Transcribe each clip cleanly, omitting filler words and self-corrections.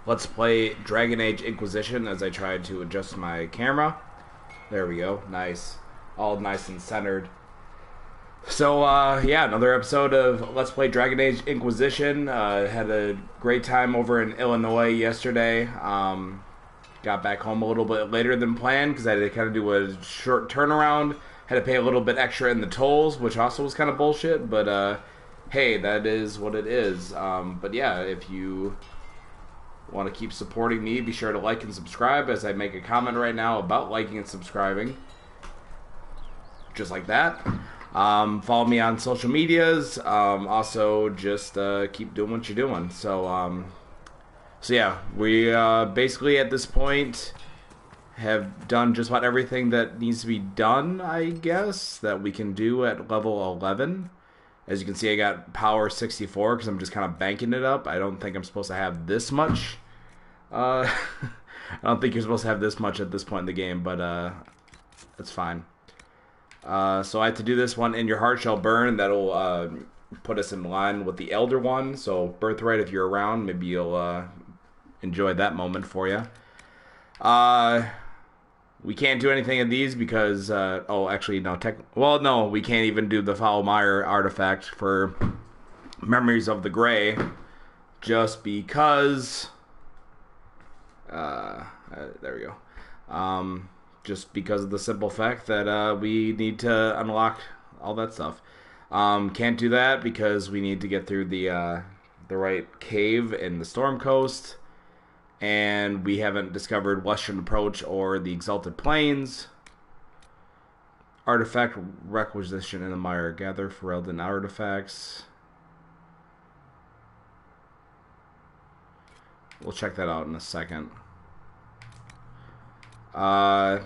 Let's Play Dragon Age Inquisition as I try to adjust my camera. There we go. Nice. All nice and centered. So, yeah, another episode of Let's Play Dragon Age Inquisition. Had a great time over in Illinois yesterday. Got back home a little bit later than planned because I had to kind of do a short turnaround. Had to pay a little bit extra in the tolls, which also was kind of bullshit, but hey, that is what it is. But yeah, if you want to keep supporting me, be sure to like and subscribe as I make a comment right now about liking and subscribing. Just like that. Follow me on social medias. Also, just keep doing what you're doing. So yeah, we basically at this point have done just about everything that needs to be done, I guess, that we can do at level 11. As you can see, I got power 64 because I'm just kind of banking it up. I don't think I'm supposed to have this much. I don't think you're supposed to have this much at this point in the game, but that's fine. So I have to do this one, In Your Heart Shall Burn. That'll put us in line with the Elder One. So Birthright, if you're around, maybe you'll enjoy that moment for you. We can't do anything of these because, oh, actually, no, well, no, we can't even do the Foulmire artifact for Memories of the Grey, just because, there we go, just because of the simple fact that, we need to unlock all that stuff. Can't do that because we need to get through the right cave in the Storm Coast. And we haven't discovered Western Approach or the Exalted Plains. Artifact requisition in the mire. Gather Ferelden artifacts. We'll check that out in a second. Don't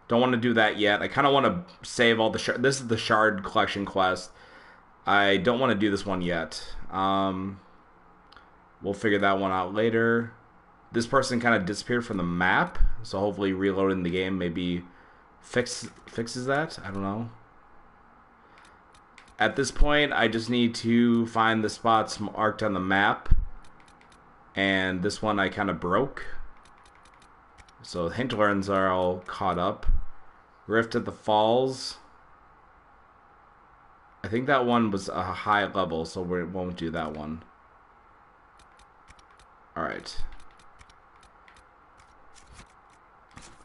want to do that yet. I kind of want to save all the shard. This is the shard collection quest. I don't want to do this one yet. We'll figure that one out later. This person kind of disappeared from the map, so hopefully reloading the game maybe fixes that. I don't know. At this point, I just need to find the spots marked on the map, and this one I kind of broke. So hinterlands are all caught up. Rift at the Falls. I think that one was a high level, so we won't do that one. Alright.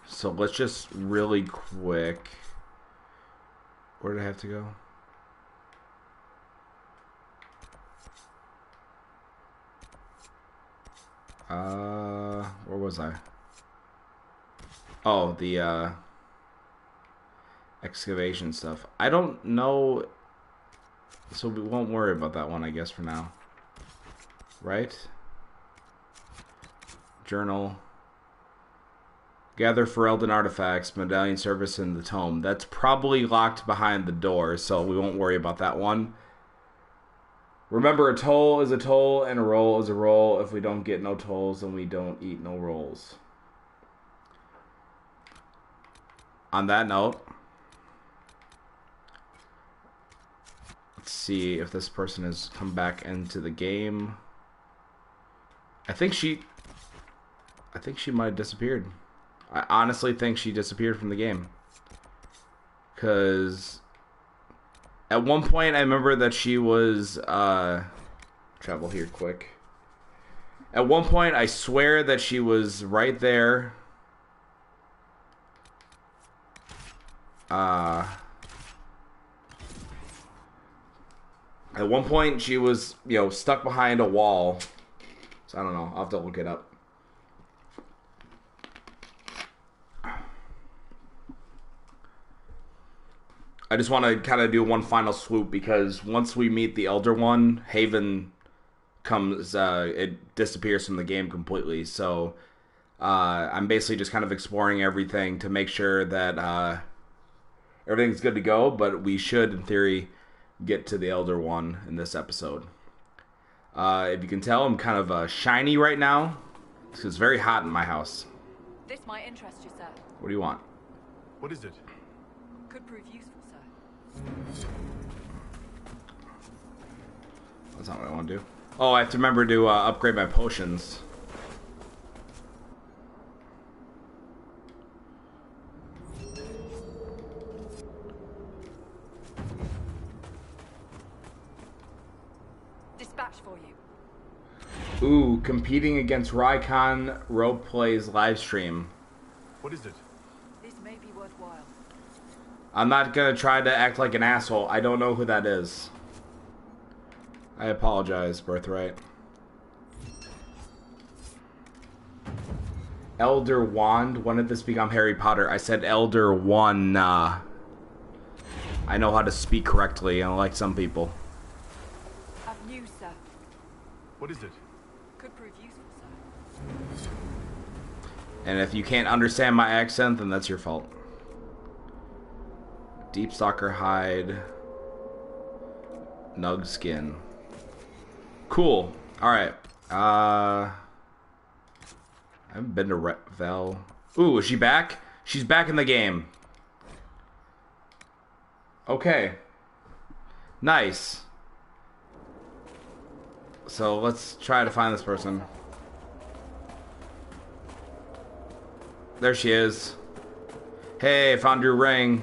So let's just really quick. Where did I have to go? Where was I? Oh, the excavation stuff. I don't know, so we won't worry about that one, I guess, for now. Right? Journal. Gather Ferelden artifacts, medallion service in the tome. That's probably locked behind the door, so we won't worry about that one. Remember, a toll is a toll, and a roll is a roll. If we don't get no tolls, then we don't eat no rolls. On that note, let's see if this person has come back into the game. I think she might have disappeared. I honestly think she disappeared from the game. Because at one point I remember that she was, travel here quick. At one point I swear that she was right there. At one point she was, you know, stuck behind a wall. So I don't know. I'll have to look it up. I just want to kind of do one final swoop because once we meet the Elder One, Haven comes, it disappears from the game completely. So I'm basically just kind of exploring everything to make sure that everything's good to go. But we should, in theory, get to the Elder One in this episode. If you can tell, I'm kind of shiny right now. It's very hot in my house. This might interest you, sir. What do you want? What is it? Could prove useful, sir. That's not what I want to do. Oh, I have to remember to upgrade my potions. competing against Rycon Roleplay's live stream. What is it? This may be worthwhile. I'm not gonna try to act like an asshole. I don't know who that is. I apologize, Birthright. Elder Wand. When did this become Harry Potter? I said Elder One. I know how to speak correctly, unlike some people. I've news, sir. What is it? Could prove useful, sir. And if you can't understand my accent, then that's your fault. Deep Stalker Hide. Nug Skin. Cool. Alright. I haven't been to Vel. Ooh, is she back? She's back in the game. Okay. Nice. So let's try to find this person. There she is. Hey, found your ring.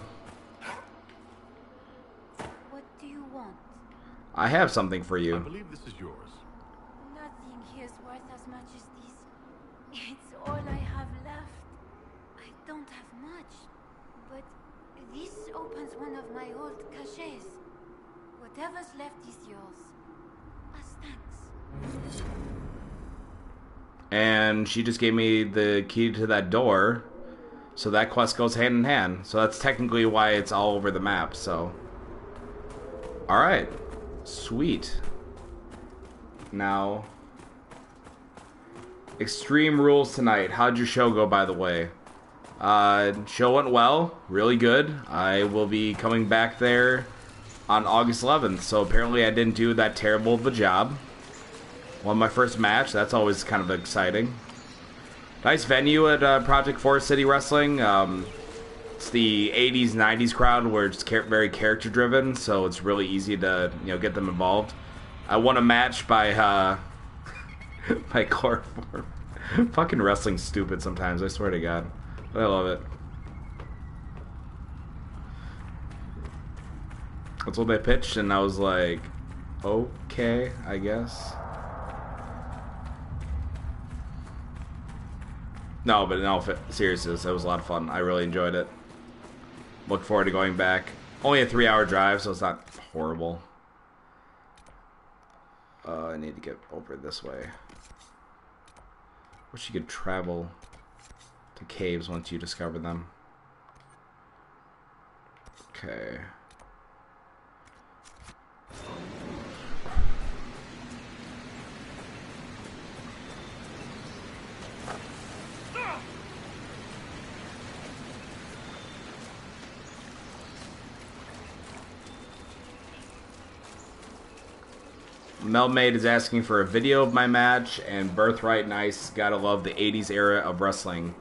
What do you want? I have something for I you. believe this is yours. Nothing here's worth as much as this. It's all I have left. I don't have much, but this opens one of my old caches. Whatever's left is yours. As thanks. And she just gave me the key to that door. So that quest goes hand in hand. So that's technically why it's all over the map, so. Alright. Sweet. Now. Extreme Rules tonight. How'd your show go, by the way? Show went well. Really good. I will be coming back there on August 11th. So apparently I didn't do that terrible of a job. Won my first match. That's always kind of exciting. Nice venue at Project Forest City Wrestling. It's the 80s, 90s crowd where it's very character driven, so it's really easy to get them involved. I won a match by by core form. Fucking wrestling's stupid sometimes. I swear to God, but I love it. That's what they pitched, and I was like, okay, I guess. No, but no, seriously, it was a lot of fun. I really enjoyed it. Look forward to going back. Only a 3-hour drive, so it's not horrible. I need to get over this way. Wish you could travel to caves once you discover them. Okay. Melmaid is asking for a video of my match, and Birthright Nice, gotta love the 80s era of wrestling.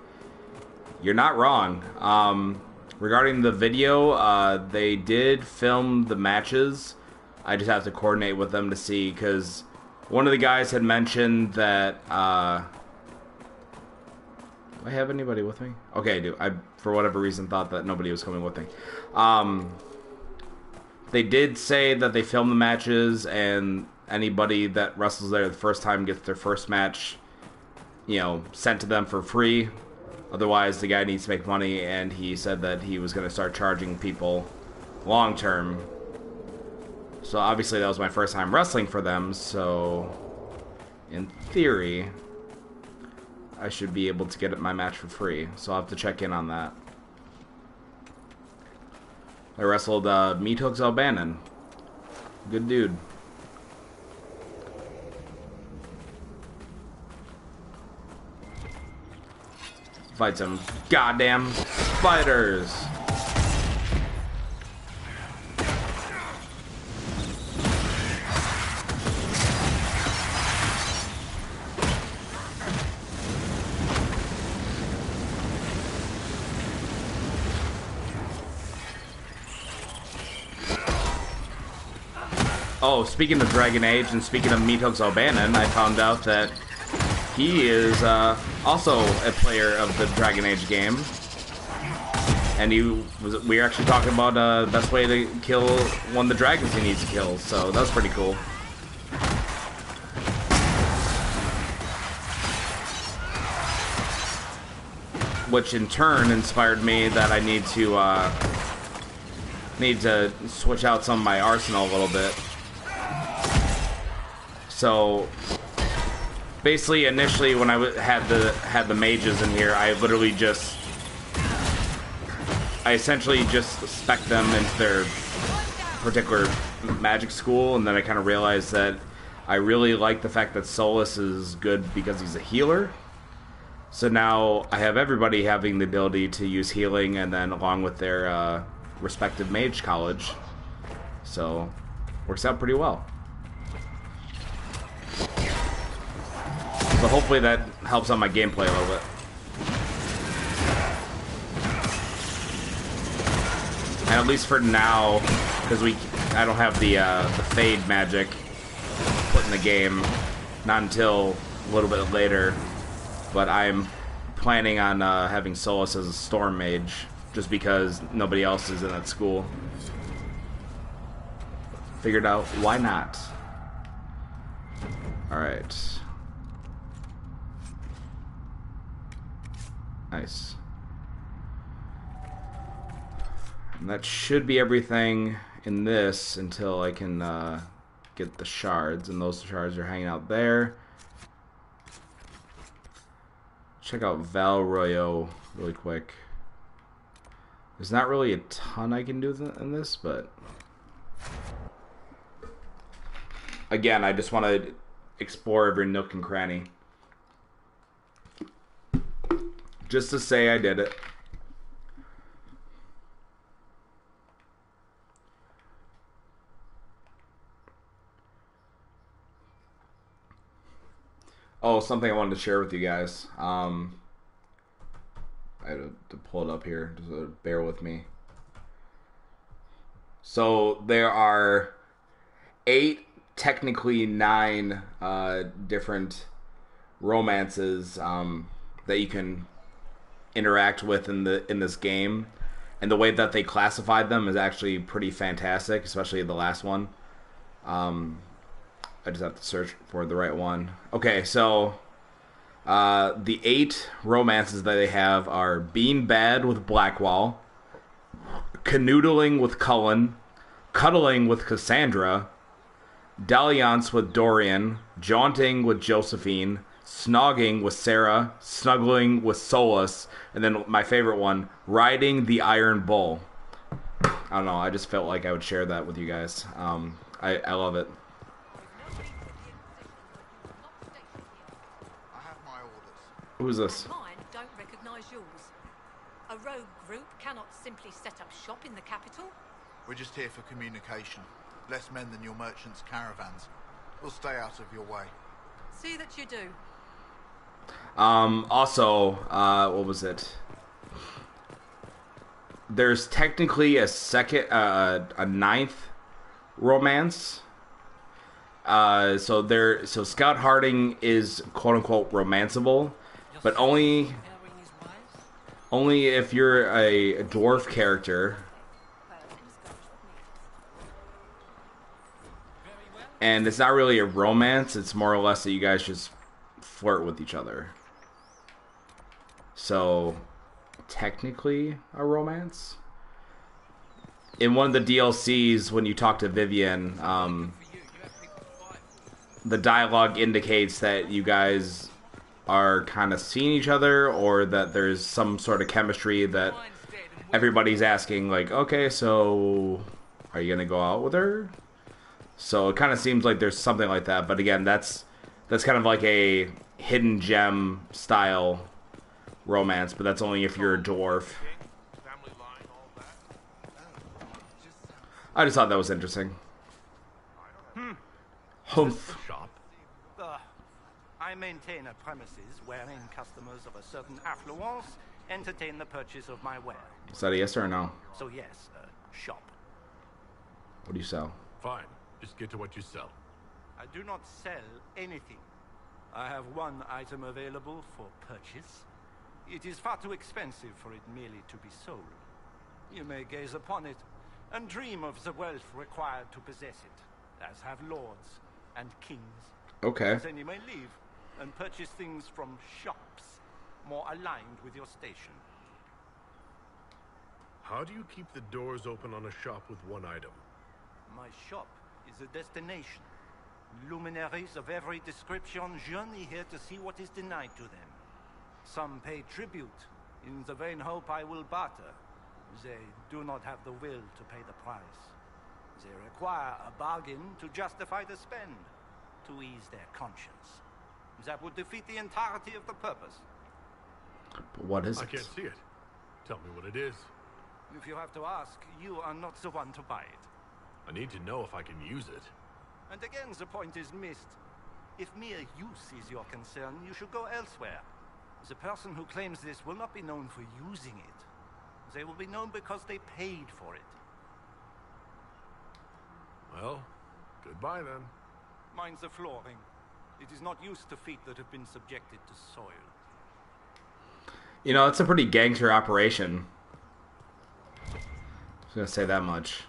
You're not wrong. Regarding the video, they did film the matches. I just have to coordinate with them to see, because one of the guys had mentioned that, do I have anybody with me? Okay, I do. I, for whatever reason, thought that nobody was coming with me. They did say that they filmed the matches, and anybody that wrestles there the first time gets their first match, sent to them for free. Otherwise, the guy needs to make money, and he said that he was going to start charging people long term. So obviously that was my first time wrestling for them, so in theory, I should be able to get my match for free. So I'll have to check in on that. I wrestled Meat Hooks O'Bannon. Good dude. Fight some goddamn spiders. Oh, speaking of Dragon Age and speaking of Meat Hooks O'Bannon, I found out that he is also a player of the Dragon Age game. And we were actually talking about the best way to kill one of the dragons he needs to kill, so that was pretty cool. which in turn inspired me that I need to switch out some of my arsenal a little bit. So basically, initially when I had the mages in here, I essentially just spec them into their particular magic school, and then I kind of realized that I really like the fact that Solus is good because he's a healer. So now I have everybody having the ability to use healing, and then along with their respective mage college. So works out pretty well. So hopefully that helps on my gameplay a little bit. And at least for now, because I don't have the fade magic put in the game, not until a little bit later. But I'm planning on having Solus as a storm mage, just because nobody else is in that school. Figured out why not. All right. Nice. And that should be everything in this until I can get the shards, and those shards are hanging out there. Check out Val Royo really quick. There's not really a ton I can do in this, but again, I just want to explore every nook and cranny. Just to say I did it. Oh, something I wanted to share with you guys. I had to pull it up here. Just bear with me. So there are 8, technically 9 different romances that you can interact with in this game, and the way that they classified them is actually pretty fantastic, especially the last one. I just have to search for the right one. Okay, so the 8 romances that they have are Being Bad with Blackwall, Canoodling with Cullen, Cuddling with Cassandra, Dalliance with Dorian, Jaunting with Josephine, Snogging with Sarah, Snuggling with Solus, and then my favorite one, Riding the Iron Bull. I don't know, I just felt like I would share that with you guys. I love it. Who's this? Mine don't recognise yours. A rogue group cannot simply set up shop in the capital. We're just here for communication. Less men than your merchants' caravans. We'll stay out of your way. See that you do. Also, what was it? There's technically a 9th romance. So Scout Harding is quote unquote romanceable, but only if you're a dwarf character. And it's not really a romance, it's more or less that you guys just flirt with each other. So, technically a romance. In one of the DLCs, when you talk to Vivian, the dialogue indicates that you guys are kind of seeing each other, or that there's some sort of chemistry that everybody's asking, like, okay, so are you gonna go out with her? So it kind of seems like there's something like that, but again, that's kind of like a hidden gem style romance, but that's only if you're a dwarf. I just thought that was interesting. Humph. I maintain a premises wherein customers of a certain affluence entertain the purchase of my ware. Is that a yes or a no? So yes, shop. What do you sell? Fine. Just get to what you sell. I do not sell anything. I have one item available for purchase. It is far too expensive for it merely to be sold. You may gaze upon it and dream of the wealth required to possess it, as have lords and kings. Okay. Then you may leave and purchase things from shops more aligned with your station. How do you keep the doors open on a shop with one item? My shop is a destination. Luminaries of every description journey here to see what is denied to them. Some pay tribute, in the vain hope I will barter. They do not have the will to pay the price. They require a bargain to justify the spend, to ease their conscience. That would defeat the entirety of the purpose. But what is I it? can't see it. Tell me what it is. If you have to ask, you are not the one to buy it. I need to know if I can use it. And again, the point is missed. If mere use is your concern, you should go elsewhere. The person who claims this will not be known for using it. They will be known because they paid for it. Well, goodbye then. Mind the flooring. It is not used to feet that have been subjected to soil. You know, it's a pretty gangster operation. I was gonna say that much.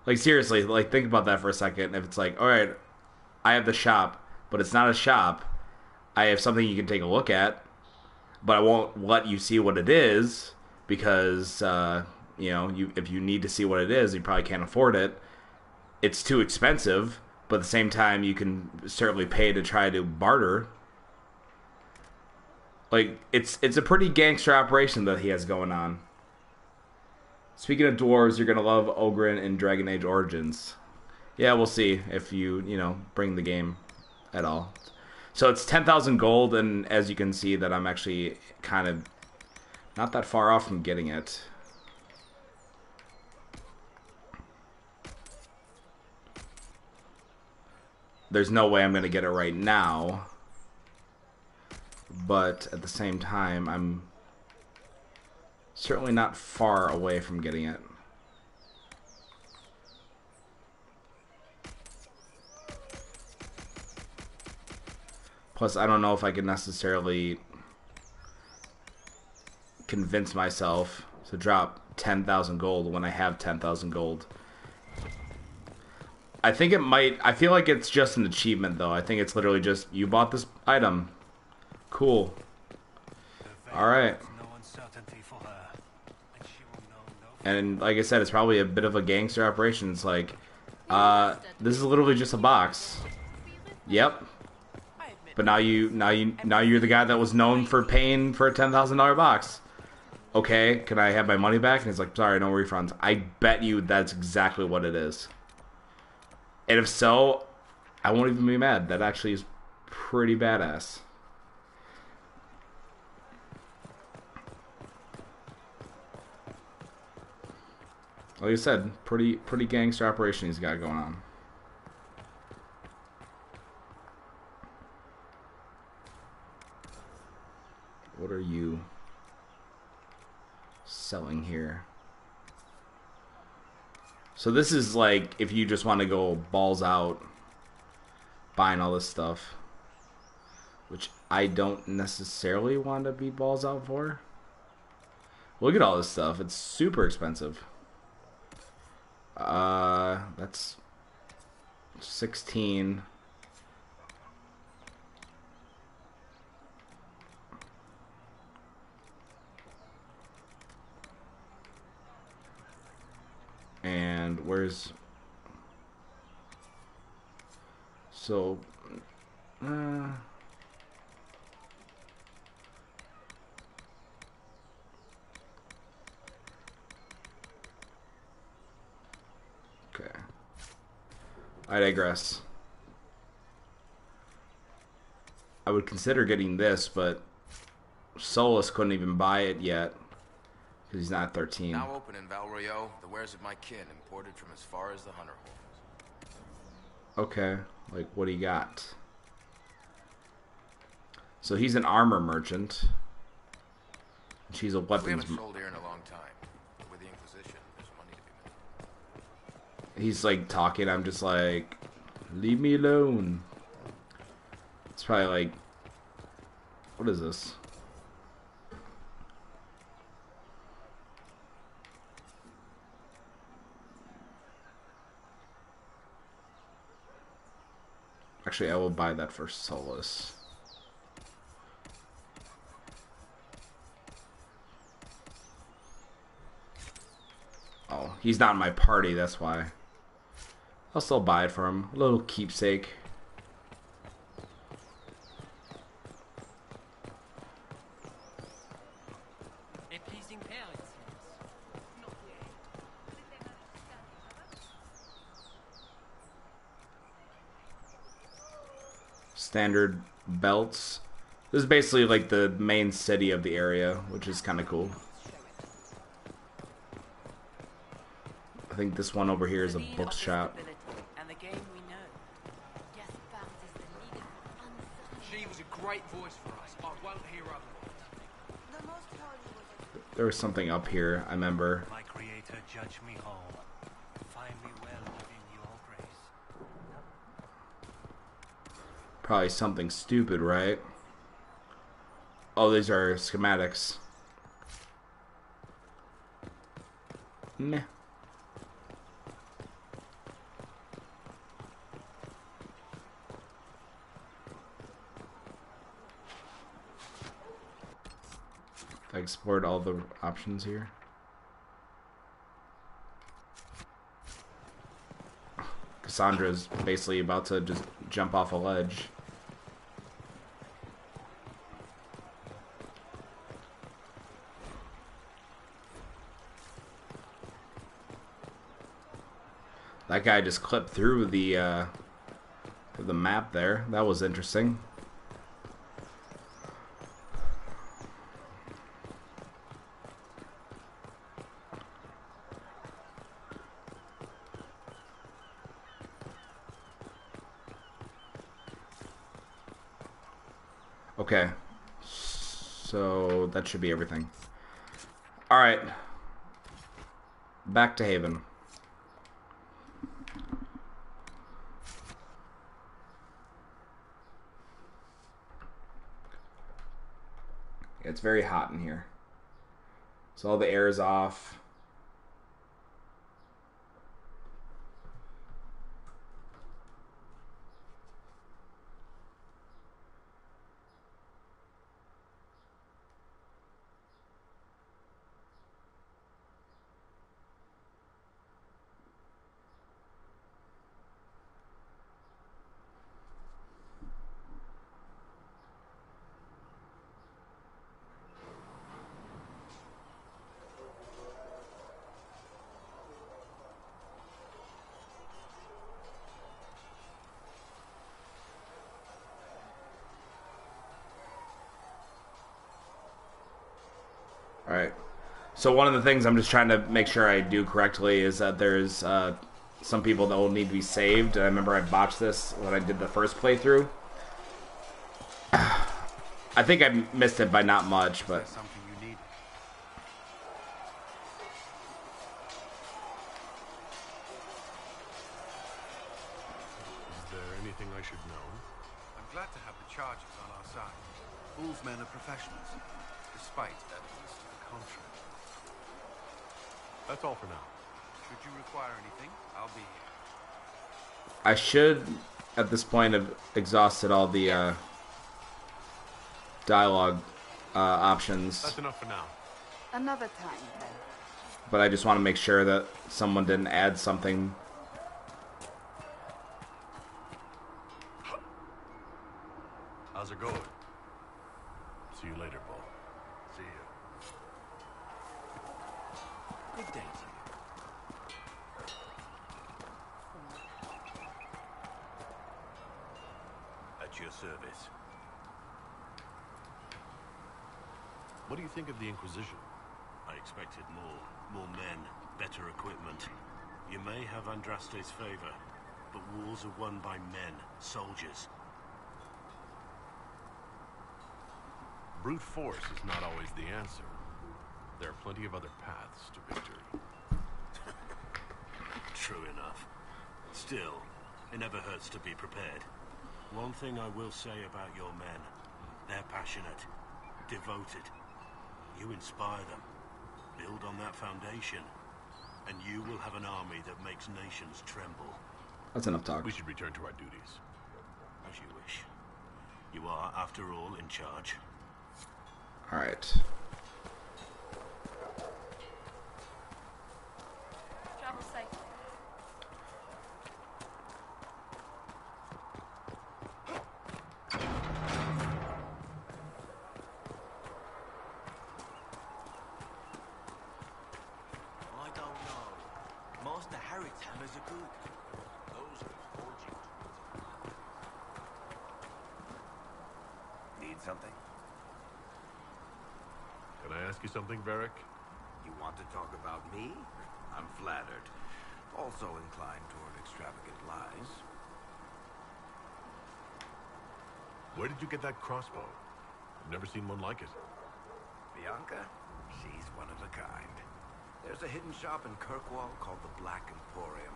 Like, seriously, like, think about that for a second. If it's like, alright, I have the shop, but it's not a shop. I have something you can take a look at, but I won't let you see what it is because, you know, if you need to see what it is, you probably can't afford it. It's too expensive, but at the same time, you can certainly pay to try to barter. Like, it's a pretty gangster operation that he has going on. Speaking of dwarves, you're going to love Ogren in Dragon Age Origins. Yeah, we'll see if you know, bring the game at all. So it's 10,000 gold, and as you can see that I'm actually kind of not that far off from getting it. There's no way I'm going to get it right now. But at the same time, I'm certainly not far away from getting it. Plus, I don't know if I can necessarily convince myself to drop 10,000 gold when I have 10,000 gold. I think it might... I feel like it's just an achievement, though. I think it's literally just, you bought this item. Cool. Alright. And like I said, it's probably a bit of a gangster operation. It's like, this is literally just a box. Yep. But now you're the guy that was known for paying for a $10,000 box. Okay, can I have my money back? And he's like, sorry, no refunds. I bet you that's exactly what it is. And if so, I won't even be mad. That actually is pretty badass. Like I said, pretty gangster operation he's got going on. What are you selling here? So this is like if you just want to go balls out buying all this stuff, which I don't necessarily want to be balls out for. Look at all this stuff. It's super expensive. That's 16. And where's... So... Okay. I digress. I would consider getting this, but Solus couldn't even buy it yet because he's not 13. Now open in Valroyo, the wares of my kin imported from as far as the Hunter Holes. Okay, like what do you got? So he's an armor merchant. She's a We weapons. haven't sold here in a long time. With the Inquisition, there's money to be made. He's like talking. I'm just like, leave me alone. It's probably like, what is this? Actually, I will buy that for Solus. he's not in my party, that's why. I'll still buy it for him. A little keepsake. A pleasing pair, it seems. Not yet. Standard belts. This is basically like the main city of the area, which is kind of cool. I think this one over here is a bookshop. And the game we know. She was a great voice for us. I won't hear otherwise. There was something up here, I remember. My creator, judge me whole. Find me well within your grace. Probably something stupid, right? Oh, these are schematics. Meh. I explored all the options here. Cassandra's basically about to just jump off a ledge. That guy just clipped through the map there. That was interesting. Okay, so that should be everything. Alright, back to Haven. It's very hot in here, so all the air is off. Alright, so one of the things I'm just trying to make sure I do correctly is that there's some people that will need to be saved. I remember I botched this when I did the first playthrough. I think I missed it by not much, but... Something you need. Is there anything I should know? I'm glad to have the charges on our side. Bull's men are professionals, despite evidence to the contrary. That's all for now. Should you require anything, I'll be here. I should, at this point, have exhausted all the dialogue options. That's enough for now. Another time, then. But I just want to make sure that someone didn't add something. How's it going? See you later, Bull. See you. Good day to you. At your service. What do you think of the Inquisition? I expected more men, better equipment. You may have Andraste's favor, but wars are won by men, soldiers. Brute force is not always the answer. There are plenty of other paths to victory. True enough. Still, it never hurts to be prepared. One thing I will say about your men, they're passionate, devoted. You inspire them. Build on that foundation, and you will have an army that makes nations tremble. That's enough talk. We should return to our duties. As you wish. You are, after all, in charge. Alright. safely. I don't know. Master Harry's hammers are good. Those are forging. Need something? Can I ask you something, Varric? You want to talk about me? I'm flattered. Also inclined toward extravagant lies. Where did you get that crossbow? I've never seen one like it. Bianca? She's one of a kind. There's a hidden shop in Kirkwall called the Black Emporium.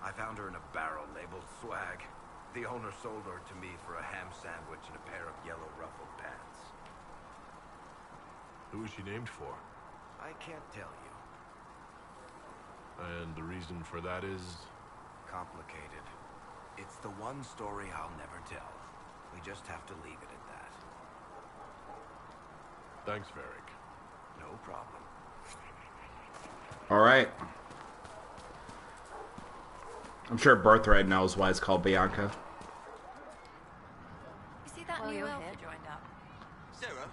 I found her in a barrel labeled swag. The owner sold her to me for a ham sandwich and a pair of yellow ruffled pants. Who is she named for? I can't tell you. And the reason for that is? Complicated. It's the one story I'll never tell. We just have to leave it at that. Thanks, Varric. No problem. All right. I'm sure Birthright knows why it's called Bianca. You see that new elf who joined up? Sarah?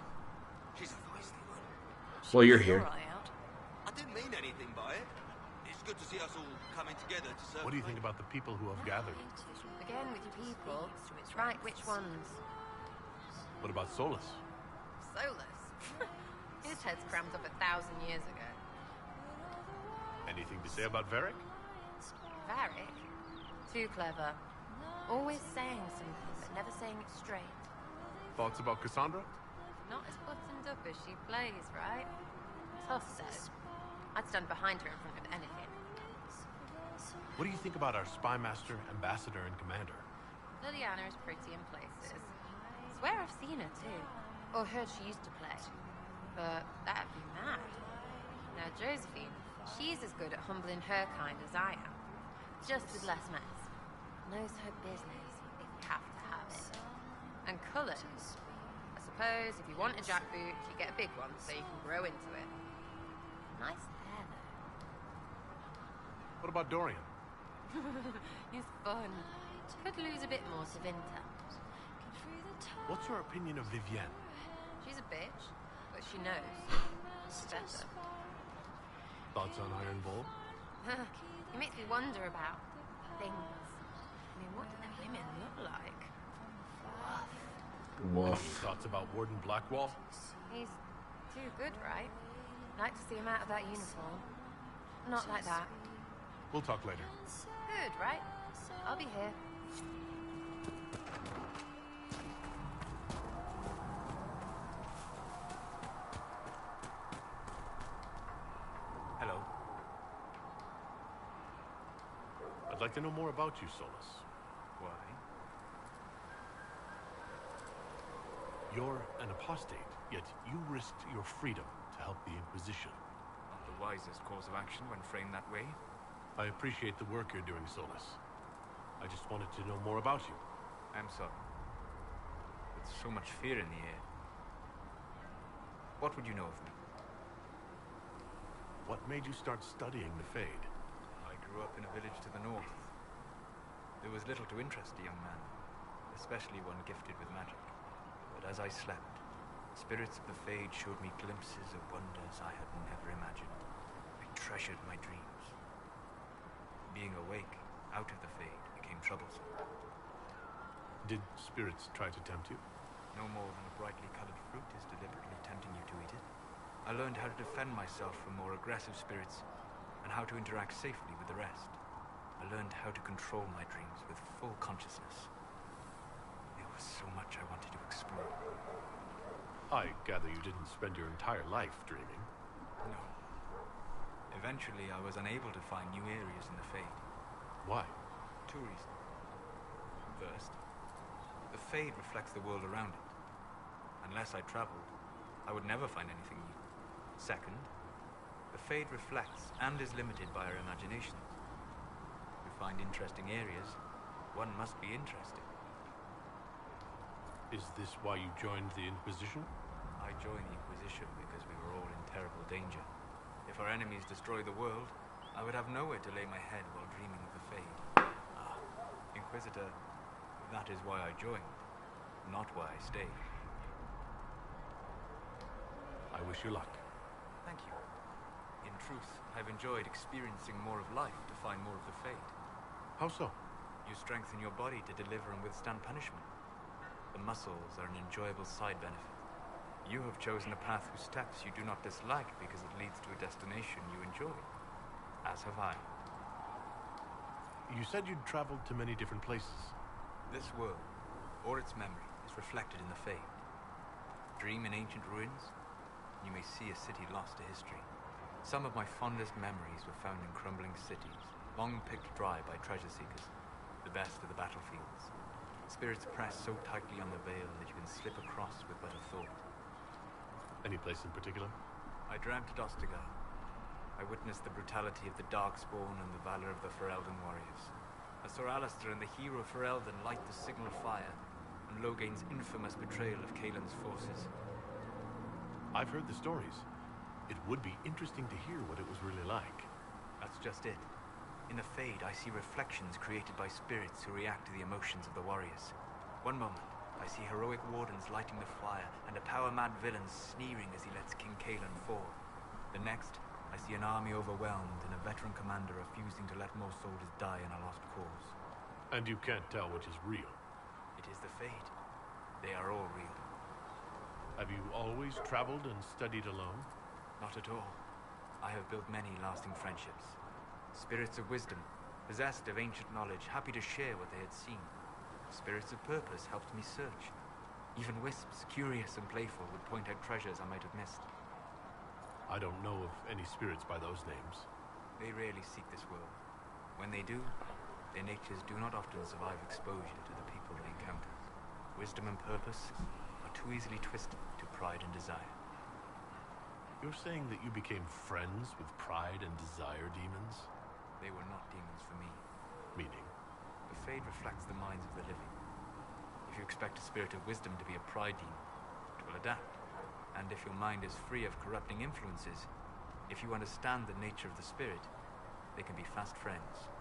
She's a feisty one. Well, you're here. Your eye out. I didn't mean anything by it. It's good to see us all coming together to serve. What do you think about the people who have gathered? Again with your people. Right, which ones? What about Solus? Solus. His head's crammed up 1,000 years ago. Anything to say about Varric? Varric? Too clever. Always saying something, but never saying it straight. Thoughts about Cassandra? Not as buttoned up as she plays, right? Tough though. I'd stand behind her in front of anything. What do you think about our spy master, ambassador, and commander? Liliana is pretty in places. Swear I've seen her too. Or heard she used to play. But that'd be mad. Now Josephine, she's as good at humbling her kind as I am. Just with less mess. Knows her business, if you have to have it. And colours. I suppose if you want a jackboot, you get a big one so you can grow into it. Nice hair though. What about Dorian? He's fun. Could lose a bit more to Vinta. What's your opinion of Vivienne? She's a bitch, but she knows. It's better. Thoughts on Iron Bull? It makes me wonder about things. I mean, what do the women look like? Woof. Any thoughts about Warden Blackwall? He's too good, right? Like to see him out of that uniform. Not like that. We'll talk later. Good, right? I'll be here. Hello. I'd like to know more about you, Solus. Why? You're an apostate, yet you risked your freedom to help the Inquisition. Not the wisest course of action when framed that way. I appreciate the work you're doing, Solus. I just wanted to know more about you. I'm sorry. With so much fear in the air. What would you know of me? What made you start studying the Fade? I grew up in a village to the north. There was little to interest a young man, especially one gifted with magic. But as I slept, spirits of the Fade showed me glimpses of wonders I had never imagined. I treasured my dreams. Being awake, out of the Fade, became troublesome. Did spirits try to tempt you? No more than a brightly colored fruit is deliberately tempting you to eat it. I learned how to defend myself from more aggressive spirits, and how to interact safely with the rest. I learned how to control my dreams with full consciousness. There was so much I wanted to explore. I gather you didn't spend your entire life dreaming. No. Eventually, I was unable to find new areas in the Fade. Why? Two reasons. First, the Fade reflects the world around it. Unless I traveled, I would never find anything new. Second, the Fade reflects and is limited by our imagination. To find interesting areas, one must be interested. Is this why you joined the Inquisition? I joined the Inquisition because we were all in terrible danger. If our enemies destroy the world, I would have nowhere to lay my head while dreaming of the Fade. Ah, Inquisitor, that is why I joined, not why I stayed. I wish you luck. Thank you. In truth, I've enjoyed experiencing more of life to find more of the Fade. How so? You strengthen your body to deliver and withstand punishment. The muscles are an enjoyable side benefit. You have chosen a path whose steps you do not dislike because it leads to a destination you enjoy. As have I. You said you'd traveled to many different places. This world, or its memory, is reflected in the Fade. Dream in ancient ruins, you may see a city lost to history. Some of my fondest memories were found in crumbling cities, long picked dry by treasure seekers, the best of the battlefields. Spirits press so tightly on the veil that you can slip across with but a thought. Any place in particular? I dreamt at Ostagar. I witnessed the brutality of the Darkspawn and the valor of the Ferelden warriors. I saw Alistair and the hero Ferelden light the signal fire, and Logain's infamous betrayal of Caelan's forces. I've heard the stories. It would be interesting to hear what it was really like. That's just it. In the Fade, I see reflections created by spirits who react to the emotions of the warriors. One moment, I see heroic wardens lighting the fire, and a power-mad villain sneering as he lets King Caelan fall. The next, I see an army overwhelmed and a veteran commander refusing to let more soldiers die in a lost cause. And you can't tell which is real. It is the Fade. They are all real. Have you always traveled and studied alone? Not at all. I have built many lasting friendships. Spirits of wisdom, possessed of ancient knowledge, happy to share what they had seen. Spirits of purpose helped me search. Even wisps, curious and playful, would point out treasures I might have missed. I don't know of any spirits by those names. They rarely seek this world. When they do, their natures do not often survive exposure to the people they encounter. Wisdom and purpose are too easily twisted to pride and desire. You're saying that you became friends with pride and desire demons? They were not demons for me. Meaning? The Fade reflects the minds of the living. If you expect a spirit of wisdom to be a pride demon, it will adapt. And if your mind is free of corrupting influences, if you understand the nature of the spirit, they can be fast friends.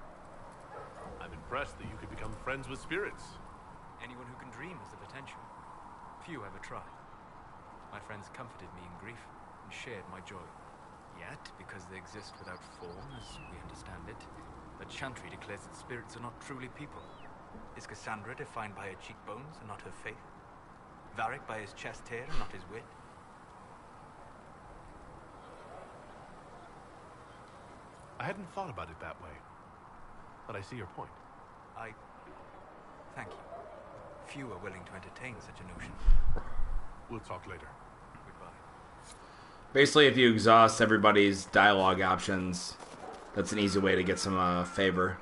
I'm impressed that you could become friends with spirits. Anyone who can dream has the potential. Few ever try. My friends comforted me in grief and shared my joy. Yet, because they exist without form, as we understand it, the Chantry declares that spirits are not truly people. Is Cassandra defined by her cheekbones and not her faith? Varric by his chest hair and not his wit? I hadn't thought about it that way, but I see your point. Thank you. Few are willing to entertain such a notion. We'll talk later. Goodbye. Basically, if you exhaust everybody's dialogue options, that's an easy way to get some favor.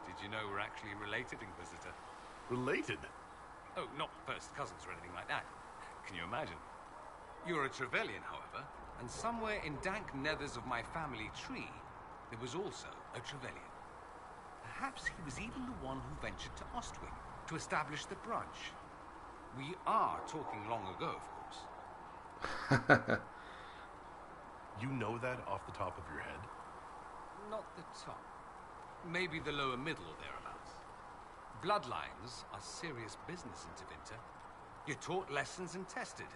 Did you know we're actually related, Inquisitor? Related? Oh, not first cousins or anything like that. Can you imagine? You're a Trevelyan, however, and somewhere in dank nethers of my family tree, there was also a Trevelyan. Perhaps he was even the one who ventured to Ostwing to establish the branch. We are talking long ago, of course. You know that off the top of your head? Not the top. Maybe the lower middle or thereabouts. Bloodlines are serious business in Tevinter. You're taught lessons and tested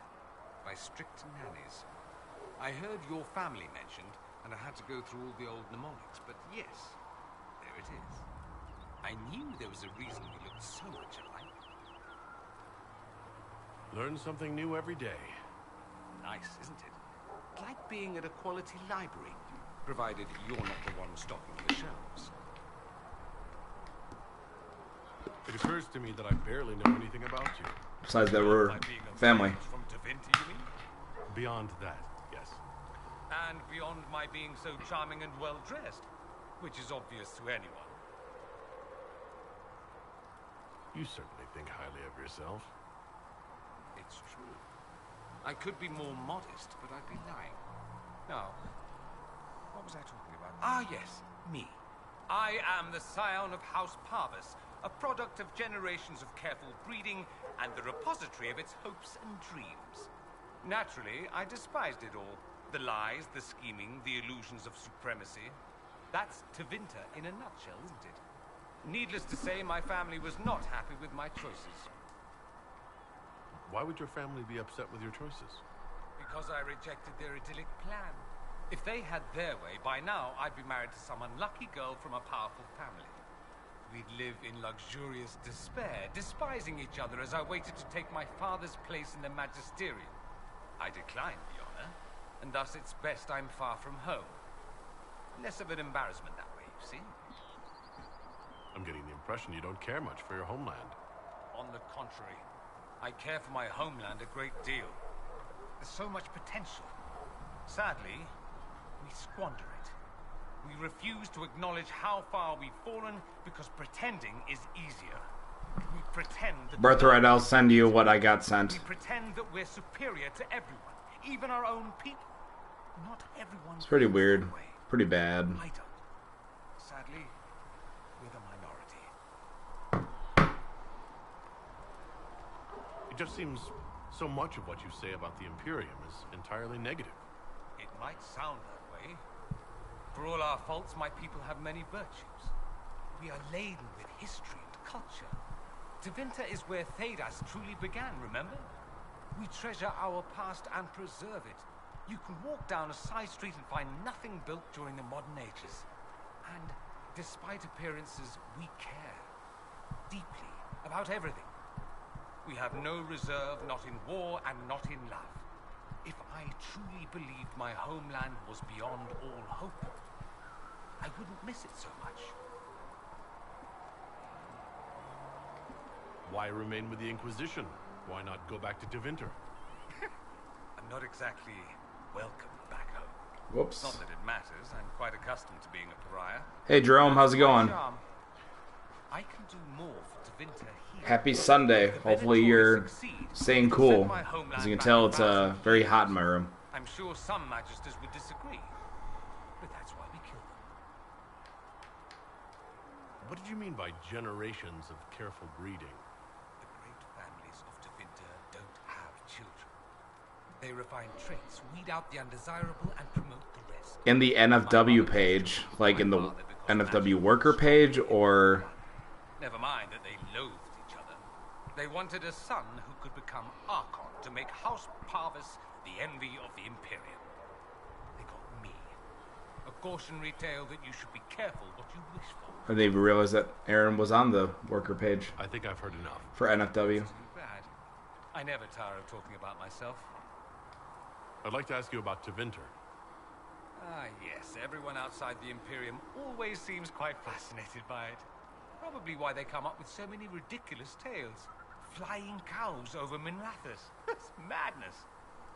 by strict nannies. I heard your family mentioned, and I had to go through all the old mnemonics, but yes, there it is. I knew there was a reason we looked so much alike. Learn something new every day. Nice, isn't it? Like being at a quality library, provided you're not the one stocking the shelves. It occurs to me that I barely know anything about you. Besides that, we're family. From Tevinter, you mean? Beyond that, yes. And beyond my being so charming and well-dressed, which is obvious to anyone. You certainly think highly of yourself. It's true. I could be more modest, but I'd be lying. Now, what was I talking about? Ah, yes, me. I am the scion of House Parvis, a product of generations of careful breeding and the repository of its hopes and dreams. Naturally, I despised it all. The lies, the scheming, the illusions of supremacy. That's Tevinter in a nutshell, isn't it? Needless to say, my family was not happy with my choices. Why would your family be upset with your choices? Because I rejected their idyllic plan. If they had their way, by now I'd be married to some unlucky girl from a powerful family. We'd live in luxurious despair, despising each other as I waited to take my father's place in the magisterium. I declined the honor, and thus it's best I'm far from home. Less of an embarrassment that way, you see? I'm getting the impression you don't care much for your homeland. On the contrary, I care for my homeland a great deal. There's so much potential. Sadly, we squander it. We refuse to acknowledge how far we've fallen because pretending is easier. We pretend that... Birthright, I'll send you what I got sent. We pretend that we're superior to everyone, even our own people. Not everyone... It's pretty weird. Pretty bad. I don't. Sadly, we're the minority. It just seems so much of what you say about the Imperium is entirely negative. It might sound that way. For all our faults, my people have many virtues. We are laden with history and culture. Tevinter is where Thedas truly began, remember? We treasure our past and preserve it. You can walk down a side street and find nothing built during the modern ages. And despite appearances, we care deeply about everything. We have no reserve, not in war and not in love. If I truly believed my homeland was beyond all hope, I wouldn't miss it so much. Why remain with the Inquisition? Why not go back to Tevinter? I'm not exactly welcome back home. Whoops. Not that it matters. I'm quite accustomed to being a pariah. Hey, Jerome, how's it going? I can do more for Tevinter here. Happy Sunday. Hopefully you're staying cool. As you can tell, it's very hot in my room. I'm sure some magisters would disagree, but that's why we kill them. What did you mean by generations of careful breeding? The great families of Tevinter don't have children. They refine traits, weed out the undesirable, and promote the rest. In the NFW page, like in the NFW worker page, or... Never mind that they loathed each other. They wanted a son who could become Archon to make House Parvis the envy of the Imperium. They got me. A cautionary tale that you should be careful what you wish for. I didn't even realize that Aaron was on the worker page. I think I've heard enough. For NFW. Too bad. I never tire of talking about myself. I'd like to ask you about Tevinter. Ah, yes. Everyone outside the Imperium always seems quite fascinated by it. Probably why they come up with so many ridiculous tales. Flying cows over Minrathous. That's madness.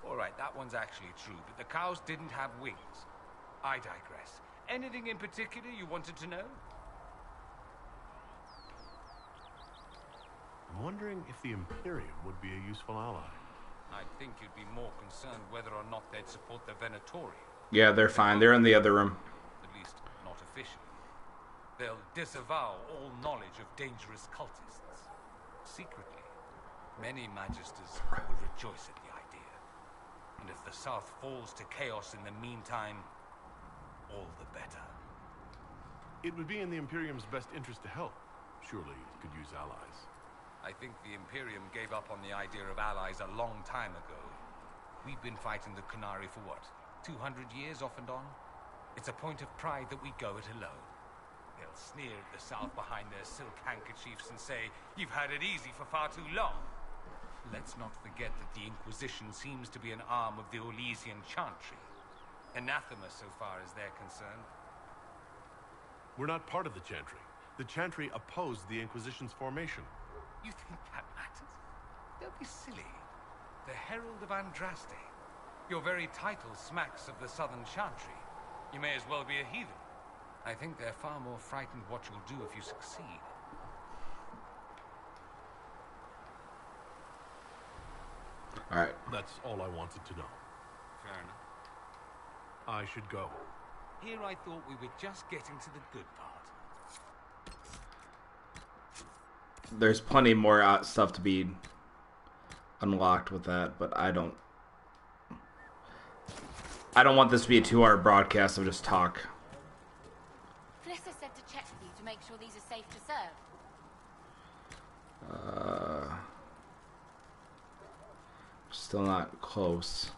Alright, that one's actually true, but the cows didn't have wings. I digress. Anything in particular you wanted to know? I'm wondering if the Imperium would be a useful ally. I think you'd be more concerned whether or not they'd support the Venatori. Yeah, they're fine. They're in the other room. At least, not officially. They'll disavow all knowledge of dangerous cultists. Secretly, many magisters will rejoice at the idea. And if the South falls to chaos in the meantime, all the better. It would be in the Imperium's best interest to help. Surely it could use allies. I think the Imperium gave up on the idea of allies a long time ago. We've been fighting the Qunari for what, 200 years off and on? It's a point of pride that we go it alone. They'll sneer at the South behind their silk handkerchiefs and say, "You've had it easy for far too long." Let's not forget that the Inquisition seems to be an arm of the Orlesian Chantry. Anathema so far as they're concerned. We're not part of the Chantry. The Chantry opposed the Inquisition's formation. You think that matters? Don't be silly. The Herald of Andraste. Your very title smacks of the Southern Chantry. You may as well be a heathen. I think they're far more frightened what you'll do if you succeed. Alright. That's all I wanted to know. Fair enough. I should go. Here I thought we were just getting to the good part. There's plenty more stuff to be unlocked with that, but I don't want this to be a 2-hour broadcast of just talk. make sure these are safe to serve? Still not close.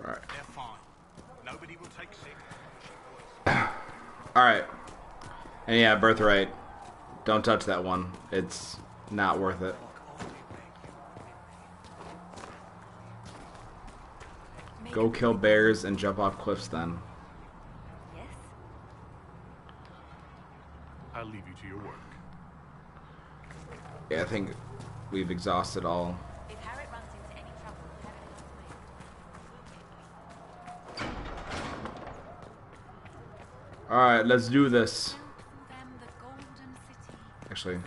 They're fine. Nobody will take sick. Alright. And yeah, birthright. Don't touch that one. It's not worth it. Go kill bears and jump off cliffs then. Yes? I'll leave you to your work. Yeah, I think we've exhausted all. If Harriet runs into any trouble, Alright, let's do this. Actually,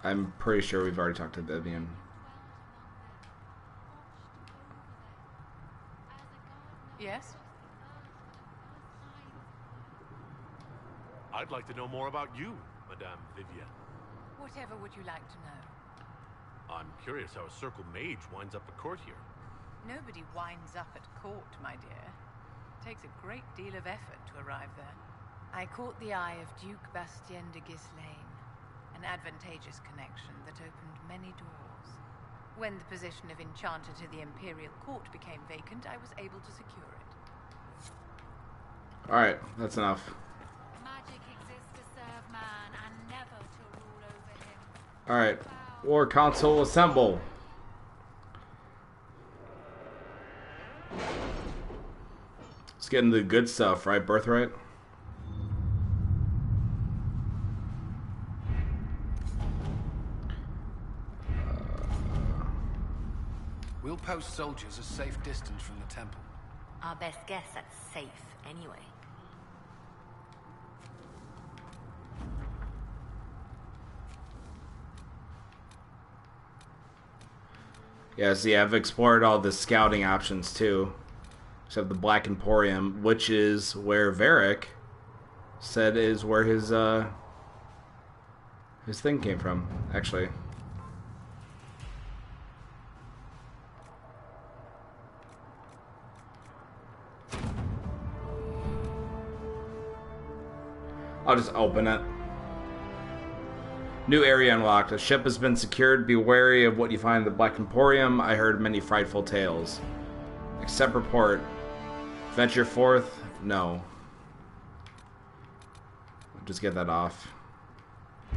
I'm pretty sure we've already talked to Vivian. Yes? I'd like to know more about you, Madame Vivienne. Whatever would you like to know? I'm curious how a circle mage winds up at court here. Nobody winds up at court, my dear. It takes a great deal of effort to arrive there. I caught the eye of Duke Bastien de Ghislaine, an advantageous connection that opened many doors. When the position of Enchanter to the Imperial Court became vacant, I was able to secure it. Alright, that's enough. Magic exists to serve man and never to rule over him. Alright, War Council assemble. Let's get into the good stuff, right, Birthright? We'll post soldiers a safe distance from the temple. Our best guess at safe, anyway. Yeah, see, I've explored all the scouting options too. Except the Black Emporium, which is where Varric said is where his thing came from, actually. I'll just open it. New area unlocked. A ship has been secured. Be wary of what you find in the Black Emporium. I heard many frightful tales. Accept report. Venture forth? No. Just get that off. I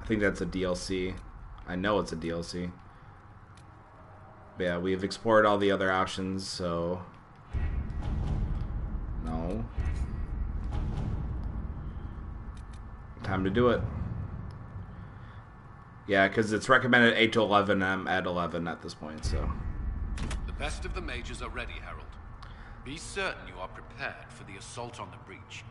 think that's a DLC. I know it's a DLC. But yeah, we've explored all the other options, so... No. Time to do it. Yeah, because it's recommended 8 to 11, and I'm at 11 at this point, so... The best of the mages are ready, Harold. Be certain you are prepared for the assault on the breach.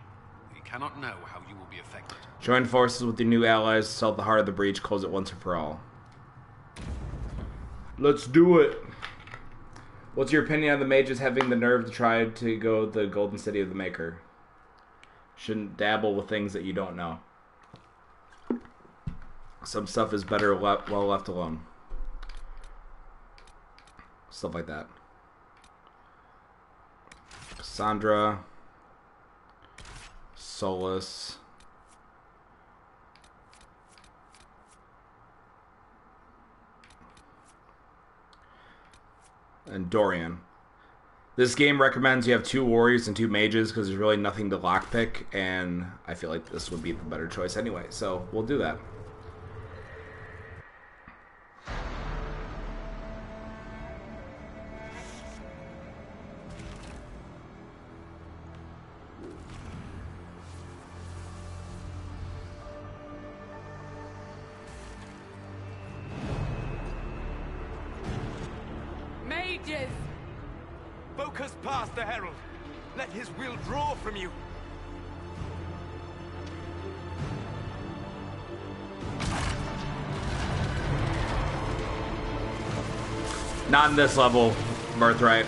You cannot know how you will be affected. Join forces with your new allies, assault the heart of the breach, close it once and for all. Let's do it! What's your opinion on the mages having the nerve to try to go the Golden City of the Maker? Shouldn't dabble with things that you don't know. Some stuff is better well left alone. Stuff like that. Cassandra. Solus. And Dorian. This game recommends you have 2 warriors and 2 mages because there's really nothing to lockpick, and I feel like this would be the better choice anyway, so we'll do that. mages! Focus past the Herald. Let his will draw from you. Not in this level, Birthright.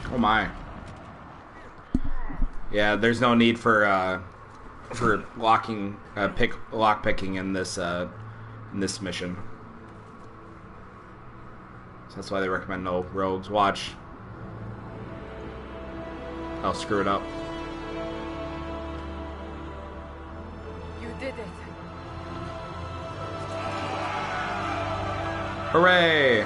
Oh my. Yeah, there's no need for lock picking in this mission. So that's why they recommend no rogues. Watch. I'll screw it up. You did it. Hooray!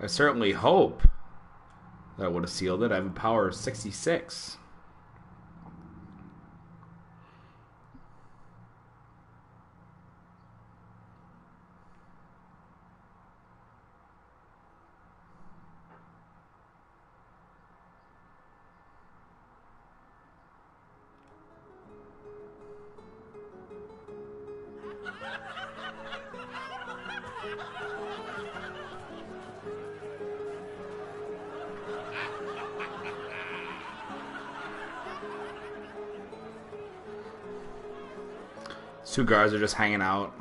I certainly hope that would have sealed it. I have a power of 66. Two guards are just hanging out.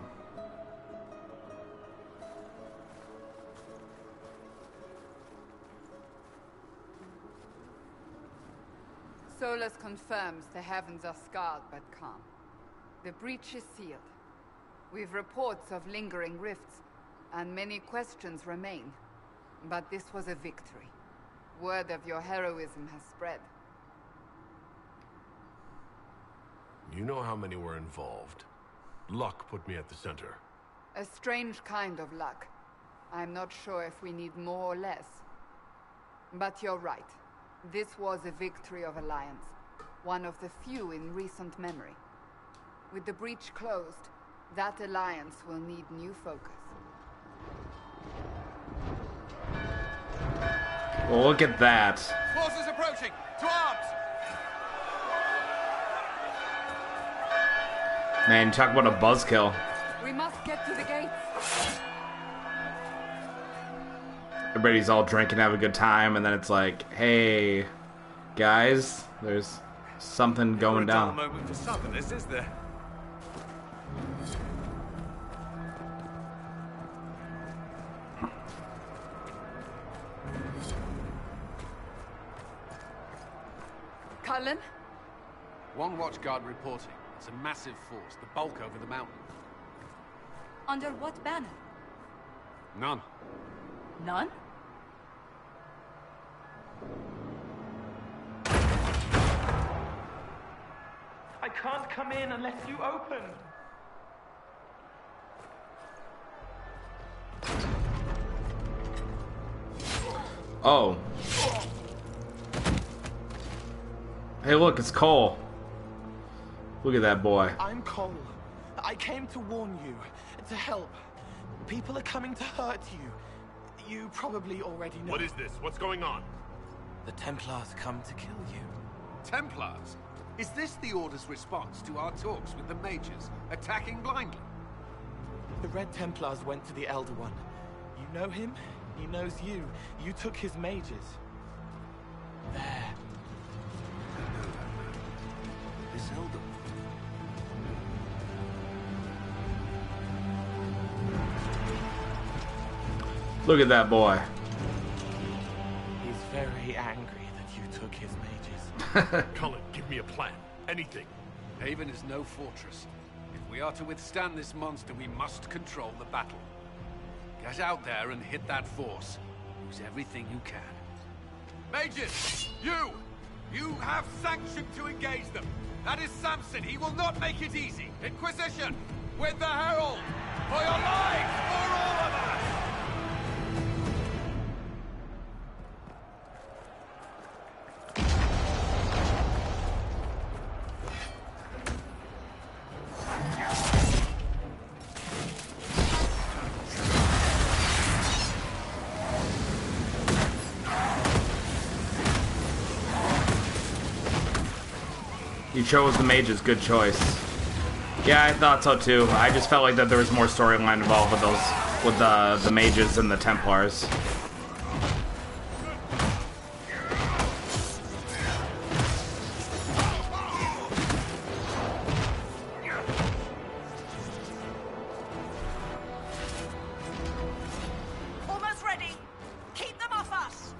Solus confirms the heavens are scarred but calm. The breach is sealed. We've reports of lingering rifts, and many questions remain. But this was a victory. Word of your heroism has spread. You know how many were involved. Luck put me at the center. A strange kind of luck. I'm not sure if we need more or less. But you're right. This was a victory of Alliance. One of the few in recent memory. With the breach closed, that Alliance will need new focus. Well, look at that. Forces approaching! To arms! Man, talk about a buzzkill. We must get to the gates. Everybody's all drinking, have a good time, and then it's like, hey, guys, there's something going down. Never a dull moment for Southerners, is there? Cullen? One watchguard reporting. It's a massive force, the bulk over the mountain. Under what banner? None. None? I can't come in unless you open. Oh. Hey, look, it's Cole. Look at that boy. I'm Cole. I came to warn you, to help. People are coming to hurt you. You probably already know. What is this? What's going on? The Templars come to kill you. Templars? Is this the Order's response to our talks with the mages, attacking blindly? The Red Templars went to the Elder One. You know him? He knows you. You took his mages. There. This Elder. Look at that boy. He's very angry that you took his mages. Cullen, give me a plan. Anything. Haven is no fortress. If we are to withstand this monster, we must control the battle. Get out there and hit that force. Use everything you can. Mages! You! You have sanction to engage them! That is Samson. He will not make it easy. Inquisition, with the Herald, for your lives, for all of us! You chose the mages, good choice. Yeah, I thought so too. I just felt like that there was more storyline involved with those, with the mages and the Templars. Almost ready. Keep them off us.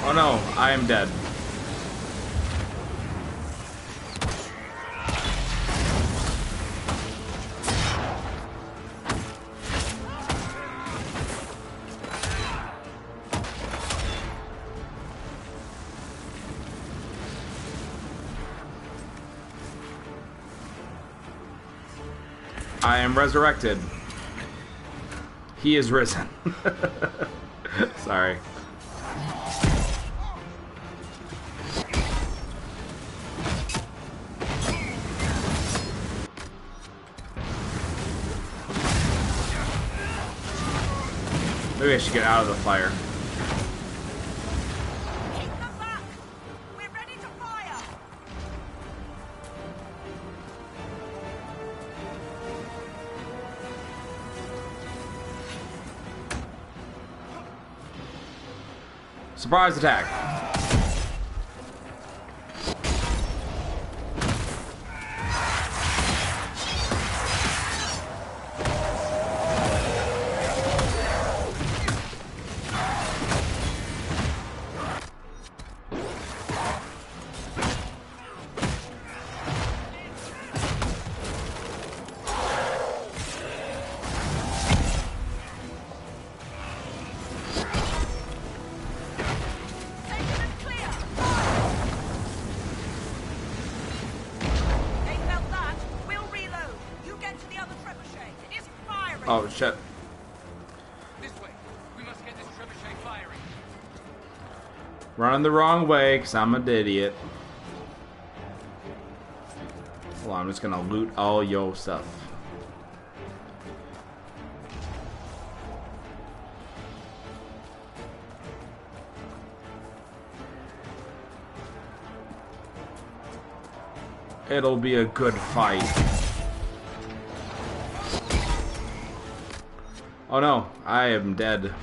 Oh no, I am dead. I am resurrected. He is risen. Sorry. Maybe I should get out of the fire. Keep them back. We're ready to fire. Surprise attack. Oh shit. This way. We must get this trebuchet firing. Running the wrong way, because I'm an idiot. Well, I'm just gonna loot all your stuff. It'll be a good fight. Oh no, I am dead.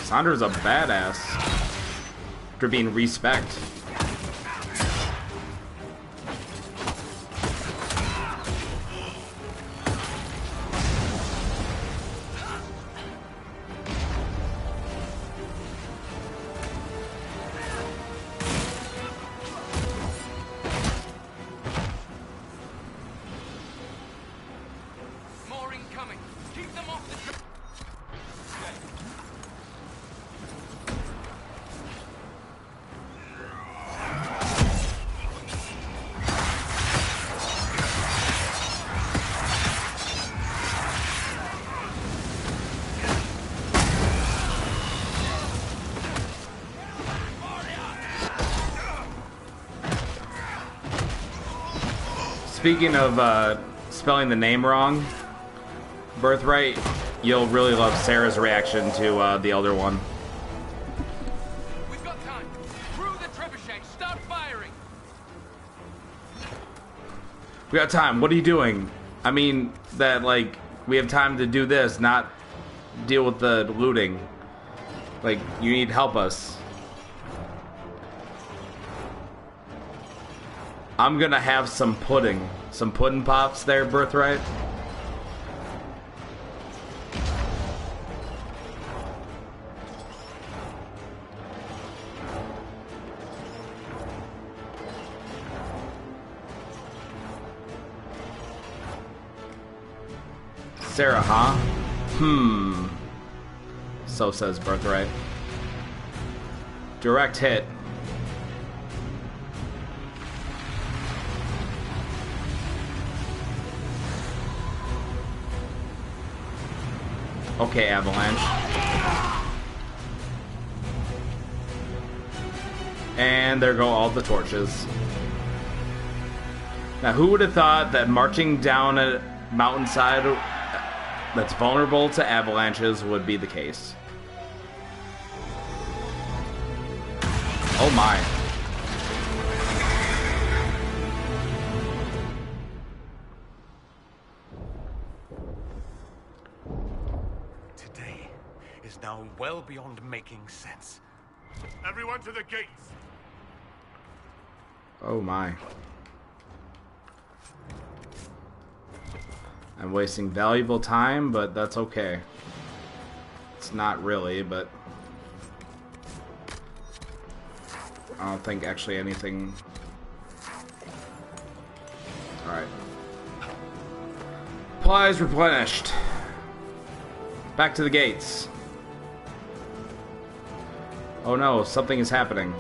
Sandra's a badass. After being respect. More incoming. Keep them off the trip. Speaking of spelling the name wrong, Birthright, you'll really love Sarah's reaction to the Elder One. We've got time. Through the trebuchet. Start firing. We got time. What are you doing? I mean, that, like, We have time to do this, not deal with the looting. Like, you need to help us. I'm gonna have some pudding. Some pudding pops there, Birthright. Sarah, huh? So says Birthright. Direct hit. Okay, Avalanche. And there go all the torches. Now, who would have thought that marching down a mountainside that's vulnerable to avalanches would be the case? Oh my. Today is now well beyond making sense. Everyone to the gates! Oh my. I'm wasting valuable time, but that's okay. It's not really, but I don't think actually anything. Alright. Supplies replenished. Back to the gates. Oh no, something is happening.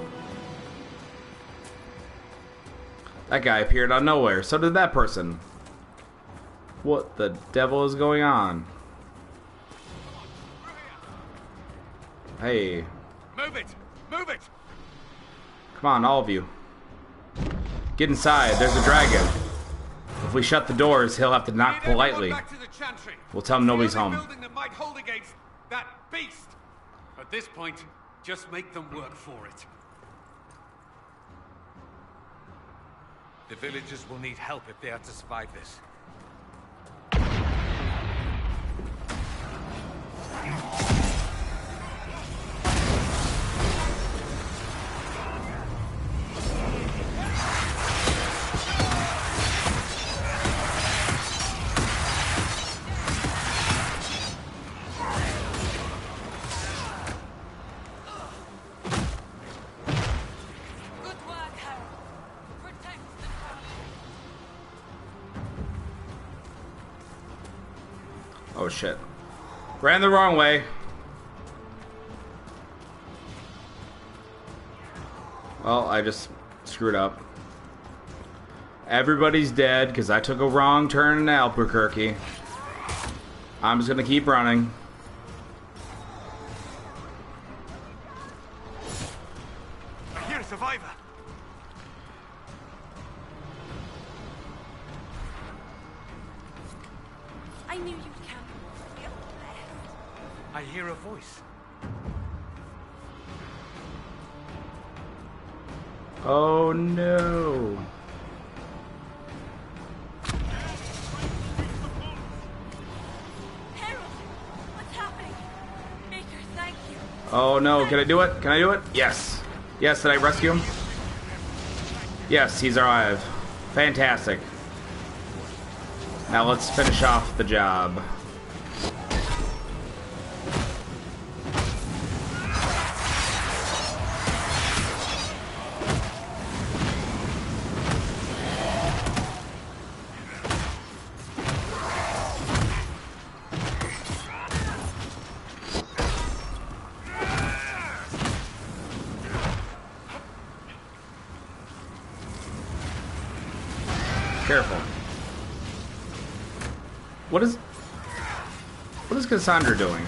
That guy appeared out of nowhere, so did that person. What the devil is going on? Hey. Move it! Move it! Come on, all of you. Get inside, there's a dragon. If we shut the doors, he'll have to knock politely. We'll tell him nobody's home. Building that might hold against that beast. At this point, just make them work for it. The villagers will need help if they are to survive this. Oh shit. Ran the wrong way. Well, I just screwed up. Everybody's dead because I took a wrong turn in Albuquerque. I'm just gonna keep running. I hear a survivor. I knew you'd come. I hear a voice. Oh no. Harold, what's happening? Baker, thank you. Oh no, can I do it? Can I do it? Yes. Yes, did I rescue him? Yes, he's alive. Fantastic. Now let's finish off the job. Careful. What is Cassandra doing?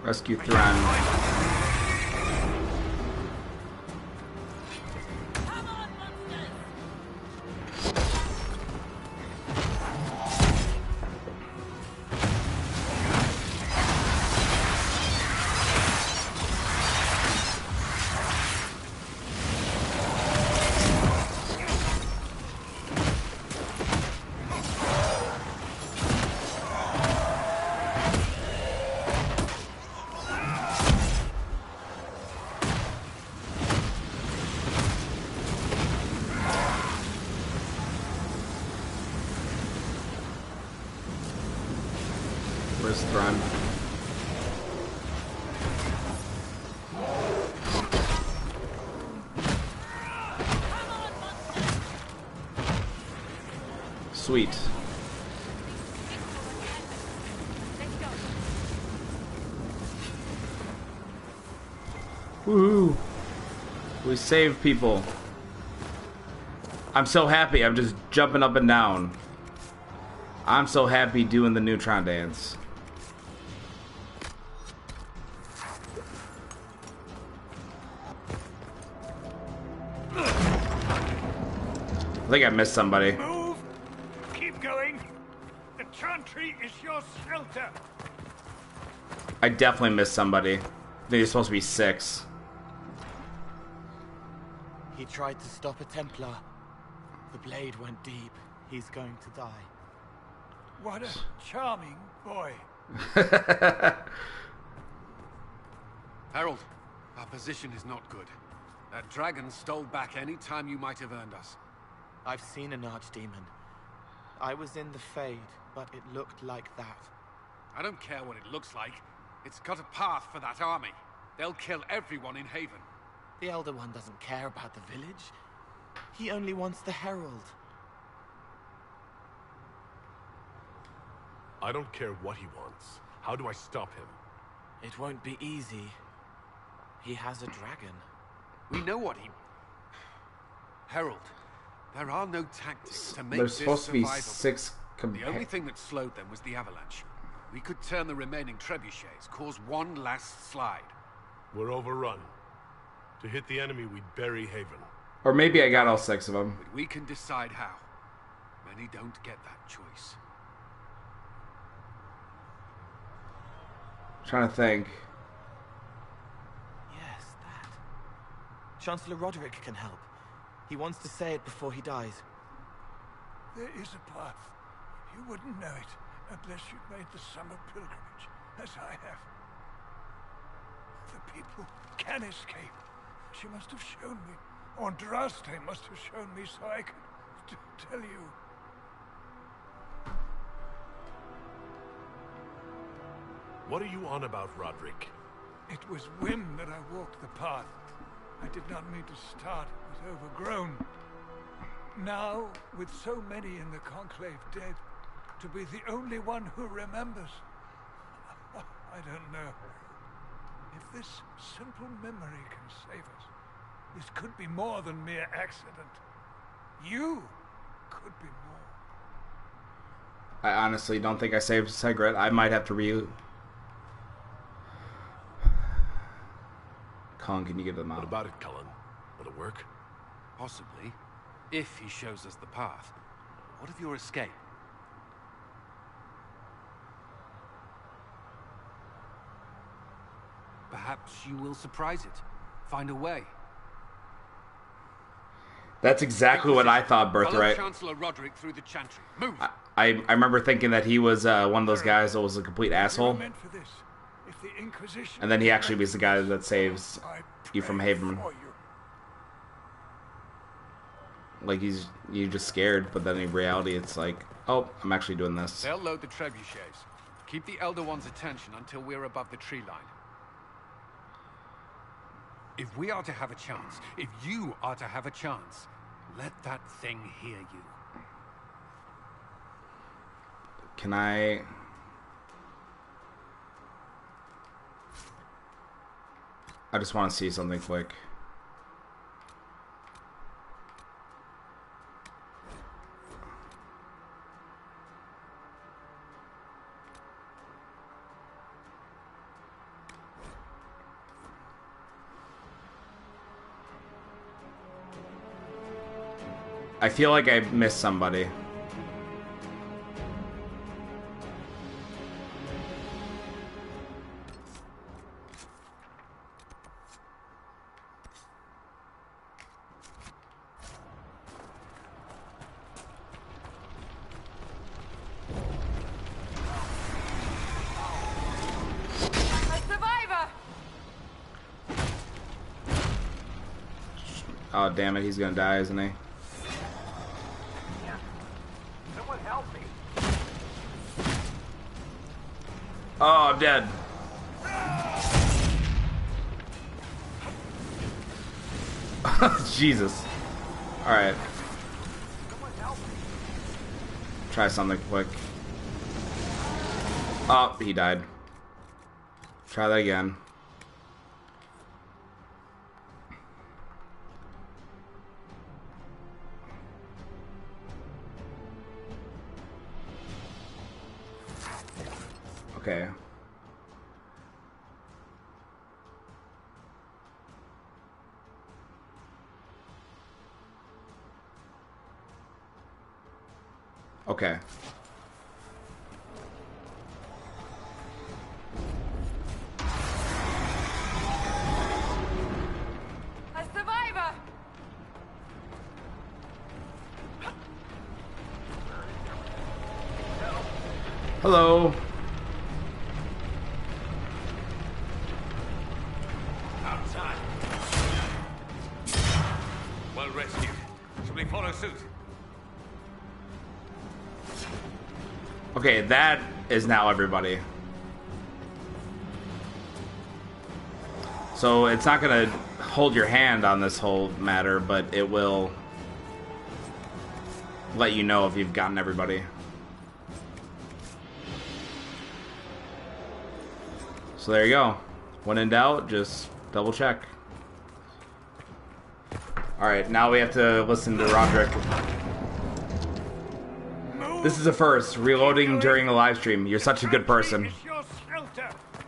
Rescue Thran. Where's Thran? Sweet. Woohoo! We saved people. I'm so happy. I'm just jumping up and down. I'm so happy doing the neutron dance. I think I missed somebody. Move! Keep going! The chantry is your shelter! I definitely missed somebody. I think there's supposed to be 6. He tried to stop a Templar. The blade went deep. He's going to die. What a charming boy. Harold, our position is not good. That dragon stole back any time you might have earned us. I've seen an archdemon. I was in the Fade, but it looked like that. I don't care what it looks like. It's got a path for that army. They'll kill everyone in Haven. The Elder One doesn't care about the village. He only wants the Herald. I don't care what he wants. How do I stop him? It won't be easy. He has a dragon. We know what he... Harold, there are no tactics to make There's this supposed to be survivable. 6 The only thing that slowed them was the avalanche. We could turn the remaining trebuchets, cause one last slide. We're overrun. To hit the enemy, we'd bury Haven. Or maybe I got all 6 of them. But we can decide how. Many don't get that choice. Trying to think. Yes, that. Chancellor Roderick can help. He wants to say it before he dies. There is a path. You wouldn't know it unless you'd made the summer pilgrimage, as I have. The people can escape. She must have shown me. Or Andraste must have shown me so I could tell you. What are you on about, Roderick? It was whim that I walked the path. I did not mean to start. It was overgrown. Now, with so many in the Conclave dead, to be the only one who remembers. I don't know. If this simple memory can save us, this could be more than mere accident. You could be more. I honestly don't think I saved Segret. I might have to Colin, can you give them out? What about it, Cullen? Will it work? Possibly. If he shows us the path. What of your escape? Perhaps you will surprise it. Find a way. That's exactly what I thought, Birthright. Follow Chancellor Roderick through the chantry. Move! I remember thinking that he was one of those guys that was a complete asshole. And then he actually was the guy that saves you from Haven. Like, you're just scared, but then in reality it's like, oh, I'm actually doing this. They'll load the trebuchets. Keep the Elder One's attention until we're above the tree line. If we are to have a chance, if you are to have a chance, let that thing hear you. Can I... I just want to see something quick. I feel like I missed somebody. Oh, damn it, he's gonna die, isn't he? Someone help me. Oh, I'm dead. Jesus. Alright. Try something quick. Oh, he died. Try that again. Okay. Okay. A survivor! Hello. Outside. Well rescued. Shall we follow suit? Okay, that is now everybody. So it's not gonna hold your hand on this whole matter, but it will let you know if you've gotten everybody. So there you go. When in doubt, just double check. Alright, now we have to listen to Roderick. This is a first, reloading during a live stream. You're such a good person.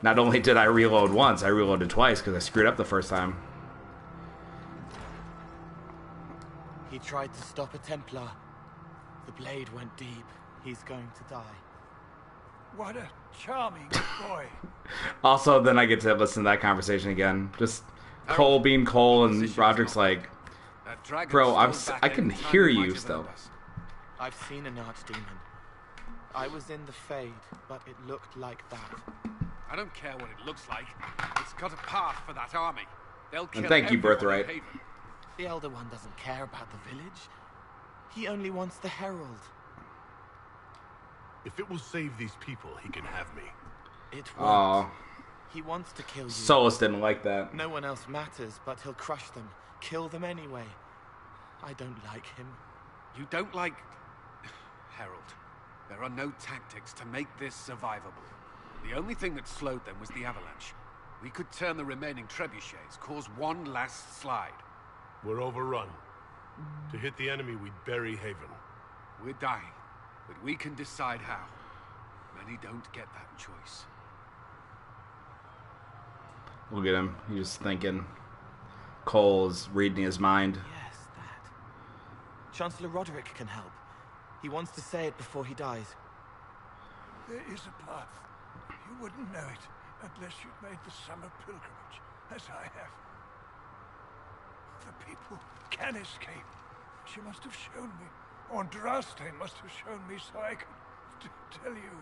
Not only did I reload once, I reloaded twice because I screwed up the first time. He tried to stop a Templar. The blade went deep. He's going to die. What a charming boy. Also, then I get to listen to that conversation again. Just Cole being Cole, and Roderick's like, bro, I can hear you still. I've seen an archdemon. I was in the Fade, but it looked like that. I don't care what it looks like. It's got a path for that army. They'll kill And thank you, everyone Birthright. in Haven. The Elder One doesn't care about the village. He only wants the Herald. If it will save these people, he can have me. It won't. Aw. He wants to kill you. Solus didn't like that. No one else matters, but he'll crush them. Kill them anyway. I don't like him. You don't like... Herald. There are no tactics to make this survivable. The only thing that slowed them was the avalanche. We could turn the remaining trebuchets, cause one last slide. We're overrun. To hit the enemy, we'd bury Haven. We're dying, but we can decide how. Many don't get that choice. Look at him. He's just thinking. Cole is reading his mind. Yes, that. Chancellor Roderick can help. He wants to say it before he dies. There is a path. You wouldn't know it unless you'd made the summer pilgrimage, as I have. The people can escape. She must have shown me. Or Andraste must have shown me so I could tell you.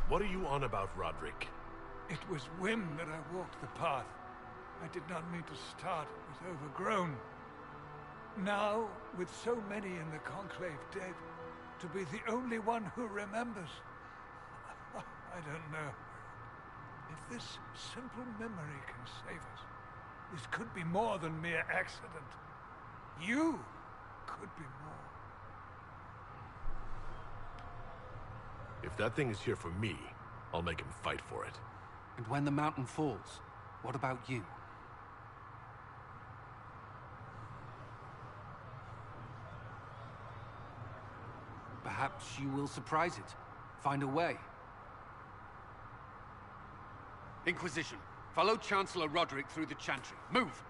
What are you on about, Roderick? It was whim that I walked the path. I did not mean to start. It was overgrown. Now, with so many in the Conclave dead, to be the only one who remembers. I don't know. If this simple memory can save us, this could be more than mere accident. You could be more. If that thing is here for me, I'll make him fight for it. And when the mountain falls, what about you? Perhaps you will surprise it. Find a way. Inquisition, follow Chancellor Roderick through the Chantry. Move!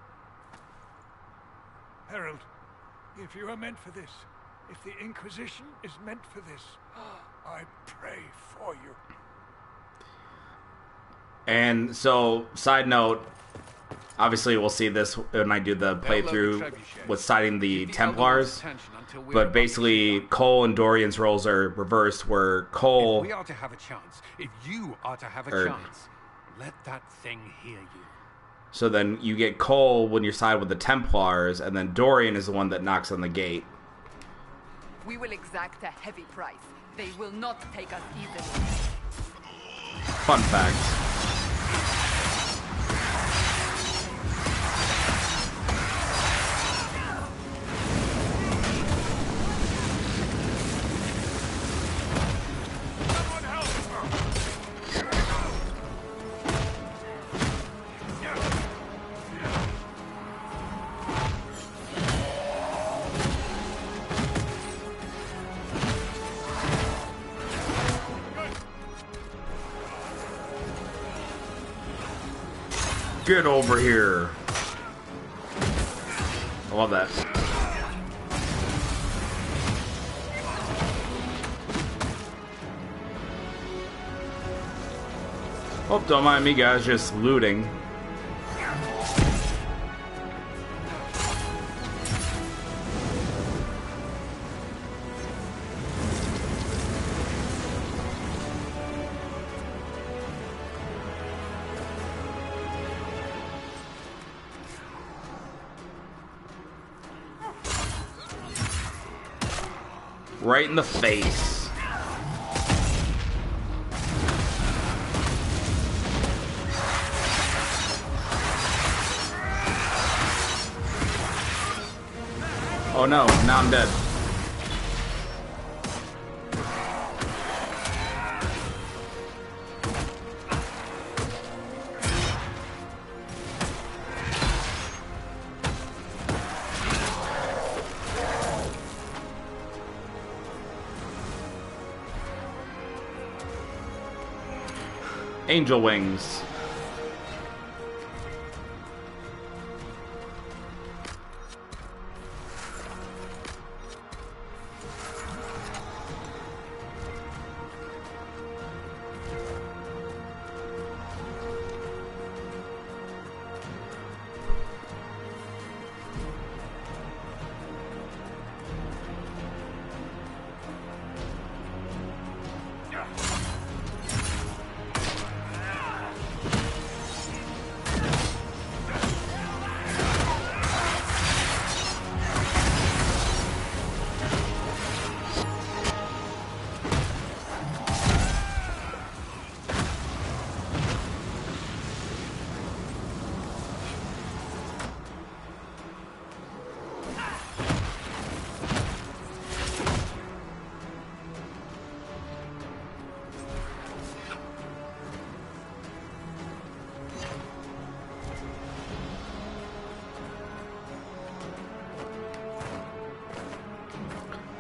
Herald, If you are meant for this, if the Inquisition is meant for this, I pray for you. And so, side note, obviously we'll see this when I do the playthrough with citing the Templars, but basically Cole and Dorian's roles are reversed, where Cole... If we are to have a chance, if you are to have a chance, let that thing hear you. So then you get Cole when you side with the Templars, and then Dorian is the one that knocks on the gate. We will exact a heavy price. They will not take us easily. Fun fact. Get over here. I love that. Oh, don't mind me, guys, just looting. Right in the face. Oh no, now I'm dead. Angel wings.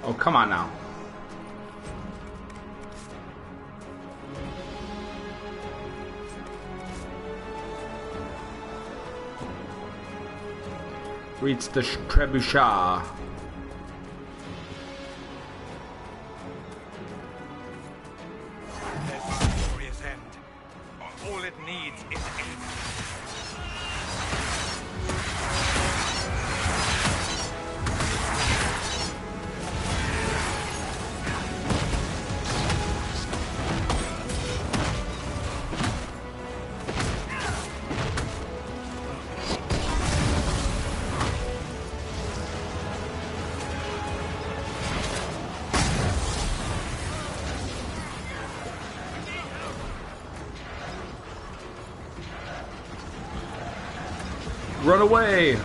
Oh, come on now. Reach the trebuchet. Glorious end. All it needs is end. Run away!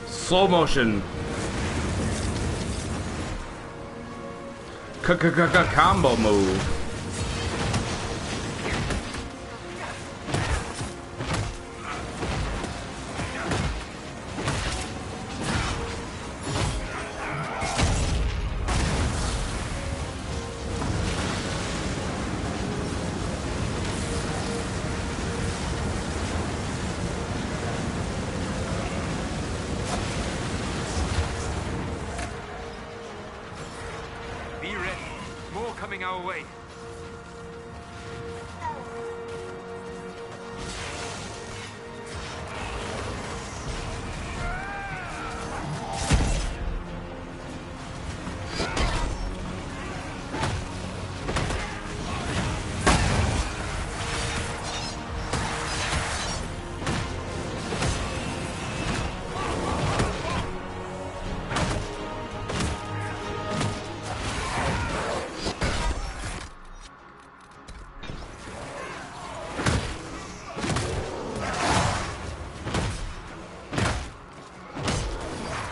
Slow motion. Combo move. coming our way.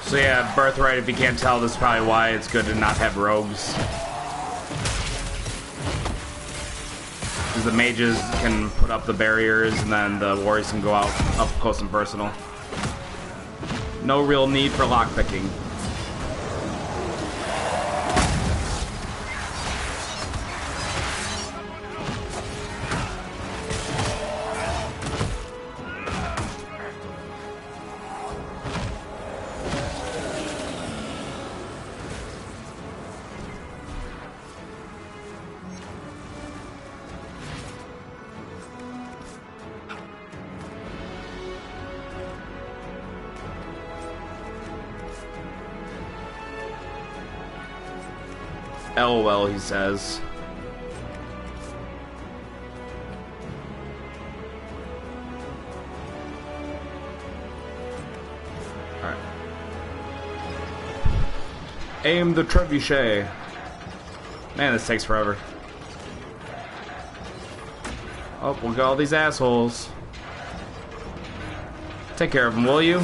So yeah, Birthright, if you can't tell, this is probably why it's good to not have rogues. Because the mages can put up the barriers, and then the warriors can go out up close and personal. No real need for lockpicking. LOL, he says. Alright. Aim the trebuchet. Man, this takes forever. Oh, we'll get all these assholes. Take care of them, will you?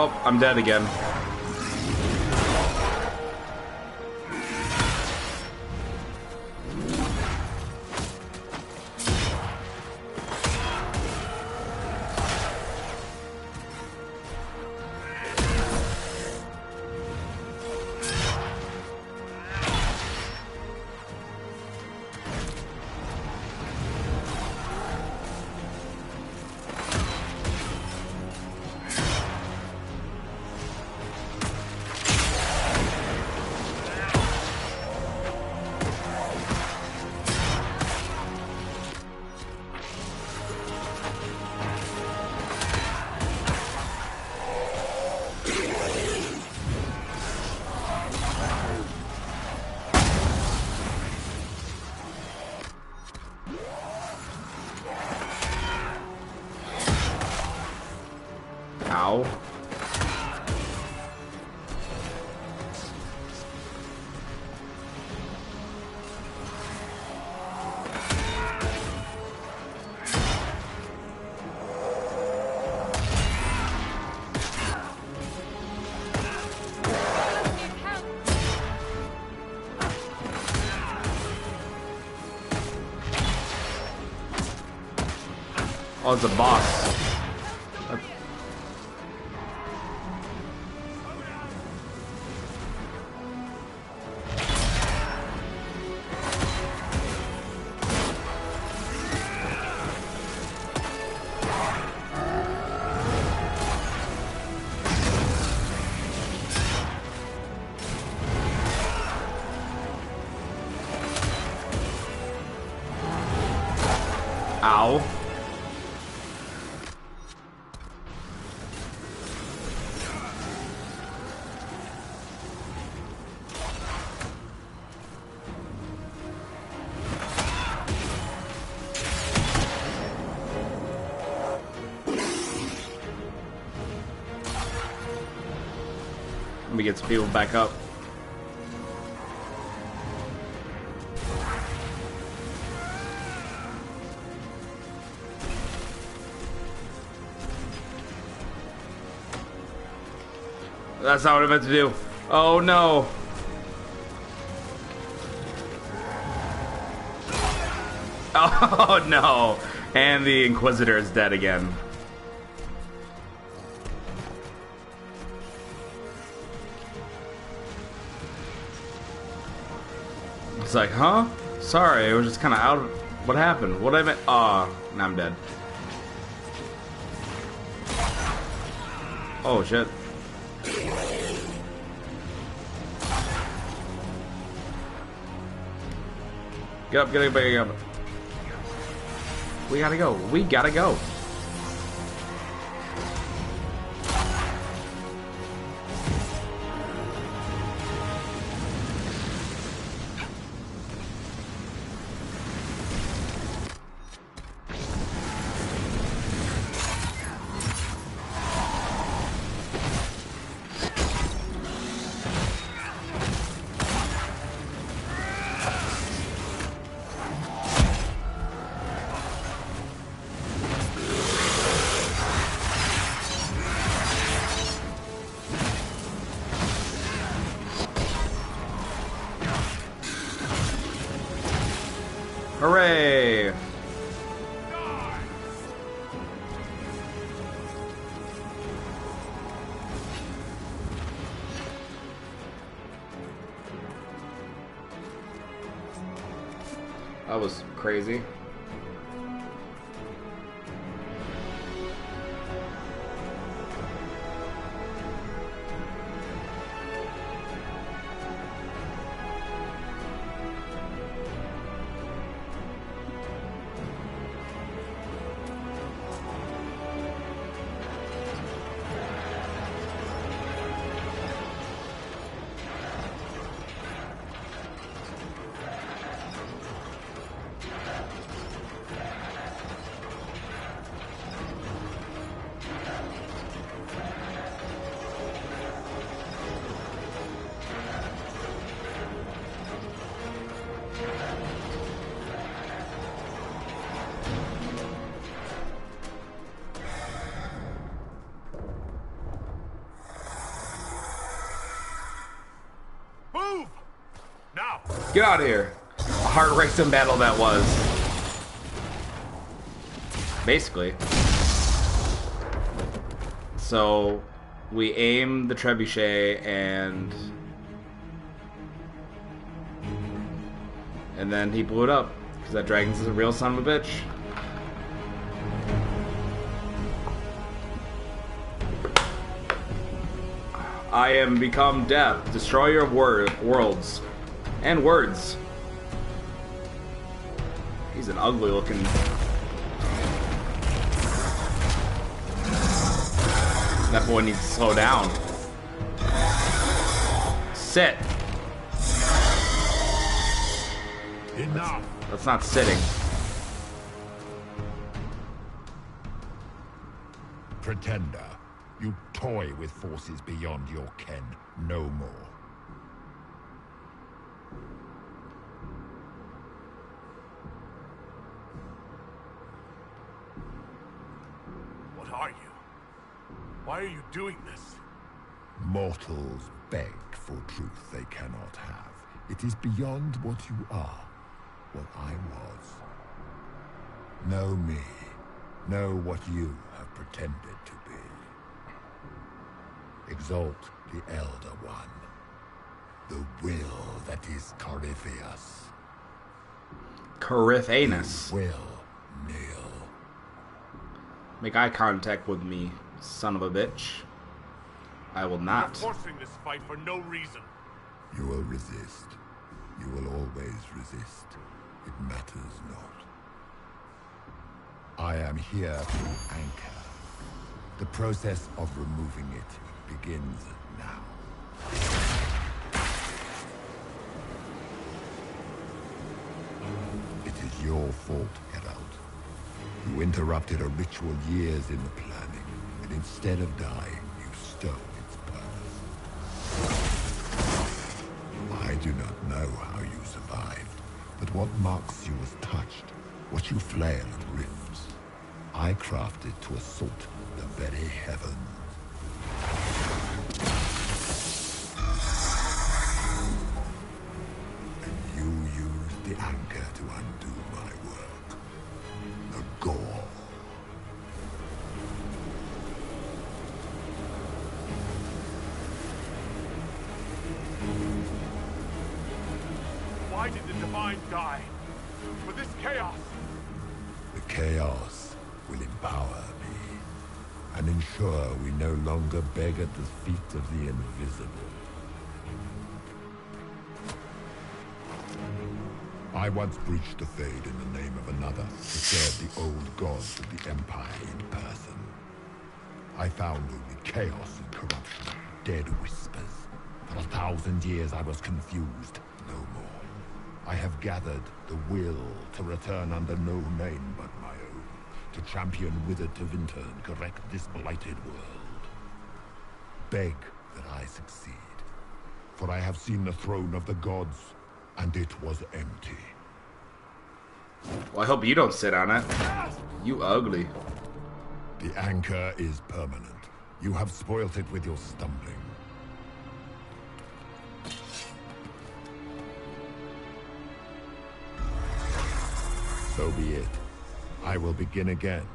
Oh, I'm dead again. Ow. Oh, it's a boss. Ow. Let me get some people back up. That's not what I meant to do. Oh no. Oh no! And the Inquisitor is dead again. It's like, huh? Sorry, it was just kind of out of... What happened? What I meant? Now I'm dead. Oh shit. Get up, get up, get up. We gotta go. We gotta go. Hooray! That was crazy. Get out of here. A heart racing battle that was. Basically. So, we aim the trebuchet and then he blew it up. Because that dragon's a real son of a bitch. I am become death, destroyer of worlds. And words. He's an ugly looking... That boy needs to slow down. Sit. Enough. That's not sitting. Pretender, you toy with forces beyond your ken. No more. What are you? Why are you doing this? Mortals beg for truth they cannot have. It is beyond what you are, what I was. Know me. Know what you have pretended to be. Exalt the Elder One. The will that is Corypheus. Corypheus. You will kneel. Make eye contact with me, son of a bitch. I will not. You're forcing this fight for no reason. You will resist. You will always resist. It matters not. I am here to anchor. The process of removing it begins now. It is your fault, Herald. You interrupted a ritual years in the planning, and instead of dying, you stole its purpose. I do not know how you survived, but what marks you as touched, what you flail at rifts, I crafted to assault the very heavens. And you used the anchor to undo my work. did the Divine die? For this chaos? The chaos will empower me and ensure we no longer beg at the feet of the invisible. I once breached the Fade in the name of another to serve the old gods of the Empire in person. I found only chaos and corruption, dead whispers. For 1,000 years I was confused, no more. I have gathered the will to return under no name but my own, to champion withered to winter and correct this blighted world. Beg that I succeed, for I have seen the throne of the gods, and it was empty. Well, I hope you don't sit on it. You ugly. The anchor is permanent. You have spoilt it with your stumbling. So be it. I will begin again.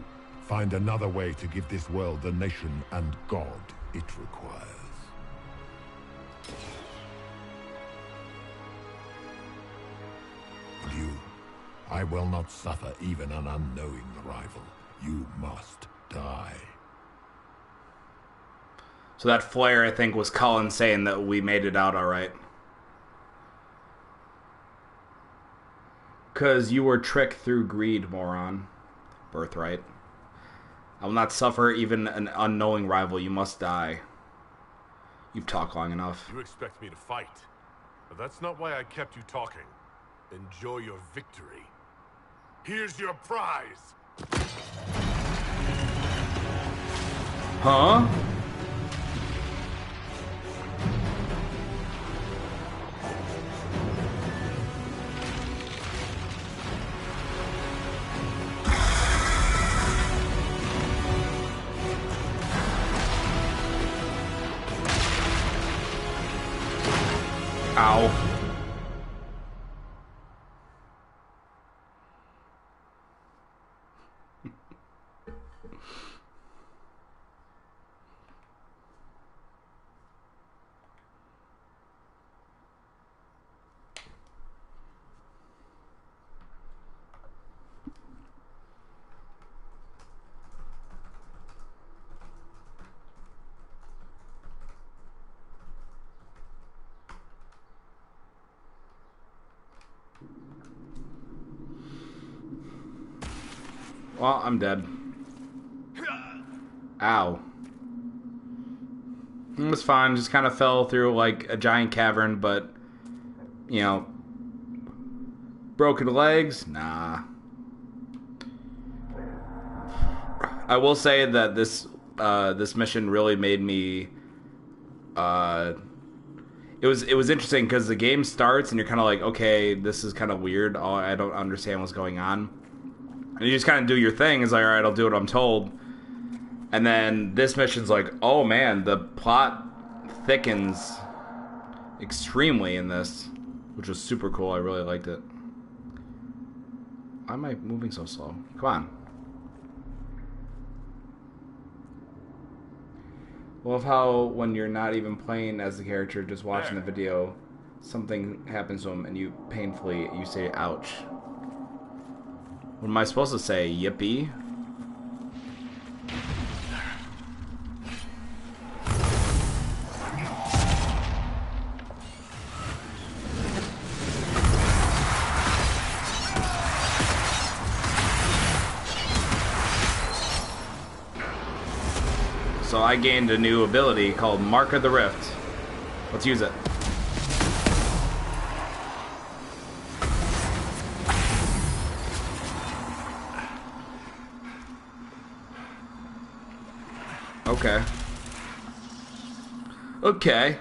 Find another way to give this world the nation and God it requires. You, I will not suffer even an unknowing rival. You must die. So that flare, I think, was Colin saying that we made it out all right. Because you were tricked through greed, moron. Birthright. I will not suffer even an unknowing rival. You must die. You've talked long enough. You expect me to fight. But that's not why I kept you talking. Enjoy your victory. Here's your prize. Huh? Ow. Well, I'm dead. Ow. It was fine. Just kind of fell through like a giant cavern, but, you know, broken legs? Nah. I will say that this mission really made me. It was interesting because the game starts and you're kind of like, okay, this is kind of weird. I don't understand what's going on. And you just kind of do your thing. It's like, all right, I'll do what I'm told. And then this mission's like, oh man, the plot thickens extremely in this, which was super cool. I really liked it. Why am I moving so slow? Come on. Love how when you're not even playing as the character, just watching the video, something happens to him and you say, ouch. What am I supposed to say? Yippee? So I gained a new ability called Mark of the Rift. Let's use it. Okay. Okay.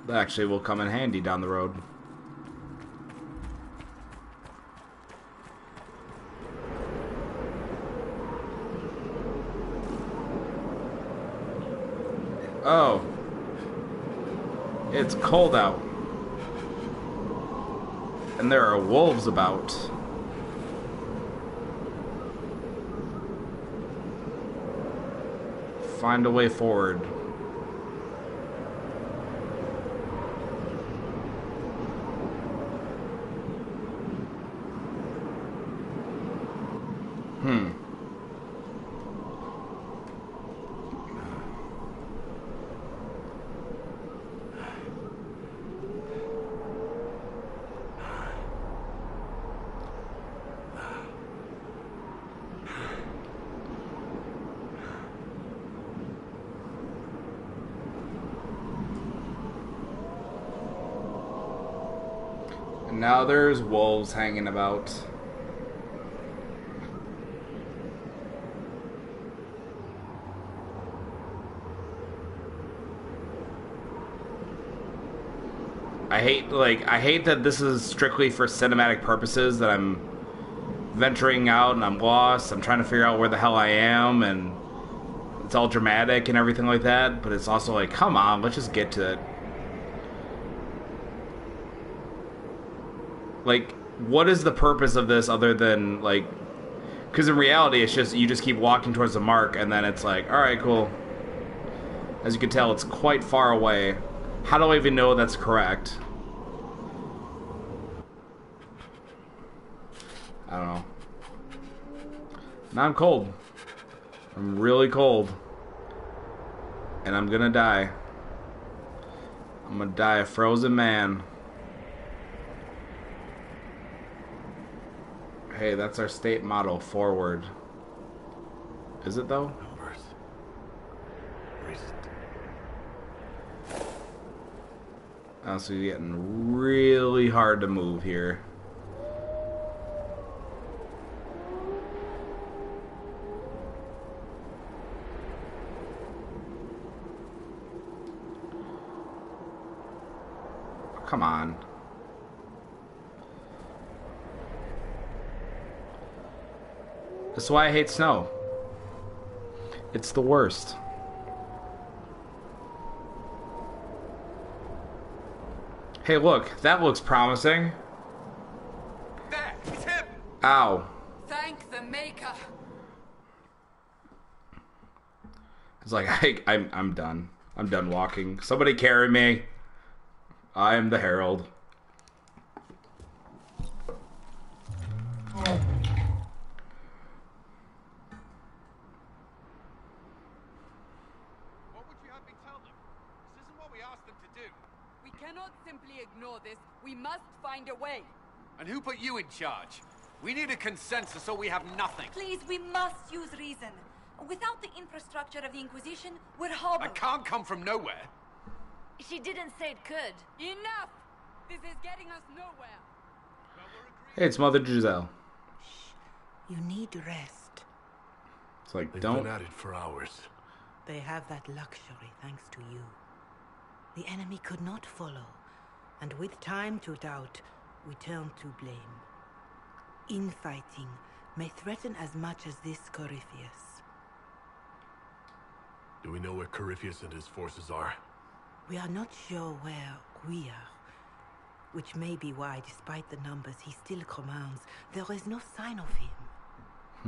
That actually will come in handy down the road. Oh. It's cold out. And there are wolves about. find a way forward. Now there's wolves hanging about. I hate that this is strictly for cinematic purposes, that I'm venturing out and I'm lost. I'm trying to figure out where the hell I am, and it's all dramatic and everything like that, but it's also like, come on, let's just get to it. Like, what is the purpose of this other than, like... Because in reality, it's just, you just keep walking towards the mark, and then it's like, alright, cool. As you can tell, it's quite far away. How do I even know that's correct? I don't know. Now I'm cold. I'm really cold. And I'm gonna die. I'm gonna die a frozen man. Hey, that's our state motto, forward. Is it though? Numbers. Recent. So you're getting really hard to move here. Come on. That's why I hate snow. It's the worst. Hey, look, that looks promising. There, it's him. Ow. Thank the Maker. It's like I'm done. I'm done walking. Somebody carry me. I am the Herald. We must find a way. And who put you in charge? We need a consensus or we have nothing. Please, we must use reason. Without the infrastructure of the Inquisition, we're hobbled. I can't come from nowhere. She didn't say it could. Enough! This is getting us nowhere. Hey, it's Mother Giselle. You need rest. It's like, They've don't... been at it for hours. They have that luxury thanks to you. The enemy could not follow. And with time to doubt, we turn to blame. Infighting may threaten as much as this Corypheus. Do we know where Corypheus and his forces are? We are not sure where we are. Which may be why, despite the numbers he still commands, there is no sign of him.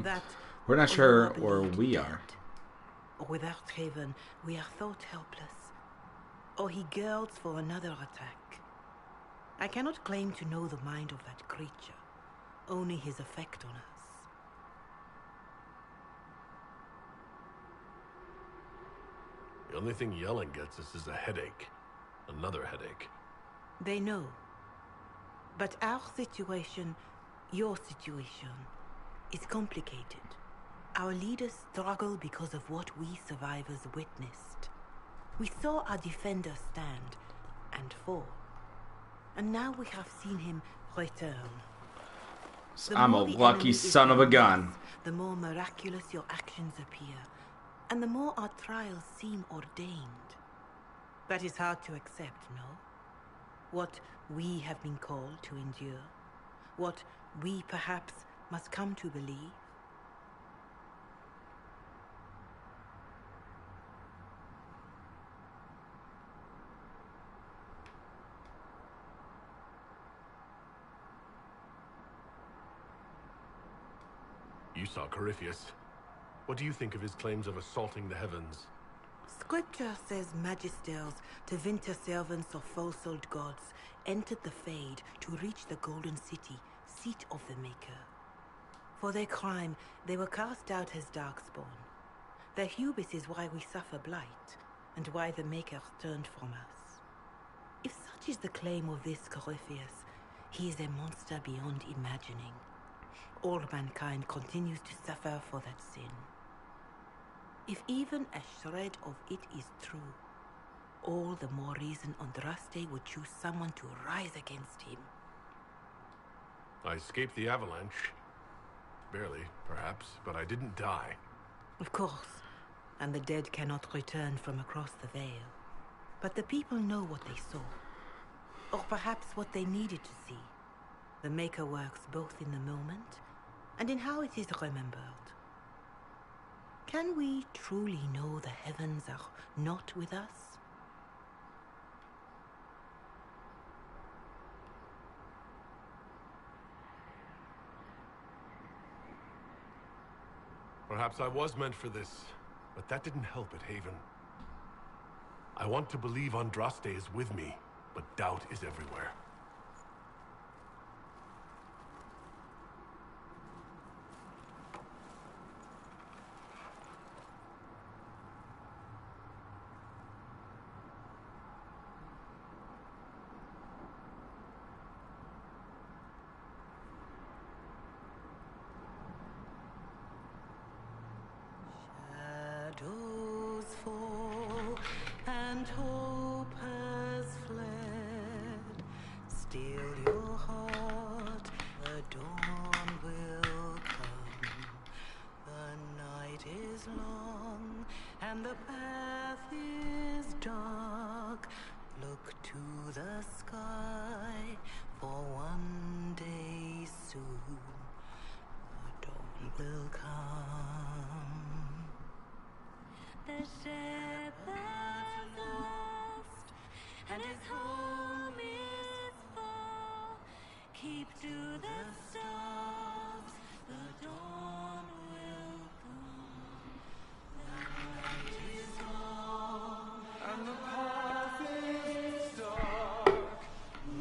That we're not sure where we are. Or without Haven, we are thought helpless. Or he girds for another attack. I cannot claim to know the mind of that creature, only his effect on us. The only thing yelling gets us is a headache. Another headache. They know. But our situation, your situation, is complicated. Our leaders struggle because of what we survivors witnessed. We saw our defenders stand and fall. And now we have seen him return. I'm a lucky son of a gun. The more miraculous your actions appear, and the more our trials seem ordained. That is hard to accept, no? What we have been called to endure, what we perhaps must come to believe. You saw Corypheus. What do you think of his claims of assaulting the heavens? Scripture says magisters, Tevinter servants of false-souled gods, entered the Fade to reach the Golden City, seat of the Maker. For their crime, they were cast out as Darkspawn. Their hubris is why we suffer blight, and why the Maker turned from us. If such is the claim of this Corypheus, he is a monster beyond imagining. All mankind continues to suffer for that sin. If even a shred of it is true, all the more reason Andraste would choose someone to rise against him. I escaped the avalanche. Barely, perhaps, but I didn't die. Of course, and the dead cannot return from across the veil. But the people know what they saw, or perhaps what they needed to see. The Maker works both in the moment and in how it is remembered. Can we truly know the heavens are not with us? Perhaps I was meant for this, but that didn't help at Haven. I want to believe Andraste is with me, but doubt is everywhere. Shadows fall and hope has fled. Still your heart, the dawn will come. The night is long and the path is dark. Look to the sky, for one day soon the dawn will come. The shepherd's lost, and his home is far. Keep to the stars, the dawn will come. The night is long, and the path is dark.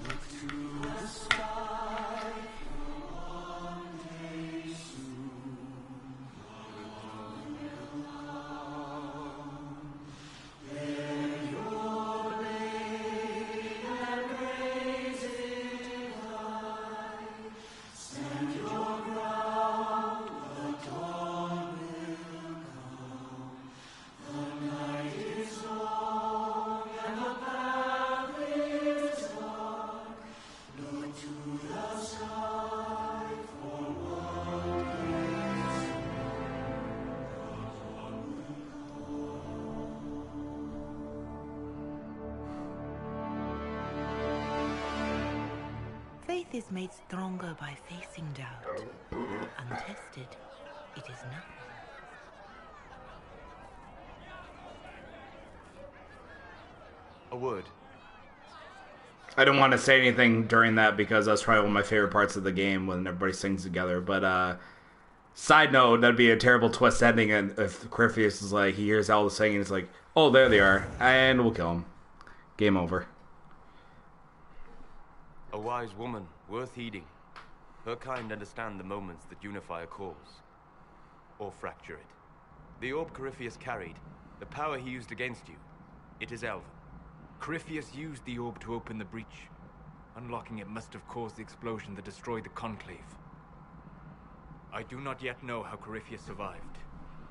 Look to the sky, for one day soon the dawn will come. Bear your blade and raise it high. Stand your ground, the dawn will come. The night is long and the path is dark. Look to the sky, for one day soon the dawn will Faith is made stronger by facing doubt. Untested, it is nothing. A word. I don't want to say anything during that because that's probably one of my favorite parts of the game when everybody sings together. But side note, that'd be a terrible twist ending and if Corypheus is like, he hears Zelda singing, it's like, oh, there they are, and we'll kill him. Game over. A wise woman, worth heeding. Her kind understand the moments that unify a cause. Or fracture it. The orb Corypheus carried, the power he used against you, it is Elven. Corypheus used the orb to open the breach. Unlocking it must have caused the explosion that destroyed the Conclave. I do not yet know how Corypheus survived,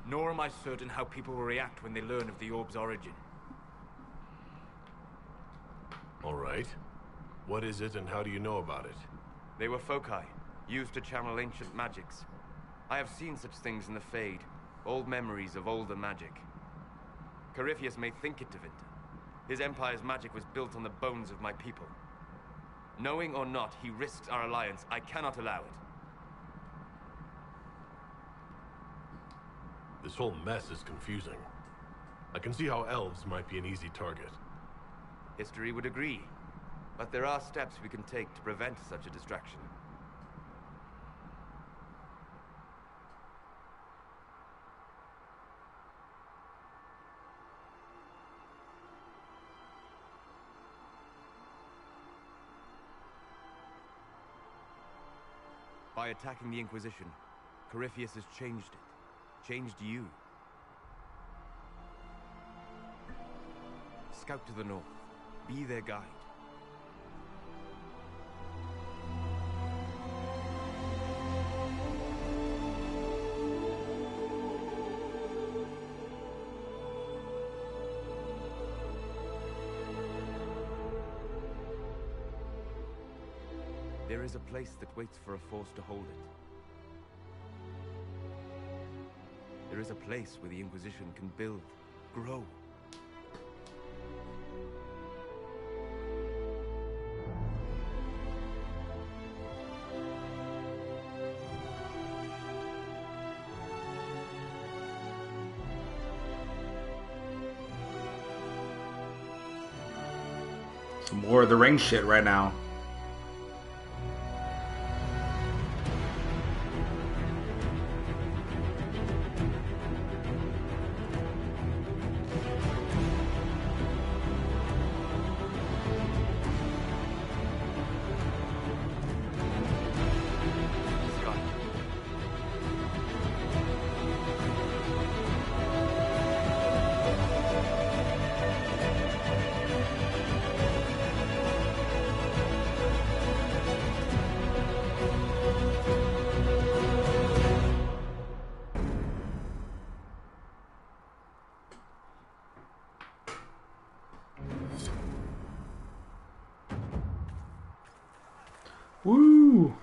nor am I certain how people will react when they learn of the orb's origin. All right. What is it and how do you know about it? They were foci, used to channel ancient magics. I have seen such things in the Fade, old memories of older magic. Corypheus may think it Tevinter. His empire's magic was built on the bones of my people. Knowing or not, he risks our alliance. I cannot allow it. This whole mess is confusing. I can see how elves might be an easy target. History would agree. But there are steps we can take to prevent such a distraction. By attacking the Inquisition, Corypheus has changed it. Changed you. Scout to the north. Be their guide. There is a place that waits for a force to hold it. There is a place where the Inquisition can build, grow. Some Lord of the Rings shit right now. Woo!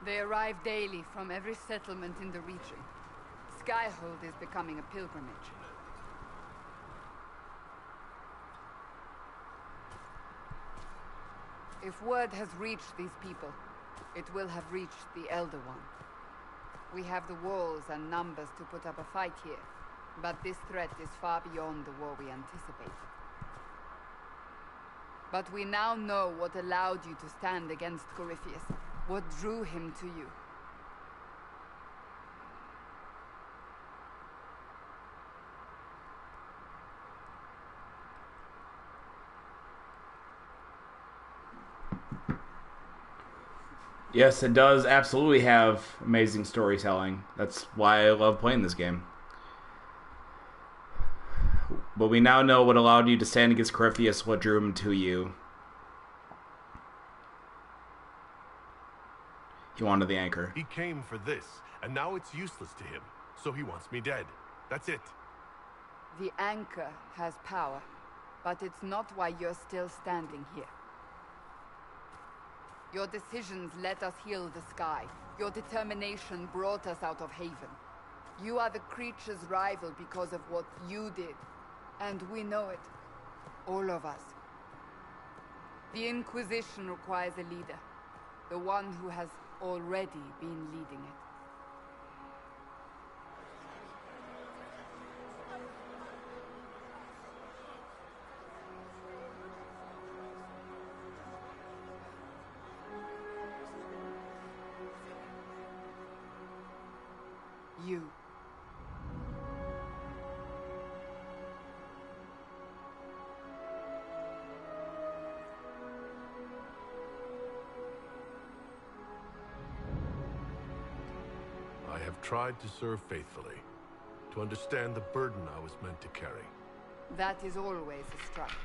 They arrive daily from every settlement in the region. Skyhold is becoming a pilgrimage. If word has reached these people, it will have reached the Elder One. We have the walls and numbers to put up a fight here, but this threat is far beyond the war we anticipated. But we now know what allowed you to stand against Corypheus. What drew him to you? Yes, it does absolutely have amazing storytelling. That's why I love playing this game. But we now know what allowed you to stand against Corypheus, what drew him to you. He wanted the anchor. He came for this, and now it's useless to him, so he wants me dead. That's it. The anchor has power, but it's not why you're still standing here. Your decisions let us heal the sky. Your determination brought us out of Haven. You are the creature's rival because of what you did, and we know it. All of us. The Inquisition requires a leader, the one who has already been leading it. You. I have tried to serve faithfully, to understand the burden I was meant to carry. That is always a struggle.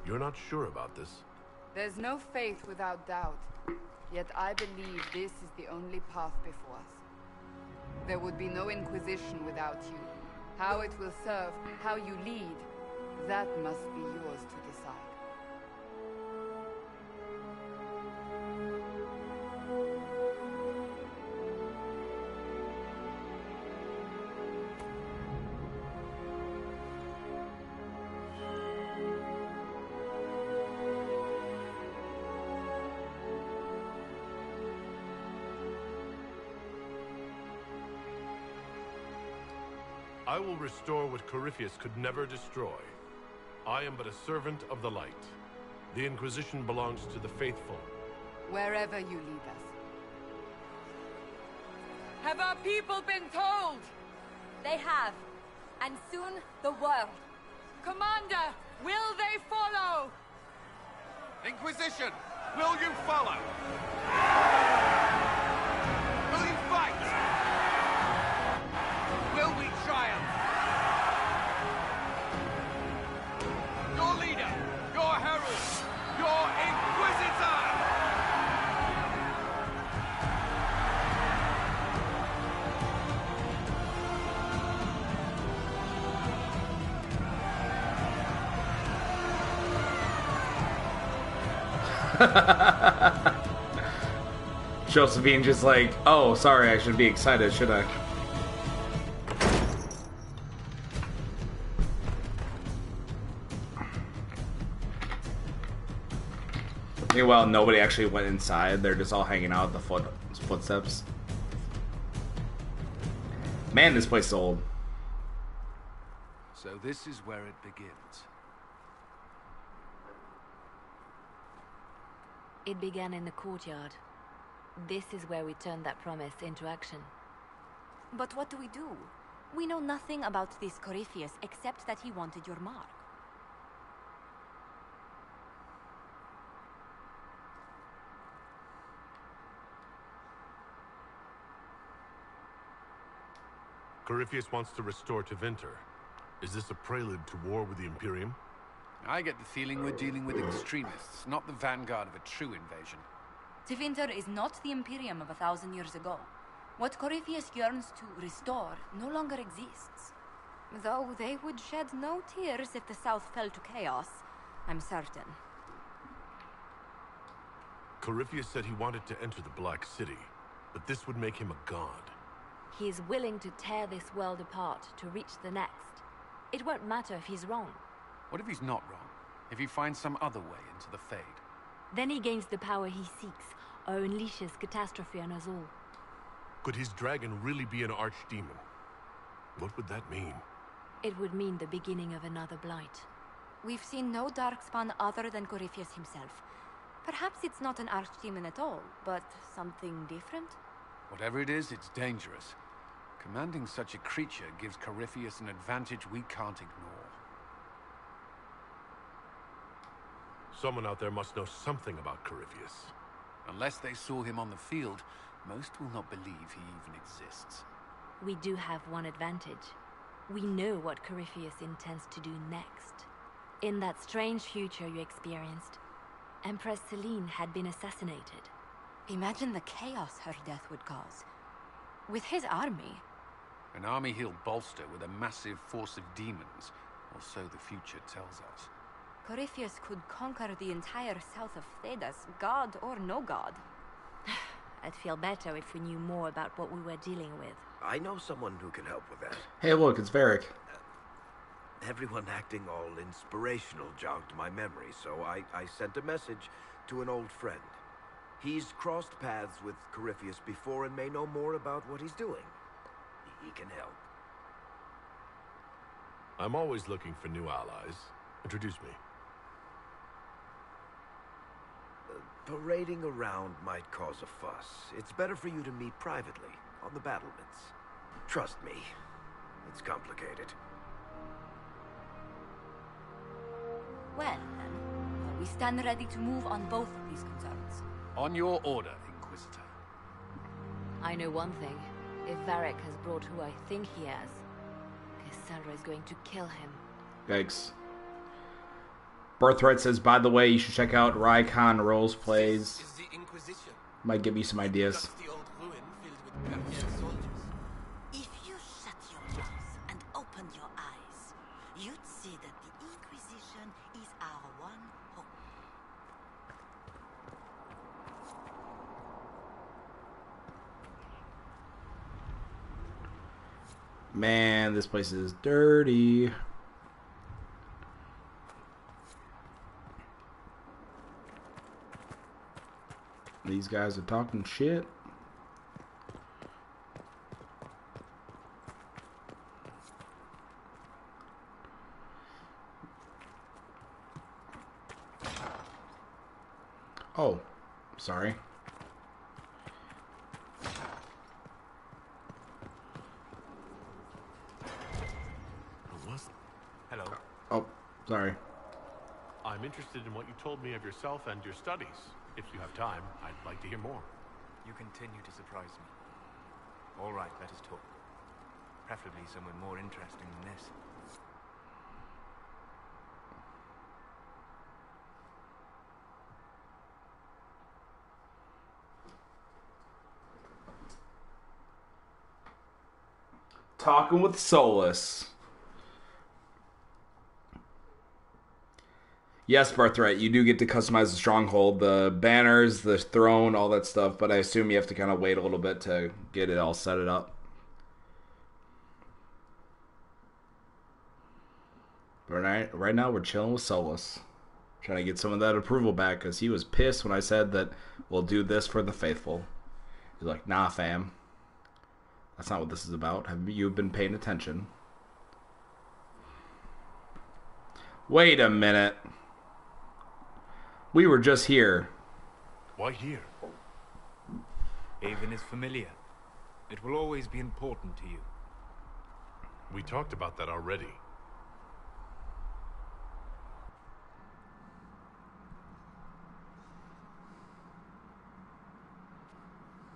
You're not sure about this? There's no faith without doubt, yet I believe this is the only path before us. There would be no Inquisition without you. How it will serve, how you lead, that must be yours to decide. I will restore what Corypheus could never destroy. I am but a servant of the light. The Inquisition belongs to the faithful. Wherever you lead us. Have our people been told? They have. And soon, the world. Commander, will they follow? Inquisition, will you follow? Will you fight? Will we triumph? Your leader, your herald, your Inquisitor! Josephine just like, oh, sorry, I should be excited, should I? Meanwhile, nobody actually went inside. They're just all hanging out at the footsteps. Man, this place is old. So this is where it begins. It began in the courtyard. This is where we turned that promise into action. But what do? We know nothing about this Corypheus except that he wanted your mark. Corypheus wants to restore Tevinter. Is this a prelude to war with the Imperium? I get the feeling we're dealing with extremists, not the vanguard of a true invasion. Tevinter is not the Imperium of 1,000 years ago. What Corypheus yearns to restore no longer exists. Though they would shed no tears if the South fell to chaos, I'm certain. Corypheus said he wanted to enter the Black City, but this would make him a god. He is willing to tear this world apart to reach the next. It won't matter if he's wrong. What if he's not wrong? If he finds some other way into the Fade? Then he gains the power he seeks, or unleashes catastrophe on us all. Could his dragon really be an archdemon? What would that mean? It would mean the beginning of another blight. We've seen no darkspawn other than Corypheus himself. Perhaps it's not an archdemon at all, but something different? Whatever it is, it's dangerous. Commanding such a creature gives Corypheus an advantage we can't ignore. Someone out there must know something about Corypheus. Unless they saw him on the field, most will not believe he even exists. We do have one advantage. We know what Corypheus intends to do next. In that strange future you experienced, Empress Celine had been assassinated. Imagine the chaos her death would cause. With his army. An army he'll bolster with a massive force of demons, or so the future tells us. Corypheus could conquer the entire south of Thedas, god or no god. I'd feel better if we knew more about what we were dealing with. I know someone who can help with that. Hey, look, it's Varric. Everyone acting all inspirational jogged my memory, so I sent a message to an old friend. He's crossed paths with Corypheus before and may know more about what he's doing. He can help. I'm always looking for new allies. Introduce me. Parading around might cause a fuss. It's better for you to meet privately, on the battlements. Trust me, it's complicated. Well, then, we stand ready to move on both of these concerns. On your order, Inquisitor. I know one thing. If Varric has brought who I think he has, Cassandra is going to kill him. Yikes. Birthright says, by the way, you should check out Rykon Rose Plays. Might give you some ideas. If you shut your mouth and opened your eyes, you'd see that the Inquisition is our one hope. Man, this place is dirty. These guys are talking shit. Oh, sorry. Hello. Oh, sorry. I'm interested in what you told me of yourself and your studies. If you have time, I'd like to hear more. You continue to surprise me. All right, let us talk. Preferably somewhere more interesting than this. Talking with Solus. Yes, Birthright, you do get to customize the stronghold, the banners, the throne, all that stuff, but I assume you have to kind of wait a little bit to get it all set it up. But right now, we're chilling with Solus. Trying to get some of that approval back, because he was pissed when I said that we'll do this for the faithful. He's like, nah, fam. That's not what this is about. Have you been paying attention? Wait a minute. We were just here. Why here? Haven is familiar. It will always be important to you. We talked about that already.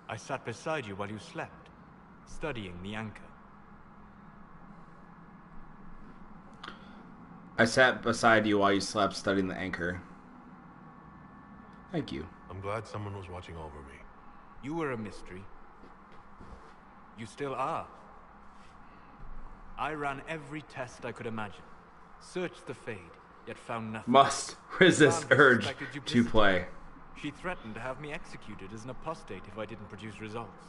I sat beside you while you slept, studying the anchor. I sat beside you while you slept, studying the anchor. Thank you. I'm glad someone was watching over me. You were a mystery. You still are. I ran every test I could imagine. Searched the Fade, yet found nothing. Must resist urge to play. She threatened to have me executed as an apostate if I didn't produce results.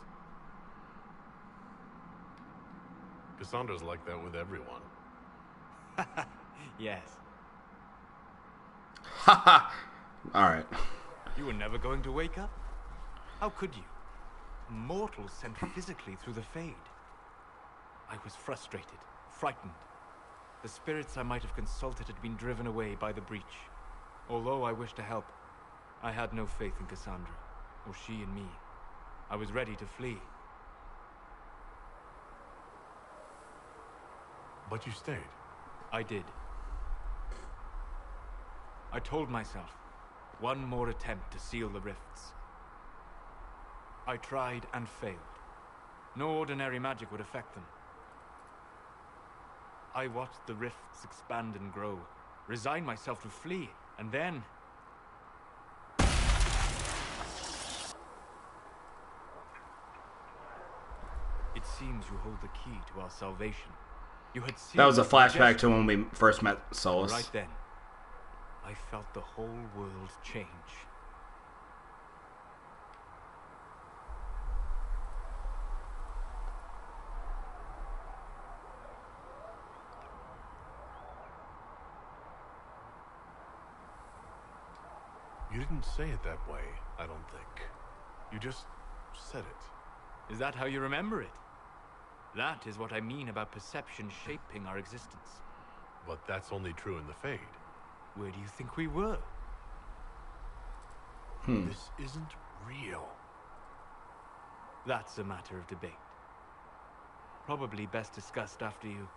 Cassandra's like that with everyone. Yes. Haha. Alright. You were never going to wake up? How could you? Mortals sent physically through the Fade. I was frustrated, frightened. The spirits I might have consulted had been driven away by the breach. Although I wished to help, I had no faith in Cassandra, or she in me. I was ready to flee. But you stayed. I did. I told myself, one more attempt to seal the rifts. I tried and failed. No ordinary magic would affect them. I watched the rifts expand and grow, resigned myself to flee, and then... It seems you hold the key to our salvation. You had seen That was a flashback to when we first met Solus. Right then, I felt the whole world change. You didn't say it that way, I don't think. You just said it. Is that how you remember it? That is what I mean about perception shaping our existence. But that's only true in the Fade. Where do you think we were? This isn't real. That's a matter of debate. Probably best discussed after you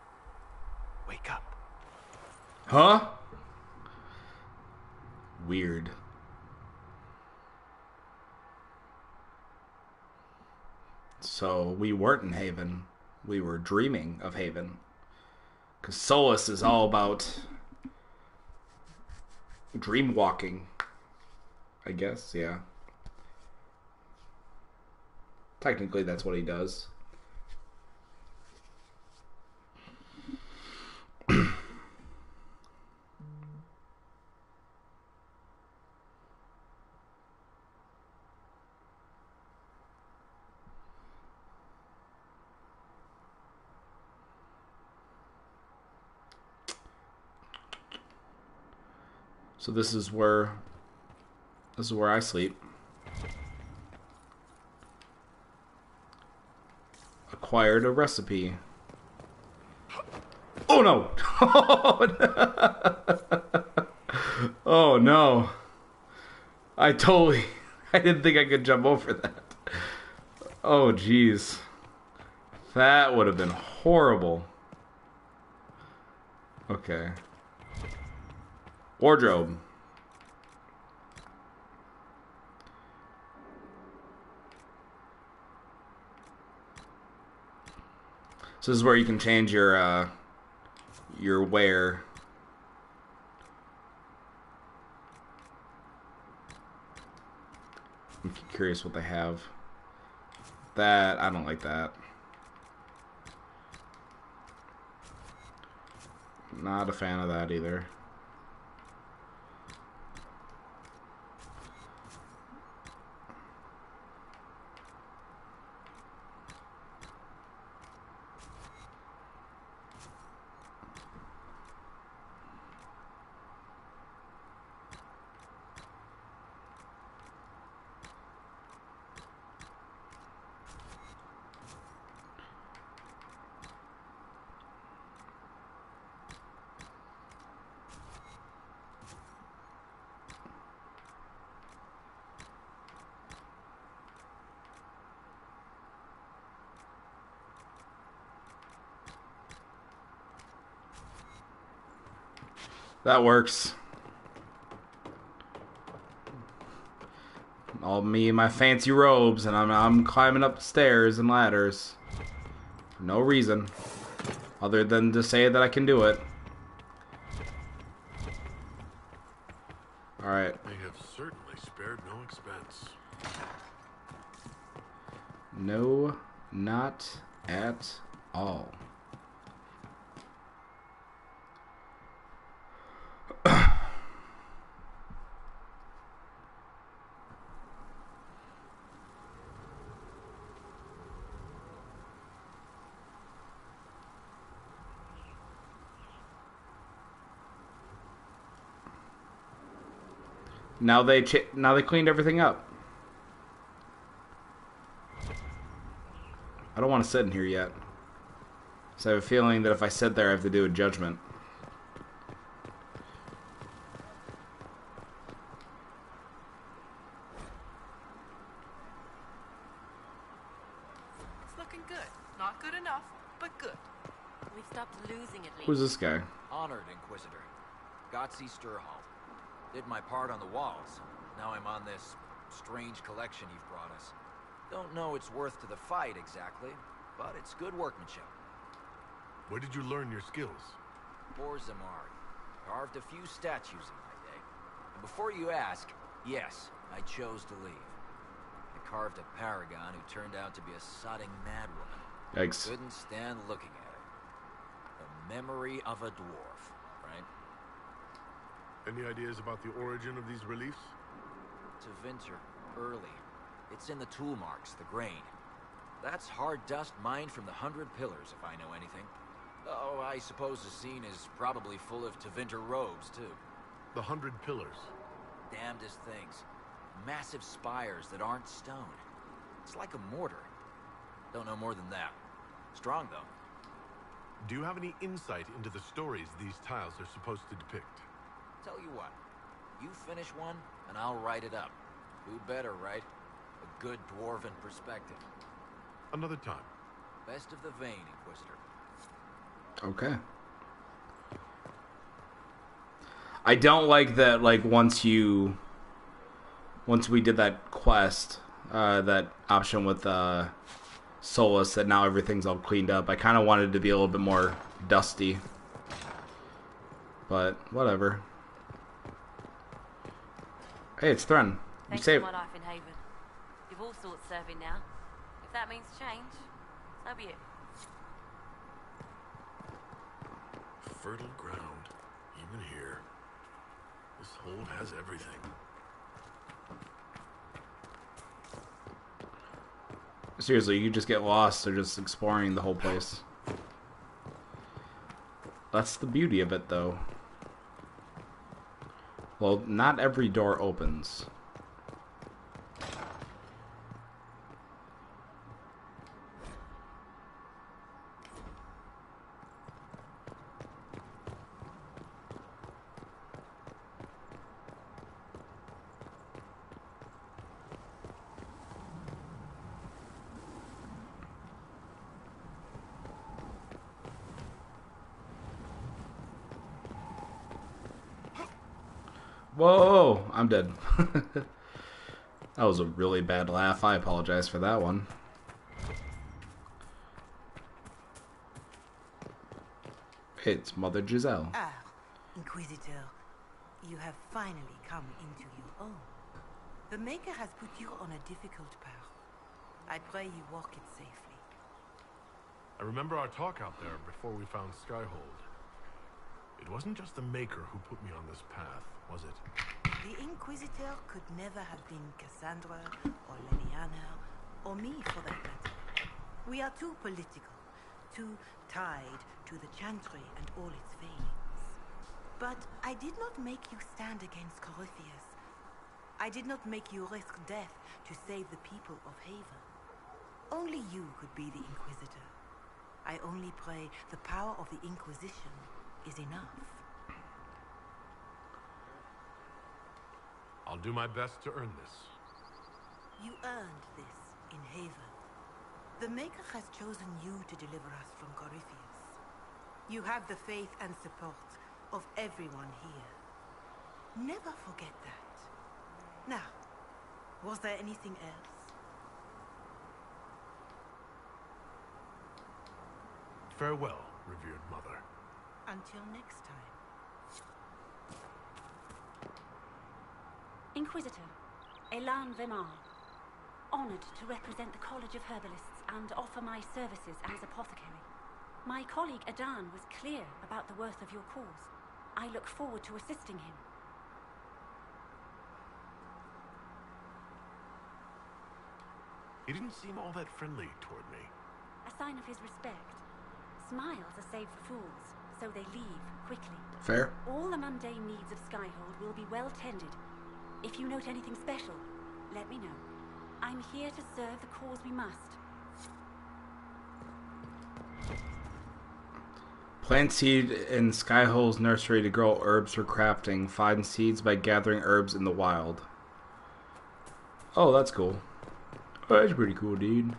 wake up. Huh? Weird. So we weren't in Haven. We were dreaming of Haven. Because Solus is all about dream walking. I guess, yeah. Technically, that's what he does. So this is where I sleep. Acquired a recipe. Oh no! Oh no! I didn't think I could jump over that. Oh, jeez. That would have been horrible. Okay. Wardrobe. So this is where you can change your wear. I'm curious what they have. That, I don't like that. Not a fan of that either. That works. All me and my fancy robes, and I'm climbing up stairs and ladders for no reason other than to say that I can do it. All right. They have certainly spared no expense. No, not at all. Now they cleaned everything up. I don't want to sit in here yet. So I have a feeling that if I sit there, I have to do a judgment. It's looking good. Not good enough, but good. We've stopped losing at least. Who's this guy? Honored Inquisitor. Gotzi Sturhall. Did my part on the walls. Now I'm on this strange collection you've brought us. Don't know its worth to the fight exactly, but it's good workmanship. Where did you learn your skills? Zamari. Carved a few statues in my day. And before you ask, yes, I chose to leave. I carved a paragon who turned out to be a sodding madwoman. Yikes. Couldn't stand looking at her. The memory of a dwarf, right? Any ideas about the origin of these reliefs? Tevinter, early. It's in the tool marks, the grain. That's hard dust mined from the 100 Pillars, if I know anything. Oh, I suppose the scene is probably full of Tevinter robes, too. The 100 Pillars? Damnedest things. Massive spires that aren't stone. It's like a mortar. Don't know more than that. Strong, though. Do you have any insight into the stories these tiles are supposed to depict? Tell you what. You finish one, and I'll write it up. Who better, right? A good dwarven perspective. Another time. Best of the vein, Inquisitor. Okay. I don't like that, like, once we did that quest, that option with Solus, that now everything's all cleaned up. I kind of wanted it to be a little bit more dusty. But, whatever. Hey, it's Thrun. You Thanks saved. for my life in Haven. You've all sorts serving now. If that means change, so be it. Fertile ground, even here. This hold has everything. Seriously, you just get lost or just exploring the whole place. That's the beauty of it, though. Well, not every door opens. Whoa, I'm dead. That was a really bad laugh. I apologize for that one. It's Mother Giselle. Ah, Inquisitor, you have finally come into your own. The Maker has put you on a difficult path. I pray you walk it safely. I remember our talk out there before we found Skyhold. It wasn't just the Maker who put me on this path, was it? The Inquisitor could never have been Cassandra, or Leliana, or me for that matter. We are too political, too tied to the Chantry and all its failings. But I did not make you stand against Corypheus. I did not make you risk death to save the people of Haven. Only you could be the Inquisitor. I only pray the power of the Inquisition is enough. I'll do my best to earn this. You earned this in Haven. The Maker has chosen you to deliver us from Corypheus. You have the faith and support of everyone here. Never forget that. Now, was there anything else? Farewell, revered mother. Until next time. Inquisitor, Elan Vemar. Honored to represent the College of Herbalists and offer my services as apothecary. My colleague Adan was clear about the worth of your cause. I look forward to assisting him. He didn't seem all that friendly toward me. A sign of his respect. Smiles are saved for fools, so they leave quickly. Fair. All the mundane needs of Skyhold will be well tended. If you note anything special, let me know. I'm here to serve the cause we must. Plant seed in Skyhole's nursery to grow herbs for crafting. Find seeds by gathering herbs in the wild. Oh, that's cool. Oh, that's pretty cool, dude.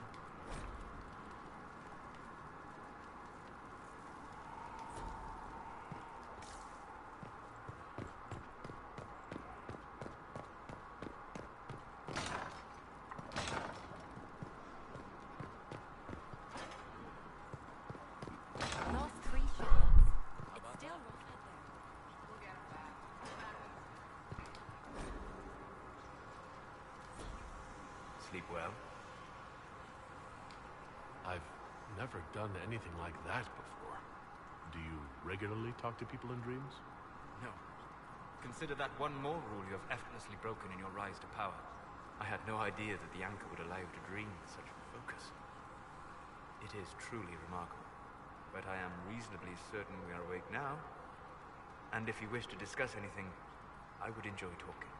Sleep well? I've never done anything like that before. Do you regularly talk to people in dreams? No. Consider that one more rule you have effortlessly broken in your rise to power. I had no idea that the anchor would allow you to dream with such focus. It is truly remarkable. But I am reasonably certain we are awake now. And if you wish to discuss anything, I would enjoy talking.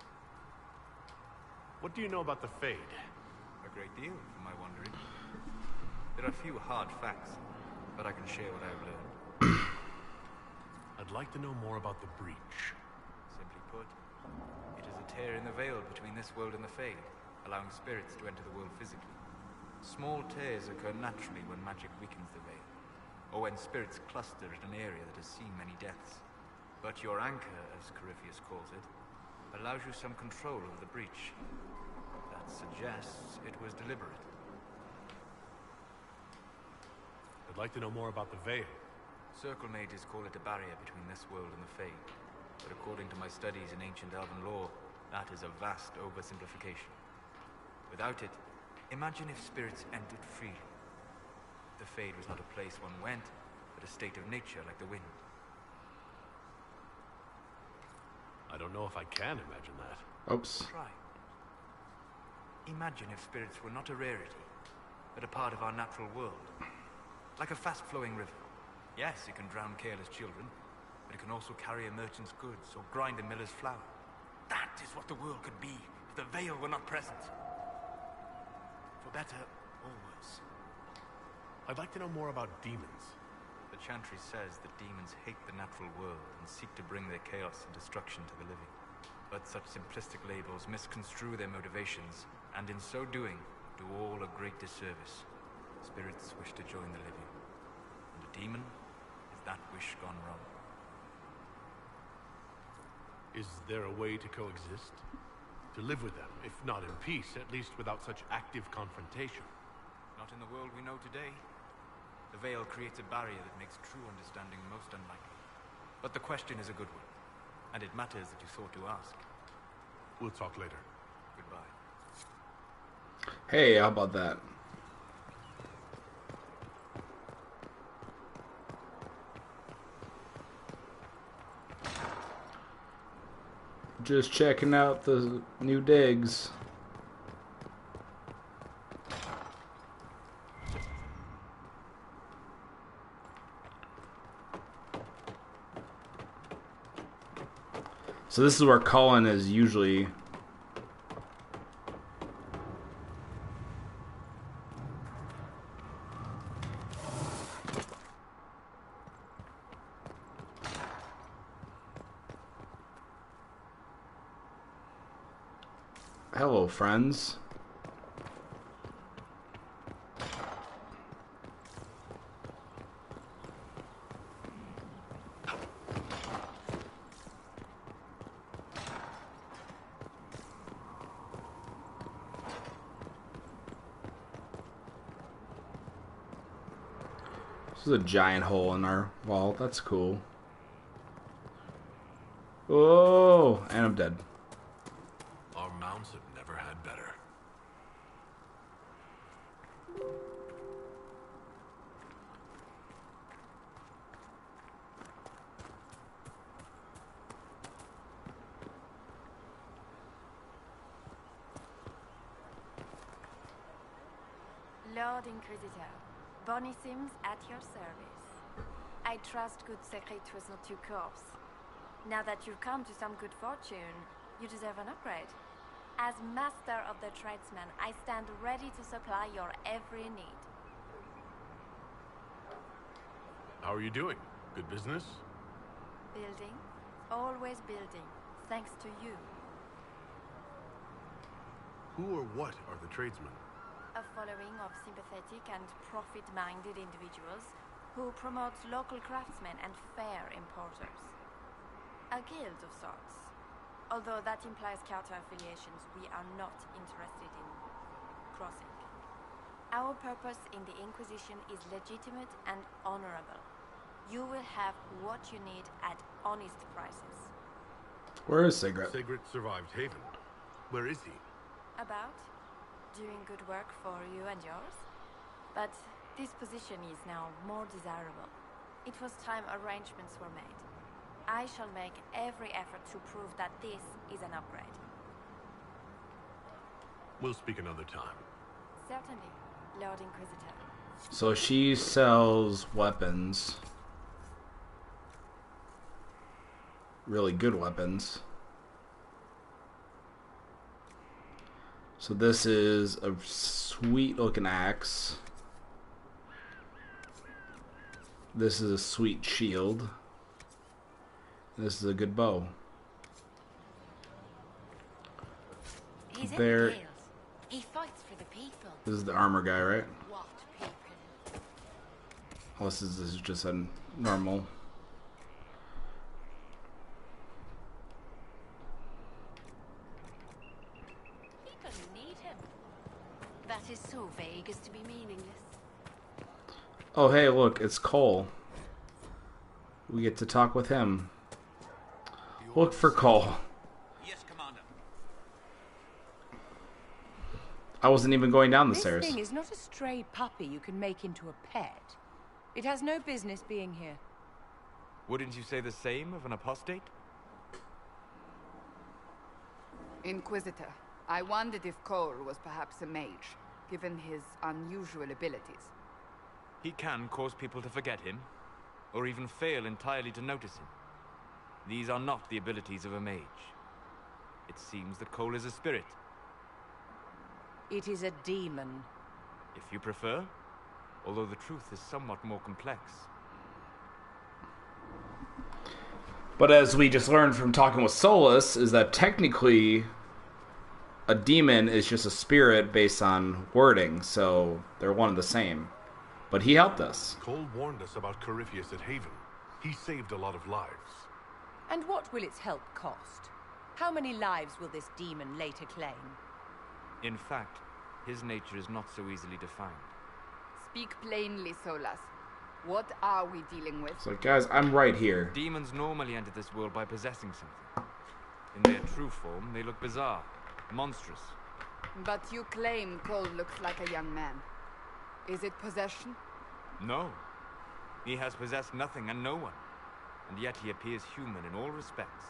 What do you know about the Fade? A great deal, for my wondering. There are few hard facts, but I can share what I have learned. I'd like to know more about the Breach. Simply put, it is a tear in the veil between this world and the Fade, allowing spirits to enter the world physically. Small tears occur naturally when magic weakens the veil, or when spirits cluster at an area that has seen many deaths. But your anchor, as Corypheus calls it, allows you some control over the breach. That suggests it was deliberate. I'd like to know more about the Veil. Circle mages call it a barrier between this world and the Fade. But according to my studies in ancient elven lore, that is a vast oversimplification. Without it, imagine if spirits entered freely. The Fade was not a place one went, but a state of nature like the wind. I don't know if I can imagine that. Oops. Try. Imagine if spirits were not a rarity, but a part of our natural world. Like a fast-flowing river. Yes, it can drown careless children, but it can also carry a merchant's goods or grind a miller's flour. That is what the world could be if the Veil were not present. For better or worse. I'd like to know more about demons. The Chantry says that demons hate the natural world and seek to bring their chaos and destruction to the living. But such simplistic labels misconstrue their motivations, and in so doing, do all a great disservice. Spirits wish to join the living, and a demon is that wish gone wrong. Is there a way to coexist? To live with them, if not in peace, at least without such active confrontation? Not in the world we know today. The veil creates a barrier that makes true understanding most unlikely. But the question is a good one, and it matters that you thought to ask. We'll talk later. Goodbye. Hey, how about that? Just checking out the new digs. So this is where Cullen is usually. Hello, friends. This is a giant hole in our wall. That's cool. Oh, and I'm dead. Our mounts have never had better. Lord Inquisitor, Bonnie Sims at your service. I trust good secret was not too coarse. Now that you've come to some good fortune, you deserve an upgrade. As master of the tradesman, I stand ready to supply your every need. How are you doing? Good business? Building, always building, thanks to you. Who or what are the tradesmen? A following of sympathetic and profit-minded individuals who promote local craftsmen and fair importers. A guild of sorts. Although that implies counter-affiliations we are not interested in crossing. Our purpose in the Inquisition is legitimate and honorable. You will have what you need at honest prices. Where is Sigrid? Sigrid survived Haven. Where is he? About? Doing good work for you and yours? But this position is now more desirable. It was time arrangements were made. I shall make every effort to prove that this is an upgrade. We'll speak another time. Certainly, Lord Inquisitor. So she sells weapons. Really good weapons. So this is a sweet looking axe. This is a sweet shield. This is a good bow. He's There. in the guild. He fights for the people. This is the armor guy, right? What people? Oh, this is just a normal. People need him. That is so vague as to be meaningless. Oh, hey, look, it's Cole. We get to talk with him. Look for Cole. Yes, Commander. I wasn't even going down the This stairs. thing is not a stray puppy you can make into a pet. It has no business being here. Wouldn't you say the same of an apostate? Inquisitor, I wondered if Cole was perhaps a mage, given his unusual abilities. He can cause people to forget him, or even fail entirely to notice him. These are not the abilities of a mage. It seems that Cole is a spirit. It is a demon. If you prefer, although the truth is somewhat more complex. But as we just learned from talking with Solus, is that technically a demon is just a spirit based on wording, so they're one and the same. But he helped us. Cole warned us about Corypheus at Haven. He saved a lot of lives. And what will its help cost? How many lives will this demon later claim? In fact, his nature is not so easily defined. Speak plainly, Solas. What are we dealing with? So, guys, I'm right here. Demons normally enter this world by possessing something. In their true form, they look bizarre, monstrous. But you claim Cole looks like a young man. Is it possession? No. He has possessed nothing and no one. And yet he appears human in all respects.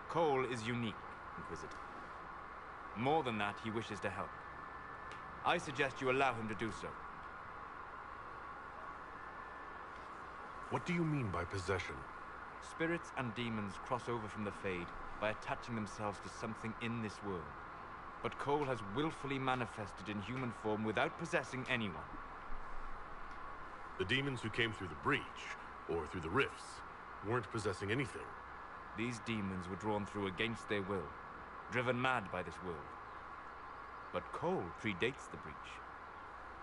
Cole is unique, Inquisitor. More than that, he wishes to help. I suggest you allow him to do so. What do you mean by possession? Spirits and demons cross over from the Fade by attaching themselves to something in this world. But Cole has willfully manifested in human form without possessing anyone. The demons who came through the breach, or through the rifts, weren't possessing anything. These demons were drawn through against their will, driven mad by this world. But Cole predates the breach.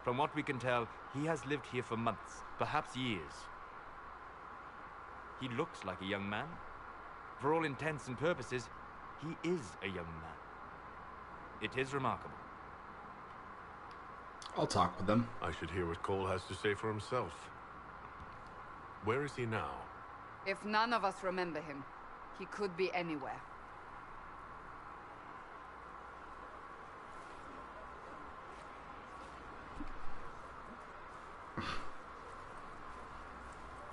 From what we can tell, he has lived here for months, perhaps years. He looks like a young man. For all intents and purposes, he is a young man. It is remarkable. I'll talk with him. I should hear what Cole has to say for himself. Where is he now? If none of us remember him, he could be anywhere.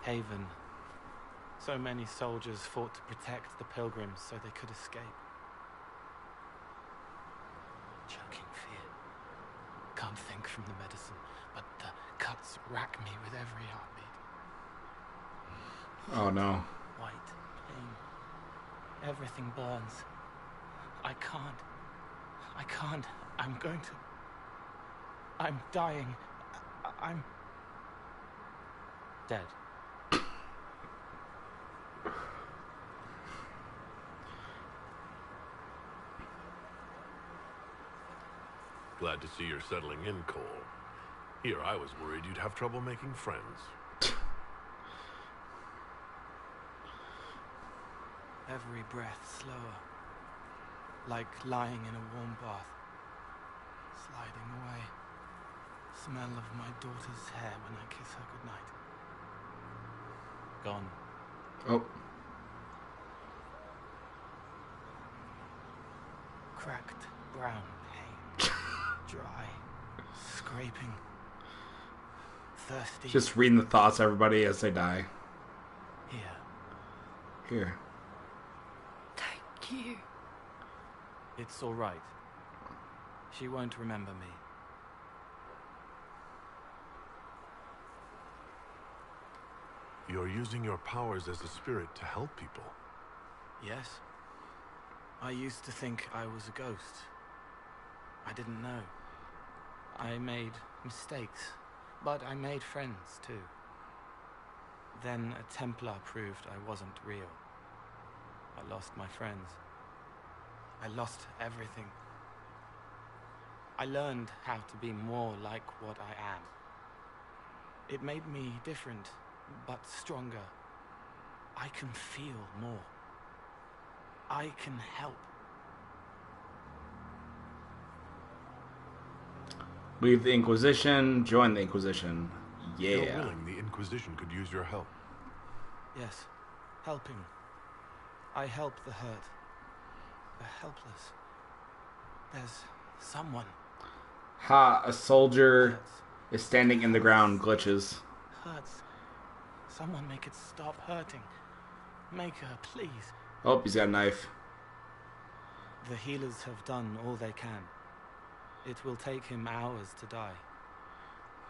Haven. So many soldiers fought to protect the pilgrims so they could escape. Choking fear. Can't think from the medicine, but the cuts rack me with every heartbeat. Oh no. White pain. Everything burns. I can't. I'm going to... I'm dying. I'm... dead. Glad to see you're settling in, Cole. Here, I was worried you'd have trouble making friends. Every breath slower. Like lying in a warm bath. Sliding away. Smell of my daughter's hair when I kiss her goodnight. Gone. Oh. Cracked brown pain. Dry. Scraping. Thirsty. Just reading the thoughts of everybody as they die. Here. Thank you. It's all right. She won't remember me. You're using your powers as a spirit to help people. Yes. I used to think I was a ghost. I didn't know. I made mistakes, but I made friends too. Then a Templar proved I wasn't real. I lost my friends. I lost everything. I learned how to be more like what I am. It made me different, but stronger. I can feel more. I can help. Leave the Inquisition, join the Inquisition. Yeah. You're willing the Inquisition could use your help. Yes, helping. I help the hurt, the helpless. There's someone. Ha, a soldier is standing in the ground, glitches. Hurts. Someone make it stop hurting. Make her, please. Oh, he's got a knife. The healers have done all they can. It will take him hours to die.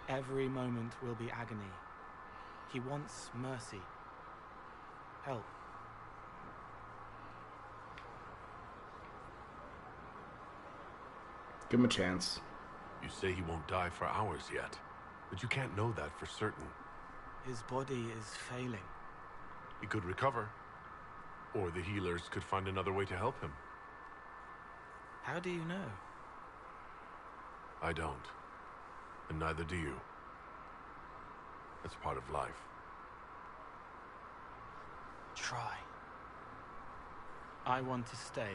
Every moment will be agony. He wants mercy. Help. Give him a chance. You say he won't die for hours yet, but you can't know that for certain. His body is failing. He could recover, or the healers could find another way to help him. How do you know? I don't, and neither do you. That's part of life. Try. I want to stay.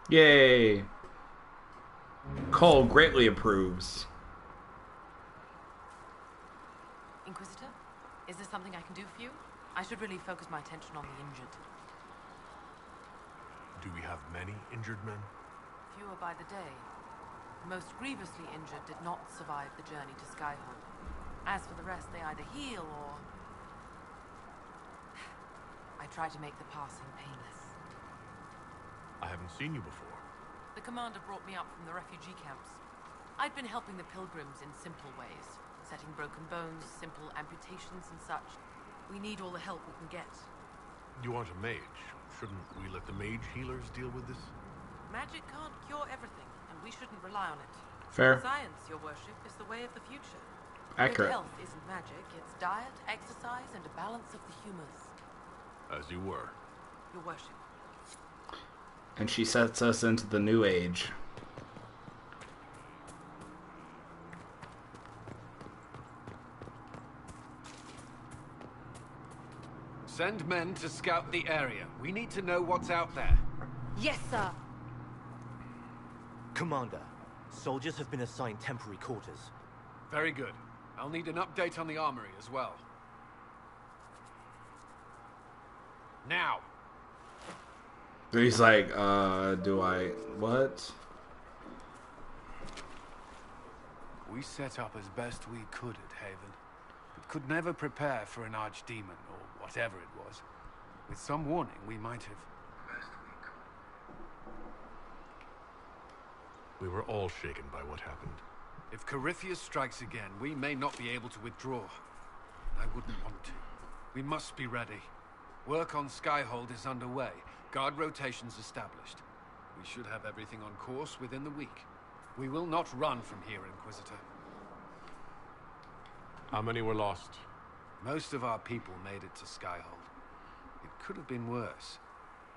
Yay! Cole greatly approves. Inquisitor, is there something I can do for you? I should really focus my attention on the injured. Do we have many injured men? Fewer by the day. The most grievously injured did not survive the journey to Skyhold. As for the rest, they either heal or... I try to make the passing painless. I haven't seen you before. The commander brought me up from the refugee camps. I'd been helping the pilgrims in simple ways, setting broken bones, simple amputations and such. We need all the help we can get. You aren't a mage. Shouldn't we let the mage healers deal with this? Magic can't cure everything, and we shouldn't rely on it. Fair. Science, your worship, is the way of the future. Accurate. Good health isn't magic, it's diet, exercise, and a balance of the humors. As you were. Your worship. And she sets us into the new age. Send men to scout the area. We need to know what's out there. Yes, sir. Commander, soldiers have been assigned temporary quarters. Very good. I'll need an update on the armory as well. Now! He's like, do I... what? We set up as best we could at Haven, but could never prepare for an archdemon, or whatever it was. With some warning, we might have... We were all shaken by what happened. If Corypheus strikes again, we may not be able to withdraw. I wouldn't want to. We must be ready. Work on Skyhold is underway. Guard rotations established. We should have everything on course within the week. We will not run from here, Inquisitor. How many were lost? Most of our people made it to Skyhold. It could have been worse.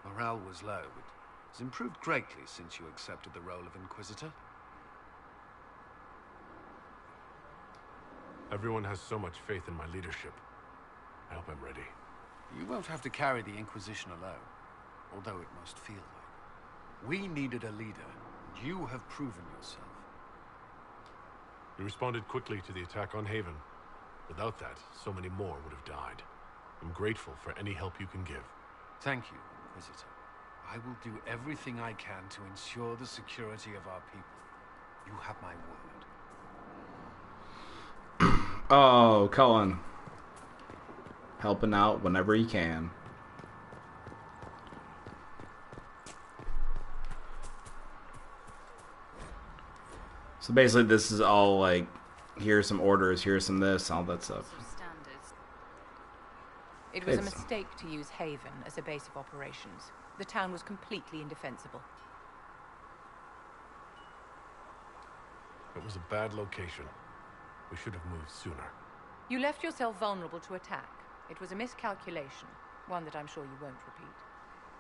Morale was low, but it's improved greatly since you accepted the role of Inquisitor. Everyone has so much faith in my leadership. I hope I'm ready. You won't have to carry the Inquisition alone, although it must feel like. We needed a leader, and you have proven yourself. You responded quickly to the attack on Haven. Without that, so many more would have died. I'm grateful for any help you can give. Thank you, Inquisitor. I will do everything I can to ensure the security of our people. You have my word. Oh, Cullen. Helping out whenever he can. So basically this is all like, here's some orders, here's some this, all that stuff. It was a mistake to use Haven as a base of operations. The town was completely indefensible. It was a bad location. We should have moved sooner. You left yourself vulnerable to attack. It was a miscalculation, one that I'm sure you won't repeat.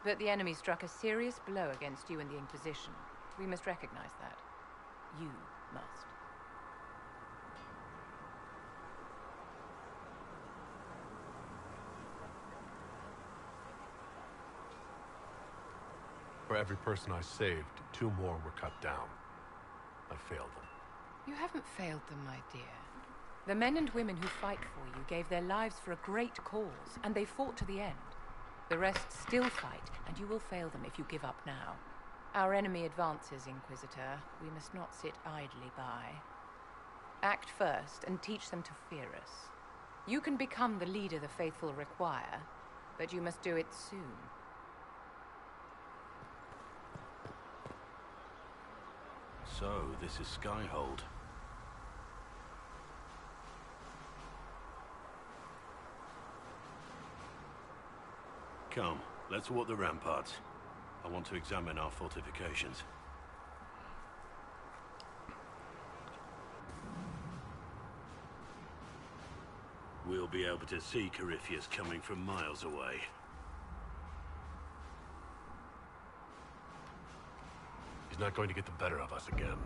But the enemy struck a serious blow against you and the Inquisition. We must recognize that. You must. For every person I saved, 2 more were cut down. I failed them. You haven't failed them, my dear. The men and women who fight for you gave their lives for a great cause, and they fought to the end. The rest still fight, and you will fail them if you give up now. Our enemy advances, Inquisitor. We must not sit idly by. Act first, and teach them to fear us. You can become the leader the faithful require, but you must do it soon. So, this is Skyhold. Come, let's walk the ramparts. I want to examine our fortifications. We'll be able to see Corypheus coming from miles away. He's not going to get the better of us again.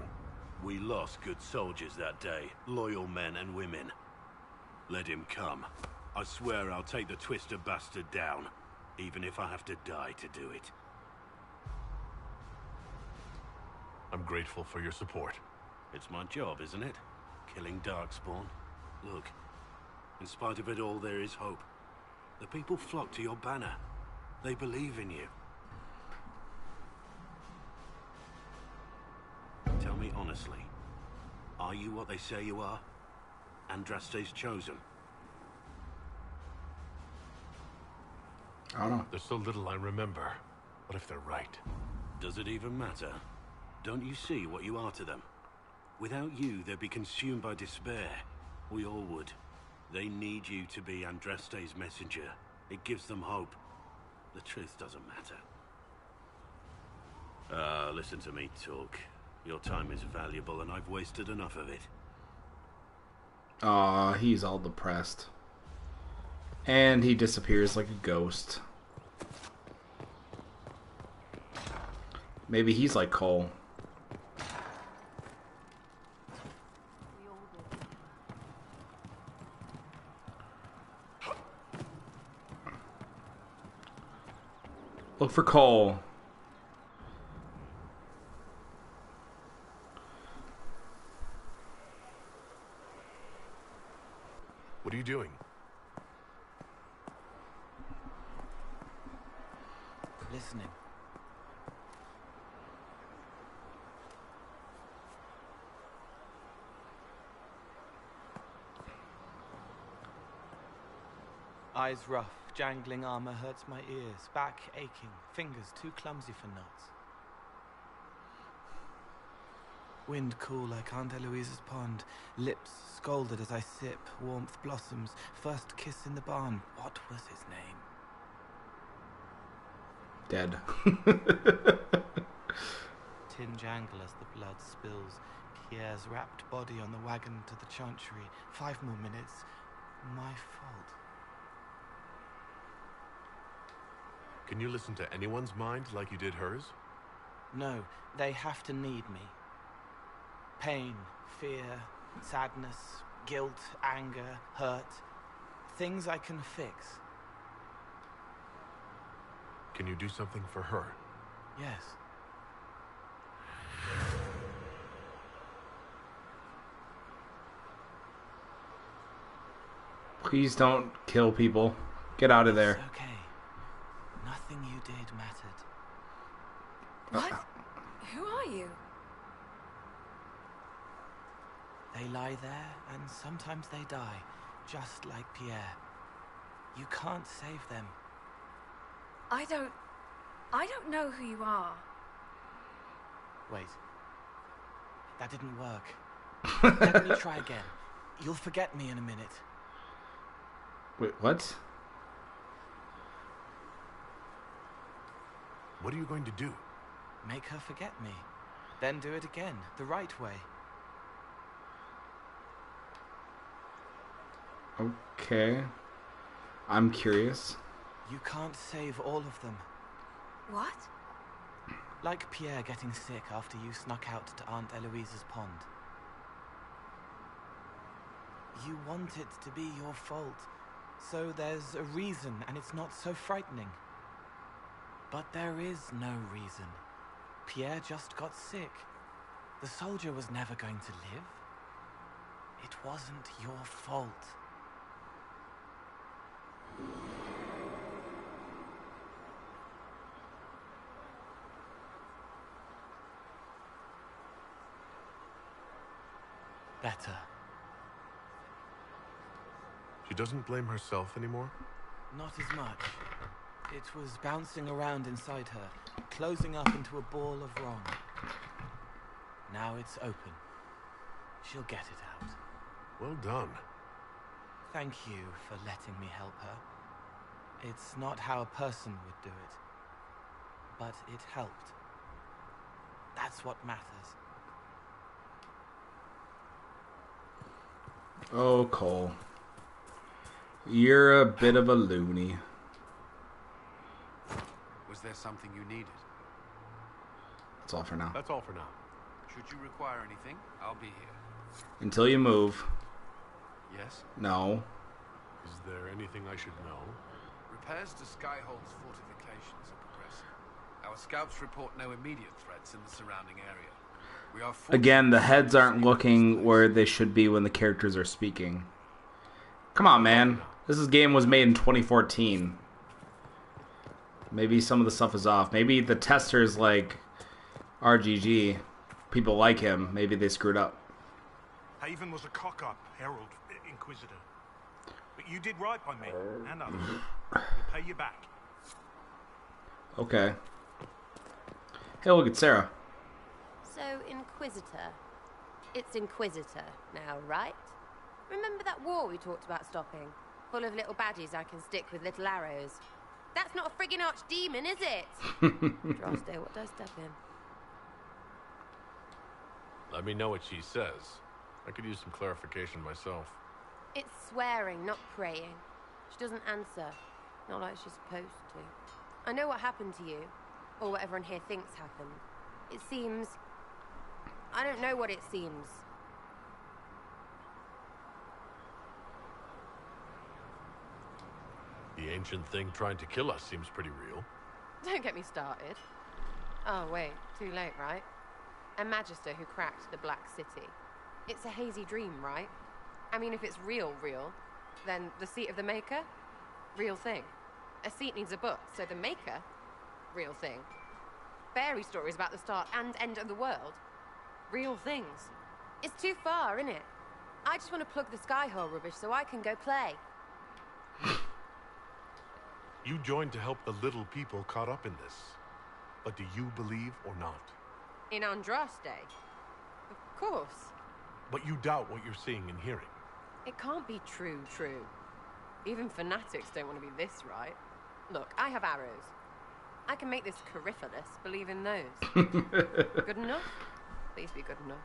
We lost good soldiers that day, loyal men and women. Let him come. I swear I'll take the twisted bastard down. even if I have to die to do it. I'm grateful for your support. It's my job, isn't it? Killing Darkspawn. Look, in spite of it all, there is hope. The people flock to your banner. They believe in you. Tell me honestly, are you what they say you are? Andraste's chosen? I don't know. There's so little I remember. What if they're right? Does it even matter? Don't you see what you are to them? Without you, they'd be consumed by despair. We all would. They need you to be Andraste's messenger. It gives them hope. The truth doesn't matter. Listen to me talk. Your time is valuable and I've wasted enough of it. Aw, he's all depressed. And he disappears like a ghost. Maybe he's like Cole. Look for Cole. What are you doing? Listening. Eyes rough, jangling armor hurts my ears, back aching, fingers too clumsy for knots. Wind cool like Aunt Eloise's pond, lips scalded as I sip, warmth blossoms, first kiss in the barn. What was his name? Dead. Tin jangle as the blood spills, Pierre's wrapped body on the wagon to the chantry. 5 more minutes. My fault. Can you listen to anyone's mind like you did hers? No, they have to need me. Pain, fear, sadness, guilt, anger, hurt. Things I can fix. Can you do something for her? Yes. Please don't kill people. Get out of there. It's okay. Nothing you did mattered. What? Who are you? They lie there, and sometimes they die, just like Pierre. You can't save them. I don't know who you are. Wait. That didn't work. Let me try again. You'll forget me in a minute. Wait, what? What are you going to do? Make her forget me. Then do it again, the right way. Okay. I'm curious. You can't save all of them. What? Like Pierre getting sick after you snuck out to Aunt Eloise's pond. You want it to be your fault, so there's a reason and it's not so frightening. But there is no reason. Pierre just got sick. The soldier was never going to live. It wasn't your fault. Better. She doesn't blame herself anymore? Not as much. It was bouncing around inside her, closing up into a ball of wrong. Now it's open. She'll get it out. Well done. Thank you for letting me help her. It's not how a person would do it, but it helped. That's what matters. Oh, Cole. You're a bit of a loony. Was there something you needed? That's all for now. That's all for now. Should you require anything, I'll be here. Until you move. Yes? No. Is there anything I should know? Repairs to Skyhold's fortifications are progressing. Our scouts report no immediate threats in the surrounding area. We are Again, the heads aren't looking where they should be when the characters are speaking. Come on, man. This game was made in 2014. Maybe some of the stuff is off. Maybe the testers like RGG, people like him, maybe they screwed up. Haven was a cock-up, Herald, Inquisitor. But you did right by me, and others. We'll pay you back. Okay. Hey, look, it's Sarah. So, Inquisitor. It's Inquisitor now, right? Remember that war we talked about stopping? Full of little baddies I can stick with little arrows. That's not a friggin' archdemon, is it? Droste, what does step in? Let me know what she says. I could use some clarification myself. It's swearing, not praying. She doesn't answer. Not like she's supposed to. I know what happened to you. Or what everyone here thinks happened. It seems... I don't know what it seems. The ancient thing trying to kill us seems pretty real. Don't get me started. Oh, wait. Too late, right? A magister who cracked the Black City. It's a hazy dream, right? I mean, if it's real, then the seat of the Maker? Real thing. A seat needs a book, so the Maker? Real thing. Fairy stories about the start and end of the world? Real things. It's too far, isn't it? I just want to plug the Skyhole rubbish so I can go play. You joined to help the little people caught up in this. But do you believe or not? In Andraste? Of course. But you doubt what you're seeing and hearing. It can't be true. Even fanatics don't want to be this right. Look, I have arrows. I can make this Coryphalis believe in those. Good enough? Please be good enough.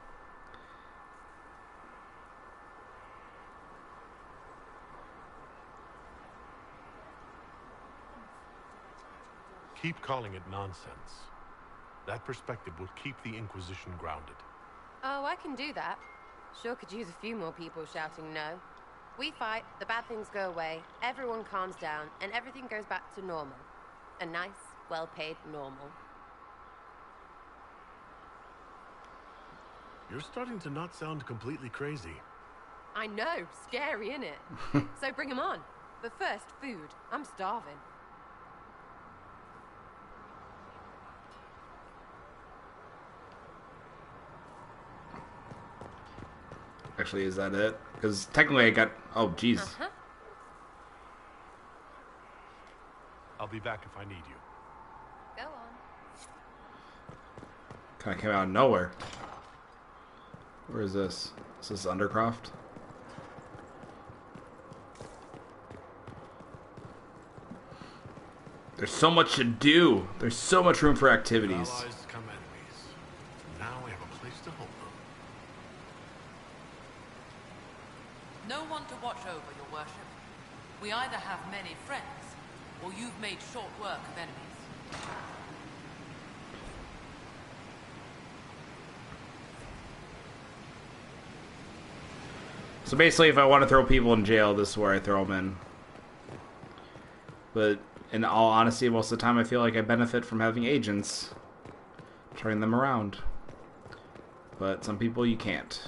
Keep calling it nonsense. That perspective will keep the Inquisition grounded. Oh, I can do that. Sure could use a few more people shouting no. We fight, the bad things go away, everyone calms down, and everything goes back to normal. A nice, well-paid normal. You're starting to not sound completely crazy. I know, scary, innit? So bring 'em on. But first, food. I'm starving. Actually, is that it? Because technically I got... Oh, jeez. I'll be back if I need you. Go on. Kind of came out of nowhere. Where is this? Is this Undercroft? There's so much to do. There's so much room for activities. Allies become enemies. Now we have a place to hold them. No one to watch over, your worship. We either have many friends, or you've made short work of enemies. So basically, if I want to throw people in jail, this is where I throw them in. But in all honesty, most of the time I feel like I benefit from having agents. Turning them around. But some people you can't.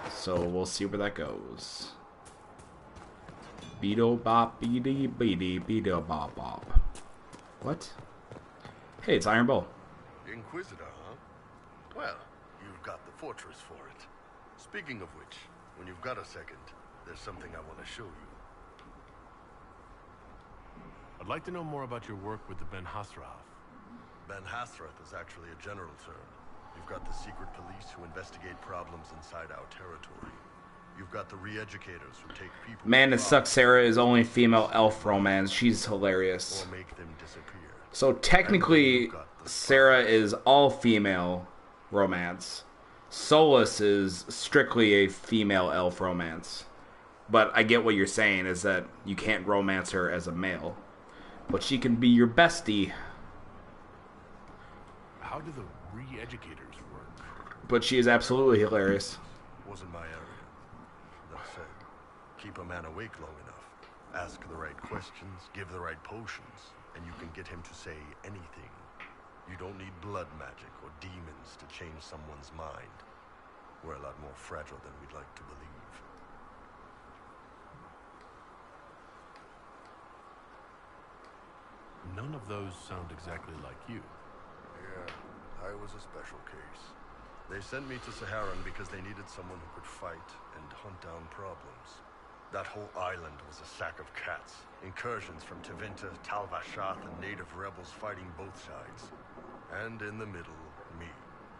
So we'll see where that goes. Beedo bop beady beady beedo bop bop. What? Hey, it's Iron Bow. Inquisitor, huh? Well, you've got the fortress for it. Speaking of which, when you've got a second, there's something I want to show you. I'd like to know more about your work with the Ben Hasrath. Ben Hasrath is actually a general term. You've got the secret police who investigate problems inside our territory. You've got the re-educators who take people... Man, it sucks Sarah is only female elf romance. She's hilarious. Or make them disappear. So technically, Sarah is all female romance. Solus is strictly a female elf romance. But I get what you're saying, is that you can't romance her as a male. But she can be your bestie. How do the re-educators work? But she is absolutely hilarious. Wasn't my area. That said, keep a man awake long enough, Ask the right questions, give the right potions, and you can get him to say anything. You don't need blood magic or demons to change someone's mind. We're a lot more fragile than we'd like to believe. None of those sound exactly like you. Yeah, I was a special case. They sent me to Saharan because they needed someone who could fight and hunt down problems. That whole island was a sack of cats. Incursions from Tevinter, Tal Vashath, and native rebels fighting both sides. And in the middle, me,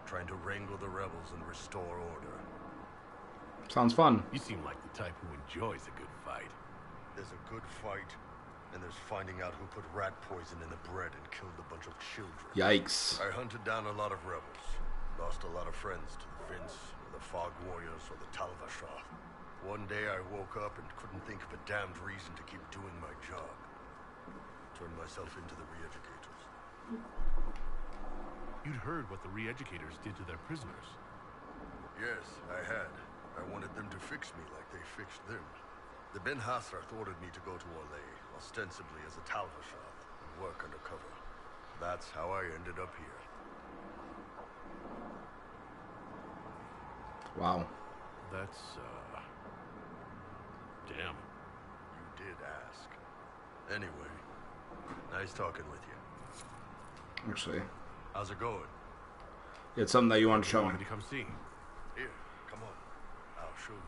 trying to wrangle the rebels and restore order. Sounds fun. You seem like the type who enjoys a good fight. There's a good fight, and there's finding out who put rat poison in the bread and killed a bunch of children. Yikes. I hunted down a lot of rebels. Lost a lot of friends to the Vince, or the Fog Warriors, or the Tal Vashath. One day I woke up and couldn't think of a damned reason to keep doing my job. Turned myself into the re-educators. You'd heard what the re-educators did to their prisoners. Yes, I had. I wanted them to fix me like they fixed them. The Ben Hasrath ordered me to go to Orlais, ostensibly as a Tal Vashath, and work undercover. That's how I ended up here. Wow. That's, damn. You did ask. Anyway, nice talking with you. Actually, how's it going? it's something that you want to show me. To come see. Here, come on. I'll show you.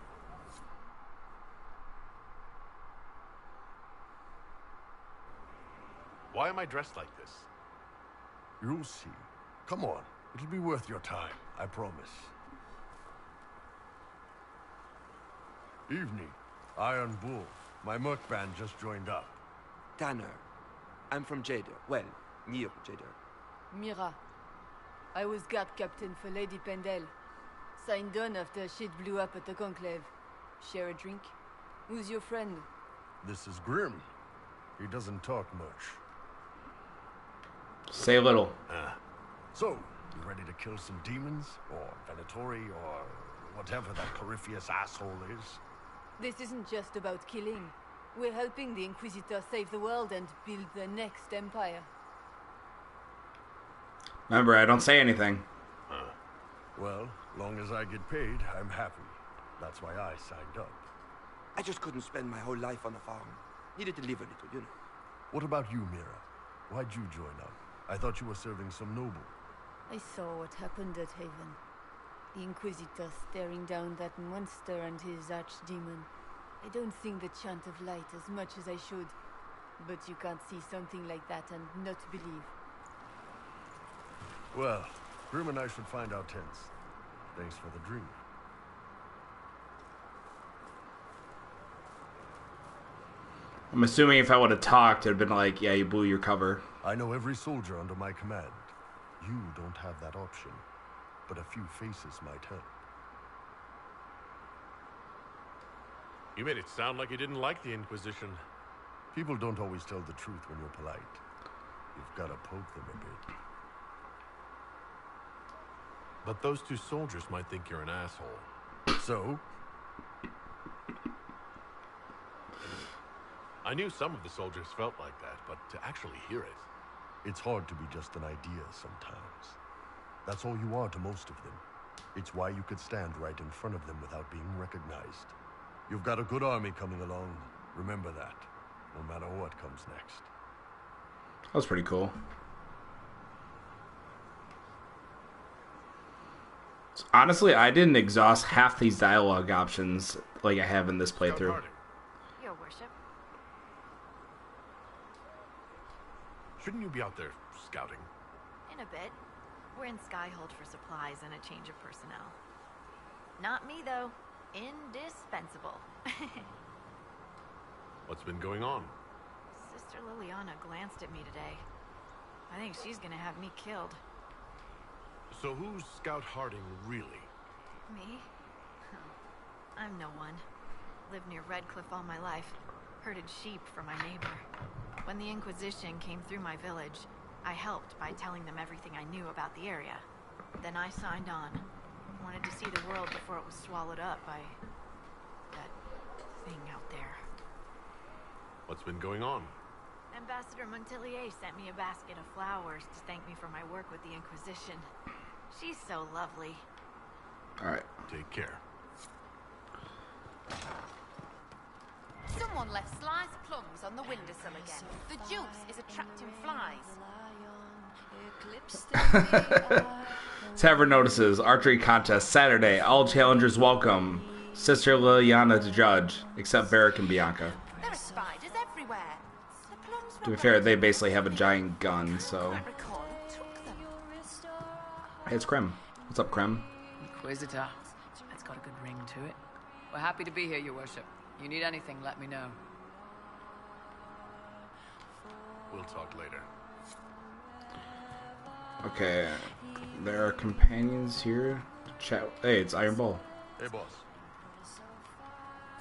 Why am I dressed like this? You'll see. Come on. It'll be worth your time, I promise. Evening. Iron Bull. My merc band just joined up. Tanner. I'm from Jader. Well, near Jader. Mira. I was guard captain for Lady Pendel. Signed on after shit blew up at the Conclave. Share a drink? Who's your friend? This is Grim. He doesn't talk much. Say a little. So, you ready to kill some demons? Or Venatori? Or whatever that Corypheus asshole is? This isn't just about killing. We're helping the Inquisitor save the world and build the next empire. Remember, I don't say anything. Well, long as I get paid, I'm happy. That's why I signed up. I just couldn't spend my whole life on a farm. Needed to live a little, you know. What about you, Mira? Why'd you join up? I thought you were serving some noble. I saw what happened at Haven. The Inquisitor staring down that monster and his archdemon. I don't sing the chant of light as much as I should. But you can't see something like that and not believe. Well, Grim and I should find our tents. Thanks for the drink. I'm assuming if I would have talked, it'd have been like, yeah, you blew your cover. I know every soldier under my command. You don't have that option. But a few faces might help. You made it sound like you didn't like the Inquisition. People don't always tell the truth when you're polite. You've got to poke them a bit. But those two soldiers might think you're an asshole. So? I knew some of the soldiers felt like that, but to actually hear it... It's hard to be just an idea sometimes. That's all you are to most of them. It's why you could stand right in front of them without being recognized. You've got a good army coming along. Remember that, no matter what comes next. That was pretty cool. Honestly, I didn't exhaust half these dialogue options like I have in this playthrough. Your worship. Shouldn't you be out there scouting? In a bit. We're in Skyhold for supplies and a change of personnel. Not me, though. Indispensable. What's been going on? Sister Liliana glanced at me today. I think she's gonna have me killed. So who's Scout Harding, really? Me? I'm no one. Lived near Redcliffe all my life. Herded sheep for my neighbor. When the Inquisition came through my village, I helped by telling them everything I knew about the area. Then I signed on. Wanted to see the world before it was swallowed up by... that thing out there. What's been going on? Ambassador Montelier sent me a basket of flowers to thank me for my work with the Inquisition. She's so lovely. Alright. Take care. Someone left sliced plums on the windowsill again. The juice is attracting flies. Tavern notices archery contest Saturday. All challengers welcome. Sister Liliana to judge, except Varric and Bianca. There are spiders everywhere. The plums To be fair, they basically have a giant gun, so. Hey, it's Krem. What's up, Krem? Inquisitor. It's got a good ring to it. We're happy to be here, Your Worship. You need anything, let me know. We'll talk later. Okay, there are companions here. Chat. Hey, it's Iron Bull. Hey, boss.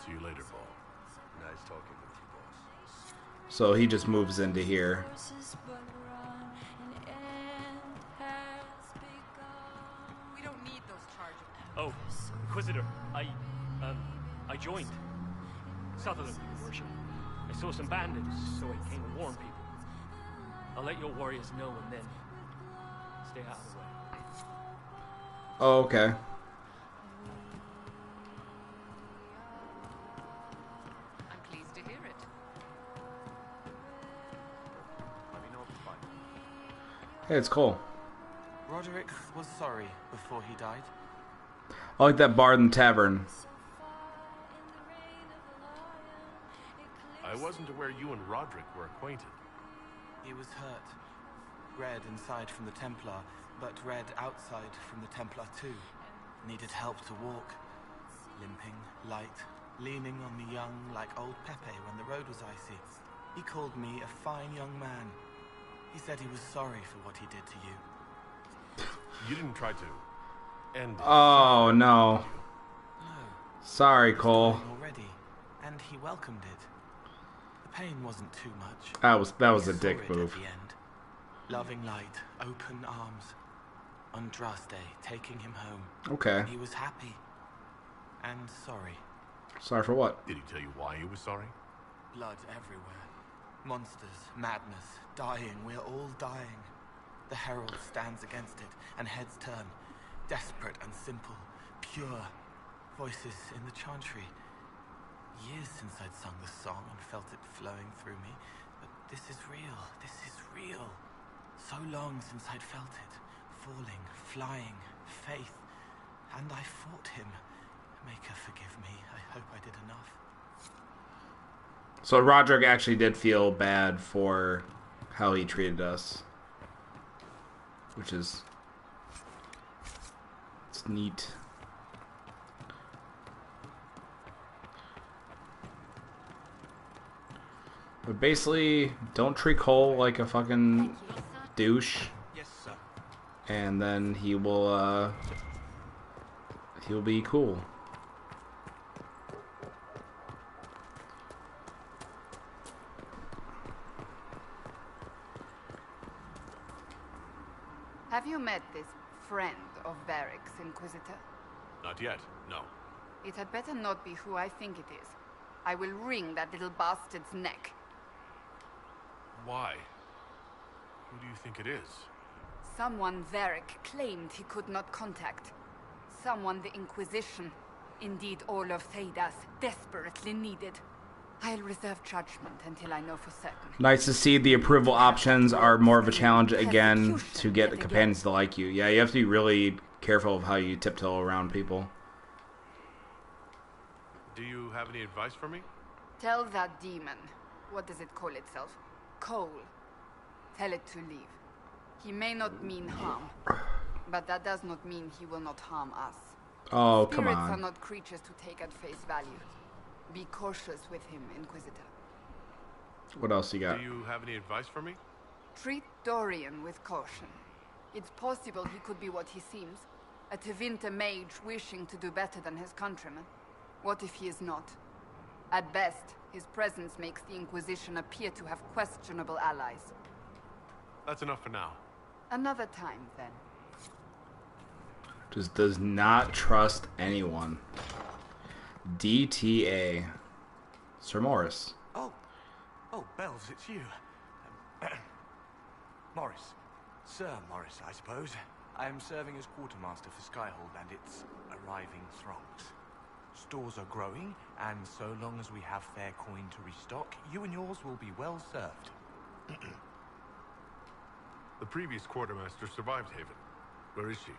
See you later, Bull. Nice talking with you, boss. So he just moves into here. We don't need those charges. Oh, Inquisitor, I joined. Sutherland, Your Worship. I saw some bandits, so I came to warn people. I'll let your warriors know and then stay out of the way. Oh, okay. I'm pleased to hear it. Let me know if it's fine. Hey, it's Cole. Roderick was sorry before he died. I like that bar in the tavern. I wasn't aware you and Roderick were acquainted. He was hurt. Red inside from the Templar, but red outside from the Templar too. Needed help to walk. Limping, light, leaning on me young like old Pepe when the road was icy. He called me a fine young man. He said he was sorry for what he did to you. You didn't try to end it. Oh, no. Sorry, Cole. Already, and he welcomed it. The pain wasn't too much. That was a He dick saw it move. At the end. Loving light, open arms. On Draste, taking him home. Okay. He was happy. And sorry. Sorry for what? Did he tell you why he was sorry? Blood everywhere. Monsters, madness, dying. We're all dying. The Herald stands against it, and heads turn. Desperate and simple. Pure. Voices in the chantry. Years since I'd sung the song and felt it flowing through me. But this is real. This is real. So long since I'd felt it. Falling, flying, faith. And I fought him. Maker, forgive me. I hope I did enough. So Roderick actually did feel bad for how he treated us. Which is... it's neat. But basically, don't treat Cole like a fucking douche. Yes, sir. And then he'll be cool. Have you met this friend of Varric's, Inquisitor? Not yet, no. It had better not be who I think it is. I will wring that little bastard's neck. Why? Who do you think it is? Someone Varric claimed he could not contact. Someone the Inquisition, indeed all of Theidas, desperately needed. I'll reserve judgment until I know for certain. Nice to see the approval options are more of a challenge again to get the companions to like you. Yeah, you have to be really careful of how you tiptoe around people. Do you have any advice for me? Tell that demon, what does it call itself? Cole. Tell it to leave. He may not mean harm, but that does not mean he will not harm us. Oh, come Spirits are on. not creatures to take at face value. Be cautious with him, Inquisitor. What else you got? Do you have any advice for me? Treat Dorian with caution. It's possible he could be what he seems. A Tevinter mage wishing to do better than his countrymen. What if he is not? At best, his presence makes the Inquisition appear to have questionable allies. That's enough for now. Another time, then. Just does not trust anyone. DTA. Sir Morris. Oh, Oh, Bells, it's you. Morris. Sir Morris, I suppose. I am serving as quartermaster for Skyhold and its arriving throngs. Stores are growing, and so long as we have fair coin to restock, you and yours will be well served. The previous quartermaster survived Haven. Where is she?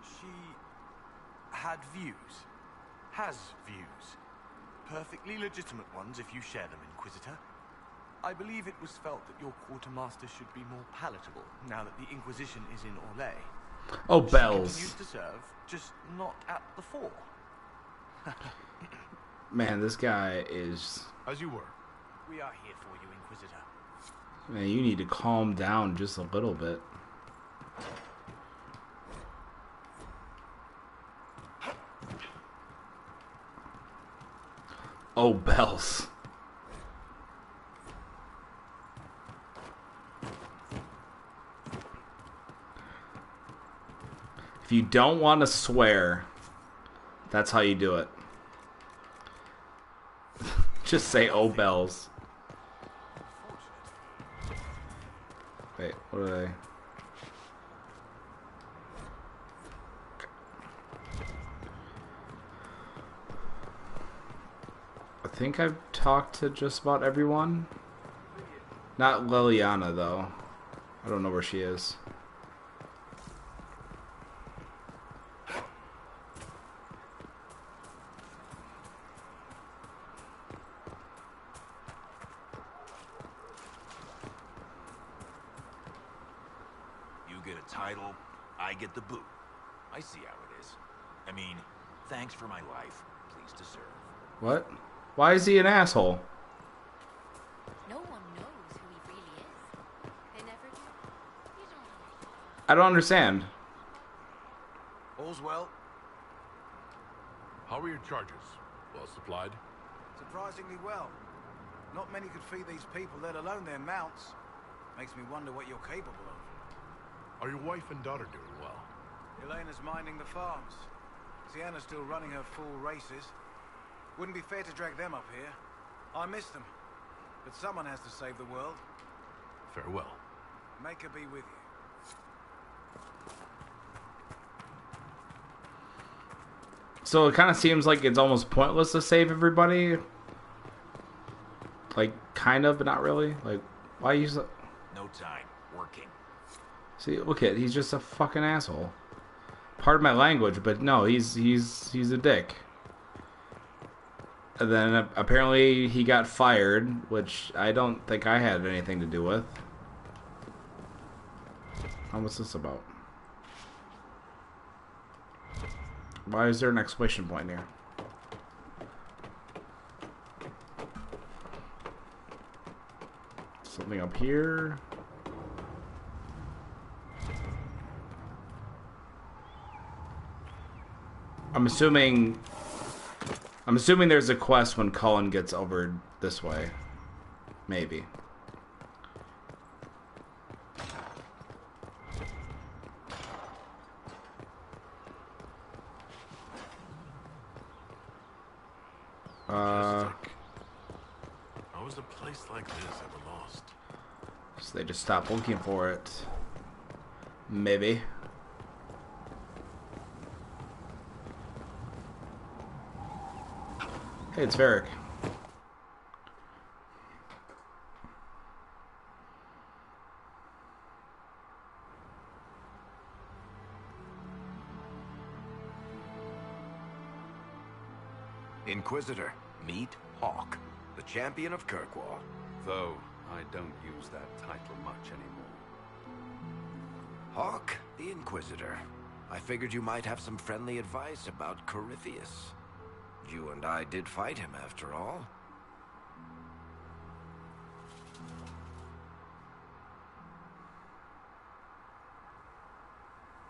She had views. Has views. Perfectly legitimate ones if you share them, Inquisitor. I believe it was felt that your quartermaster should be more palatable now that the Inquisition is in Orlais. Oh, Bells. She continues to serve, just not at the fore. Man, this guy is... As you were. We are here for you, Inquisitor. Man, you need to calm down just a little bit. Oh, Bells. If you don't want to swear, that's how you do it. Just say, oh, Bells. Wait, what did I think I've talked to just about everyone. Not Liliana, though. I don't know where she is. Title, I get the boot. I see how it is. I mean, thanks for my life. Pleased to serve. What? Why is he an asshole? No one knows who he really is. They never do. You don't know. I don't understand. All's well. How are your charges? Well supplied? Surprisingly well. Not many could feed these people, let alone their mounts. Makes me wonder what you're capable of. Are your wife and daughter doing well? Elena's minding the farms. Sienna's still running her full races. Wouldn't be fair to drag them up here. I miss them. But someone has to save the world. Farewell. Make her be with you. So it kind of seems like it's almost pointless to save everybody. Like, kind of, but not really. Like, why use it? No time. Working. See, look at, he's just a fucking asshole. Pardon my language, but no, he's a dick. And then apparently he got fired, which I don't think I had anything to do with. What's this about? Why is there an exclamation point here? Something up here. I'm assuming there's a quest when Cullen gets over this way. Maybe. How is a place like this ever lost? So they just stopped looking for it. Maybe. Hey, it's Varric. Inquisitor, meet Hawk, the champion of Kirkwall. Though I don't use that title much anymore. Hawk, the Inquisitor. I figured you might have some friendly advice about Corypheus. You and I did fight him, after all.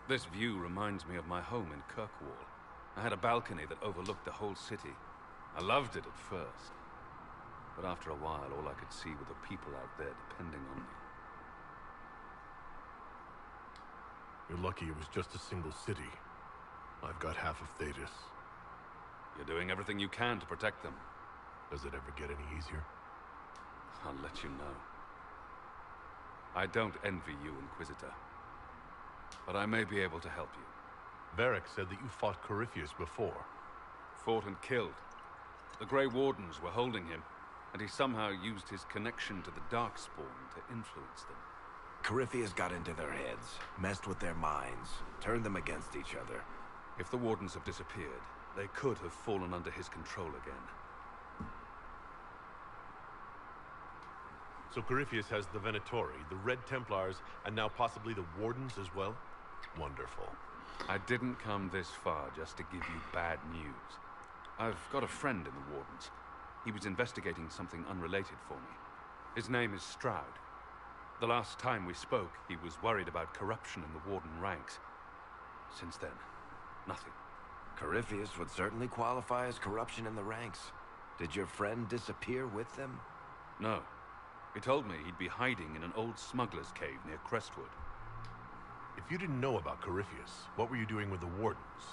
This view reminds me of my home in Kirkwall. I had a balcony that overlooked the whole city. I loved it at first. But after a while, all I could see were the people out there depending on me. You're lucky it was just a single city. I've got half of Thetis. You're doing everything you can to protect them. Does it ever get any easier? I'll let you know. I don't envy you, Inquisitor. But I may be able to help you. Varric said that you fought Corypheus before. Fought and killed. The Grey Wardens were holding him, and he somehow used his connection to the Darkspawn to influence them. Corypheus got into their heads, messed with their minds, turned them against each other. If the Wardens have disappeared, they could have fallen under his control again. So Corypheus has the Venatori, the Red Templars, and now possibly the Wardens as well? Wonderful. I didn't come this far just to give you bad news. I've got a friend in the Wardens. He was investigating something unrelated for me. His name is Stroud. The last time we spoke, he was worried about corruption in the Warden ranks. Since then, nothing. Corypheus would certainly qualify as corruption in the ranks. Did your friend disappear with them? No. He told me he'd be hiding in an old smuggler's cave near Crestwood. If you didn't know about Corypheus, what were you doing with the Wardens?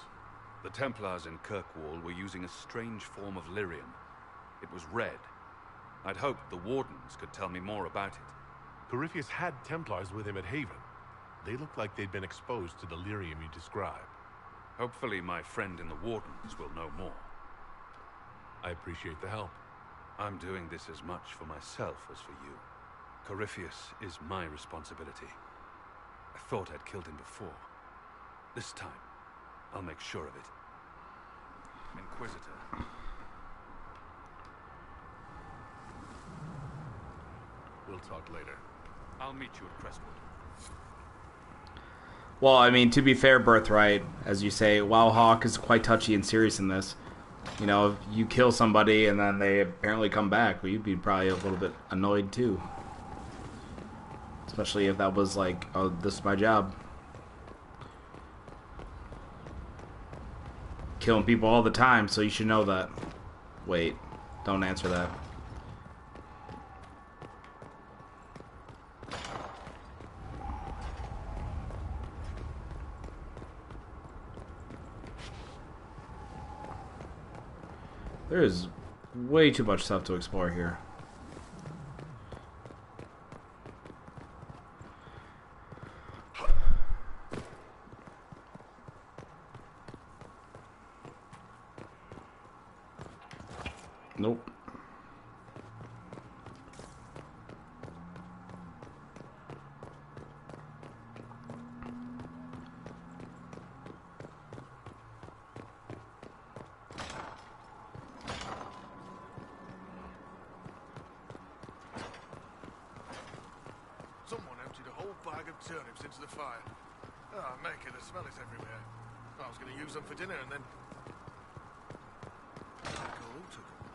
The Templars in Kirkwall were using a strange form of lyrium. It was red. I'd hoped the Wardens could tell me more about it. Corypheus had Templars with him at Haven. They looked like they'd been exposed to the lyrium you described. Hopefully my friend in the Wardens will know more. I appreciate the help. I'm doing this as much for myself as for you. Corypheus is my responsibility. I thought I'd killed him before. This time, I'll make sure of it. Inquisitor. We'll talk later. I'll meet you at Crestwood. Well, I mean, to be fair, Birthright, as you say, WoW Hawk is quite touchy and serious in this. You know, if you kill somebody and then they apparently come back, well, you'd be probably a little bit annoyed too. Especially if that was like, oh, this is my job. Killing people all the time, so you should know that. Wait, don't answer that. There is way too much stuff to explore here. Nope. Someone emptied a whole bag of turnips into the fire. Ah, make it, the smell is everywhere. I was going to use them for dinner and then... Who took them?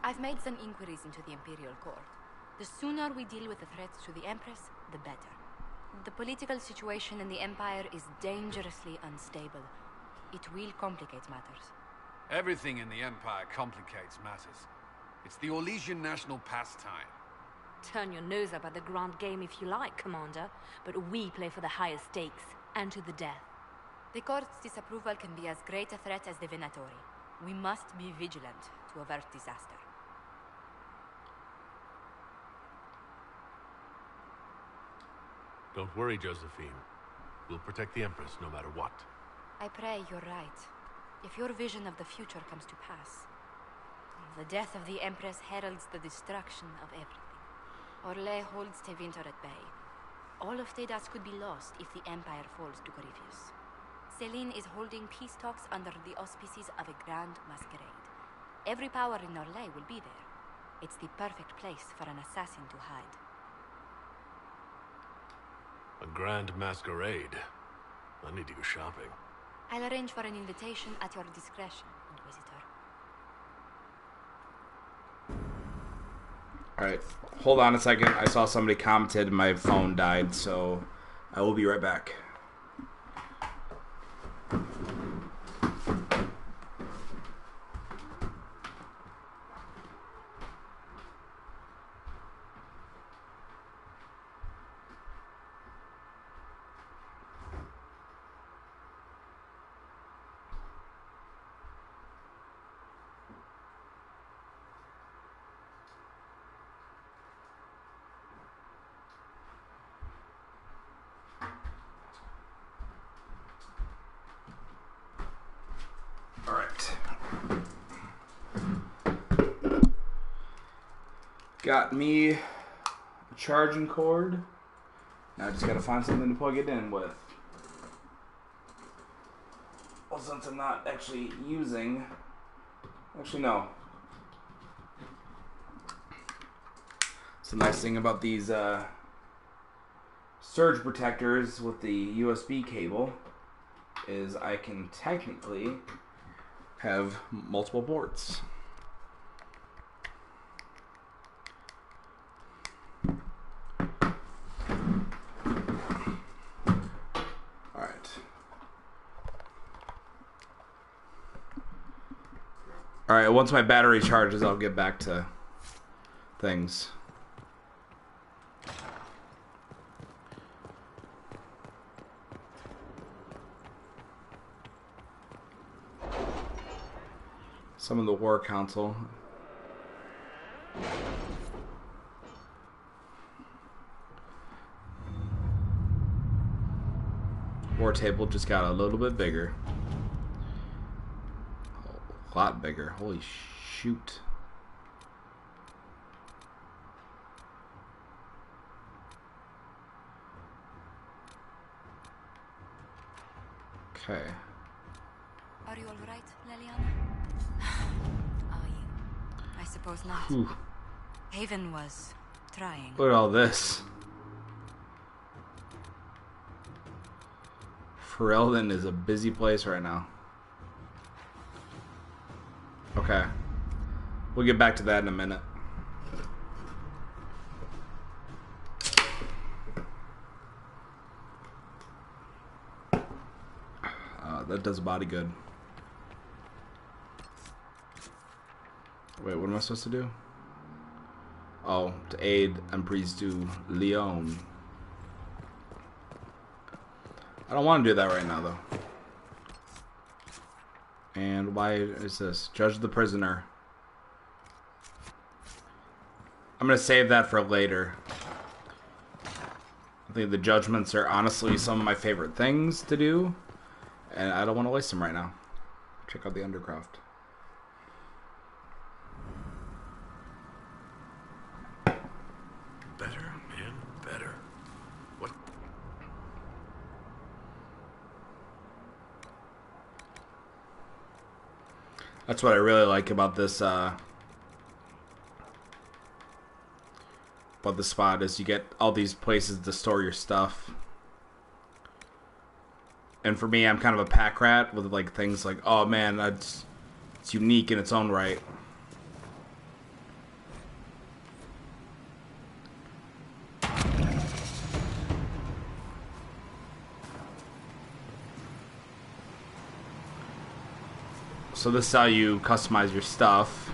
I've made some inquiries into the Imperial Court. The sooner we deal with the threats to the Empress, the better. The political situation in the Empire is dangerously unstable. It will complicate matters. Everything in the Empire complicates matters. It's the Orlesian national pastime. Turn your nose up at the grand game if you like, Commander, but we play for the higher stakes, and to the death. The Court's disapproval can be as great a threat as the Venatori. We must be vigilant to avert disaster. Don't worry, Josephine. We'll protect the Empress no matter what. I pray you're right. If your vision of the future comes to pass, the death of the Empress heralds the destruction of everything. Orlais holds Tevinter at bay. All of Tedas could be lost if the Empire falls to Corypheus. Celine is holding peace talks under the auspices of a grand masquerade. Every power in Orlais will be there. It's the perfect place for an assassin to hide. A grand masquerade. I need to go shopping. I'll arrange for an invitation at your discretion, Inquisitor. Alright, hold on a second. I saw somebody commented and my phone died, so I will be right back. Got me a charging cord. Now I just gotta find something to plug it in with. Well, since I'm not actually using... Actually, no. It's the nice thing about these surge protectors with the USB cable is I can technically have multiple ports. Alright, once my battery charges, I'll get back to things. Some of the War Council. War table just got a little bit bigger. A lot bigger. Holy shoot. Okay. Are you all right, Leliana? Are you? I suppose not. Whew. Haven was trying. Look at all this. Ferelden is a busy place right now. Okay. We'll get back to that in a minute. That does body good. Wait, what am I supposed to do? Oh, to aid Emprise du Lion. I don't want to do that right now, though. And why is this? Judge the prisoner. I'm going to save that for later. I think the judgments are honestly some of my favorite things to do. And I don't want to waste them right now. Check out the Undercroft. Better, man, better. What? That's what I really like about this spot is you get all these places to store your stuff. And for me, I'm kind of a pack rat with like things like, oh man, it's unique in its own right. So this is how you customize your stuff.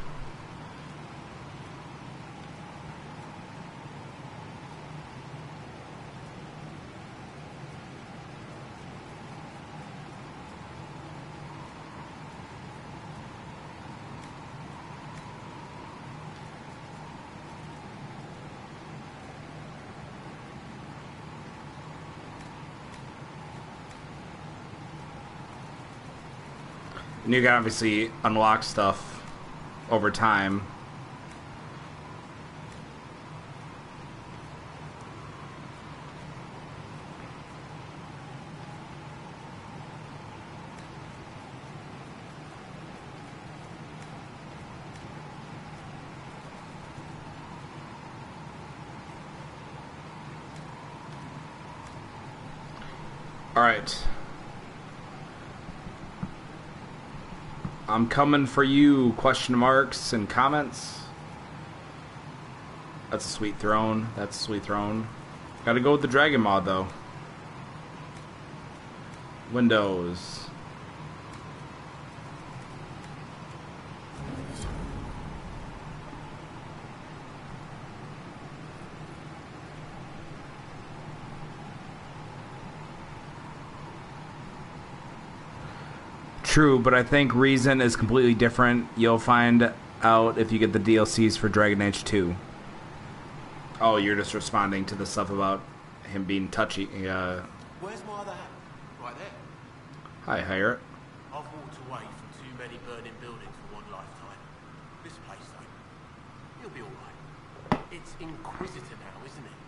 And you can obviously unlock stuff over time. All right. I'm coming for you, question marks and comments. That's a sweet throne. That's a sweet throne. Gotta go with the dragon mod, though. Windows. True, but I think Reason is completely different. You'll find out if you get the DLCs for Dragon Age 2. Oh, you're just responding to the stuff about him being touchy. Where's my other hat? Right there. Hi, Harriet. I've walked away from too many burning buildings for one lifetime. This place, though, it'll be alright. Inquisitor now, isn't it?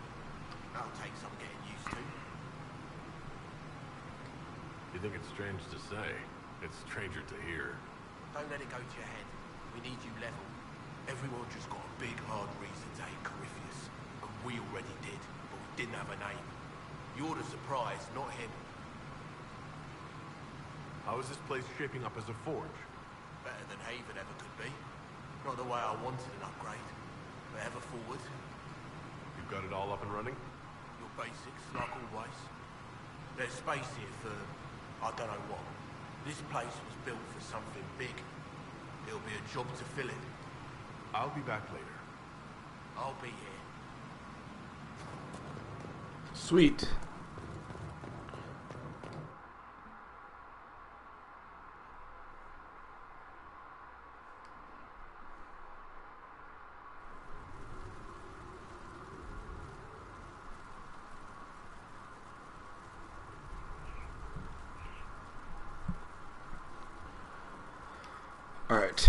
That'll take some getting used to. You think it's strange to say? It's stranger to hear. Don't let it go to your head. We need you level. Everyone just got a big, hard reason to hate Corypheus. And we already did, but we didn't have a name. You're the surprise, not him. How is this place shaping up as a forge? Better than Haven ever could be. Not the way I wanted an upgrade, but ever forward. You've got it all up and running? Your basics, like always. There's space here for, I don't know what. This place was built for something big. It'll be a job to fill it. I'll be back later. I'll be here. Sweet. Alright,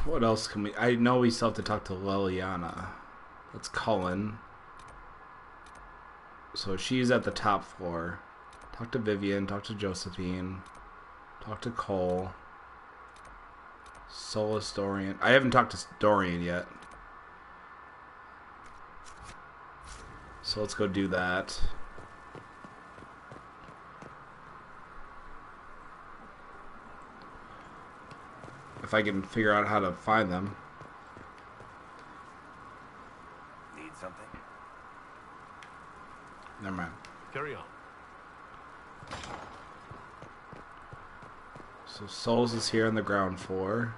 what else can we... I know we still have to talk to Liliana. That's Cullen. So she's at the top floor. Talk to Vivian, talk to Josephine, talk to Cole. Solus Dorian. I haven't talked to Dorian yet. So let's go do that. If I can figure out how to find them. Need something? Never mind. Carry on. So Solus is here on the ground floor.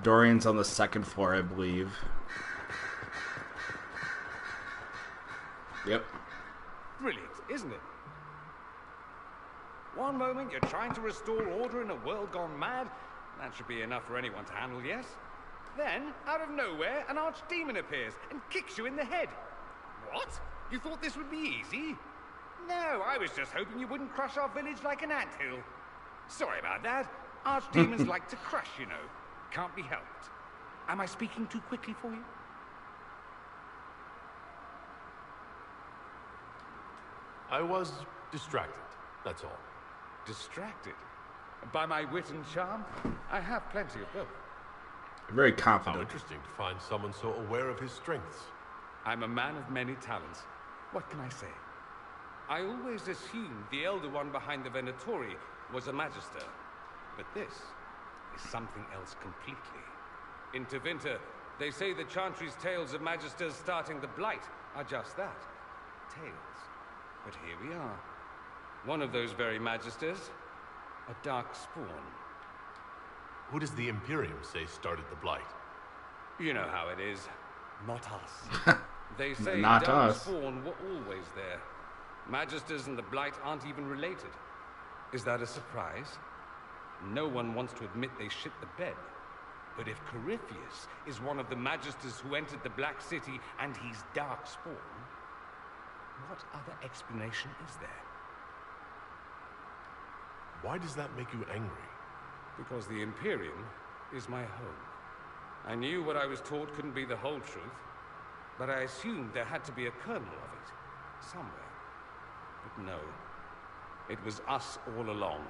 Dorian's on the second floor, I believe. Yep. Brilliant, isn't it? One moment you're trying to restore order in a world gone mad. That should be enough for anyone to handle, yes? Then, out of nowhere, an archdemon appears and kicks you in the head. What? You thought this would be easy? No, I was just hoping you wouldn't crush our village like an anthill. Sorry about that. Archdemons like to crush, you know. Can't be helped. Am I speaking too quickly for you? I was distracted, that's all. Distracted? By my wit and charm? I have plenty of both. Very confident. How interesting to find someone so aware of his strengths. I'm a man of many talents. What can I say? I always assumed the elder one behind the Venatori was a magister. But this is something else completely. In Tevinter, they say the Chantry's tales of magisters starting the Blight are just that. Tales. But here we are. One of those very magisters, a dark spawn. Who does the Imperium say started the Blight? You know how it is. Not us. They say Not dark us. spawn were always there. Magisters and the Blight aren't even related. Is that a surprise? No one wants to admit they shit the bed. But if Corypheus is one of the magisters who entered the Black City and he's dark spawn, what other explanation is there? Why does that make you angry? Because the Imperium is my home. I knew what I was taught couldn't be the whole truth, but I assumed there had to be a kernel of it, somewhere. But no, it was us all along.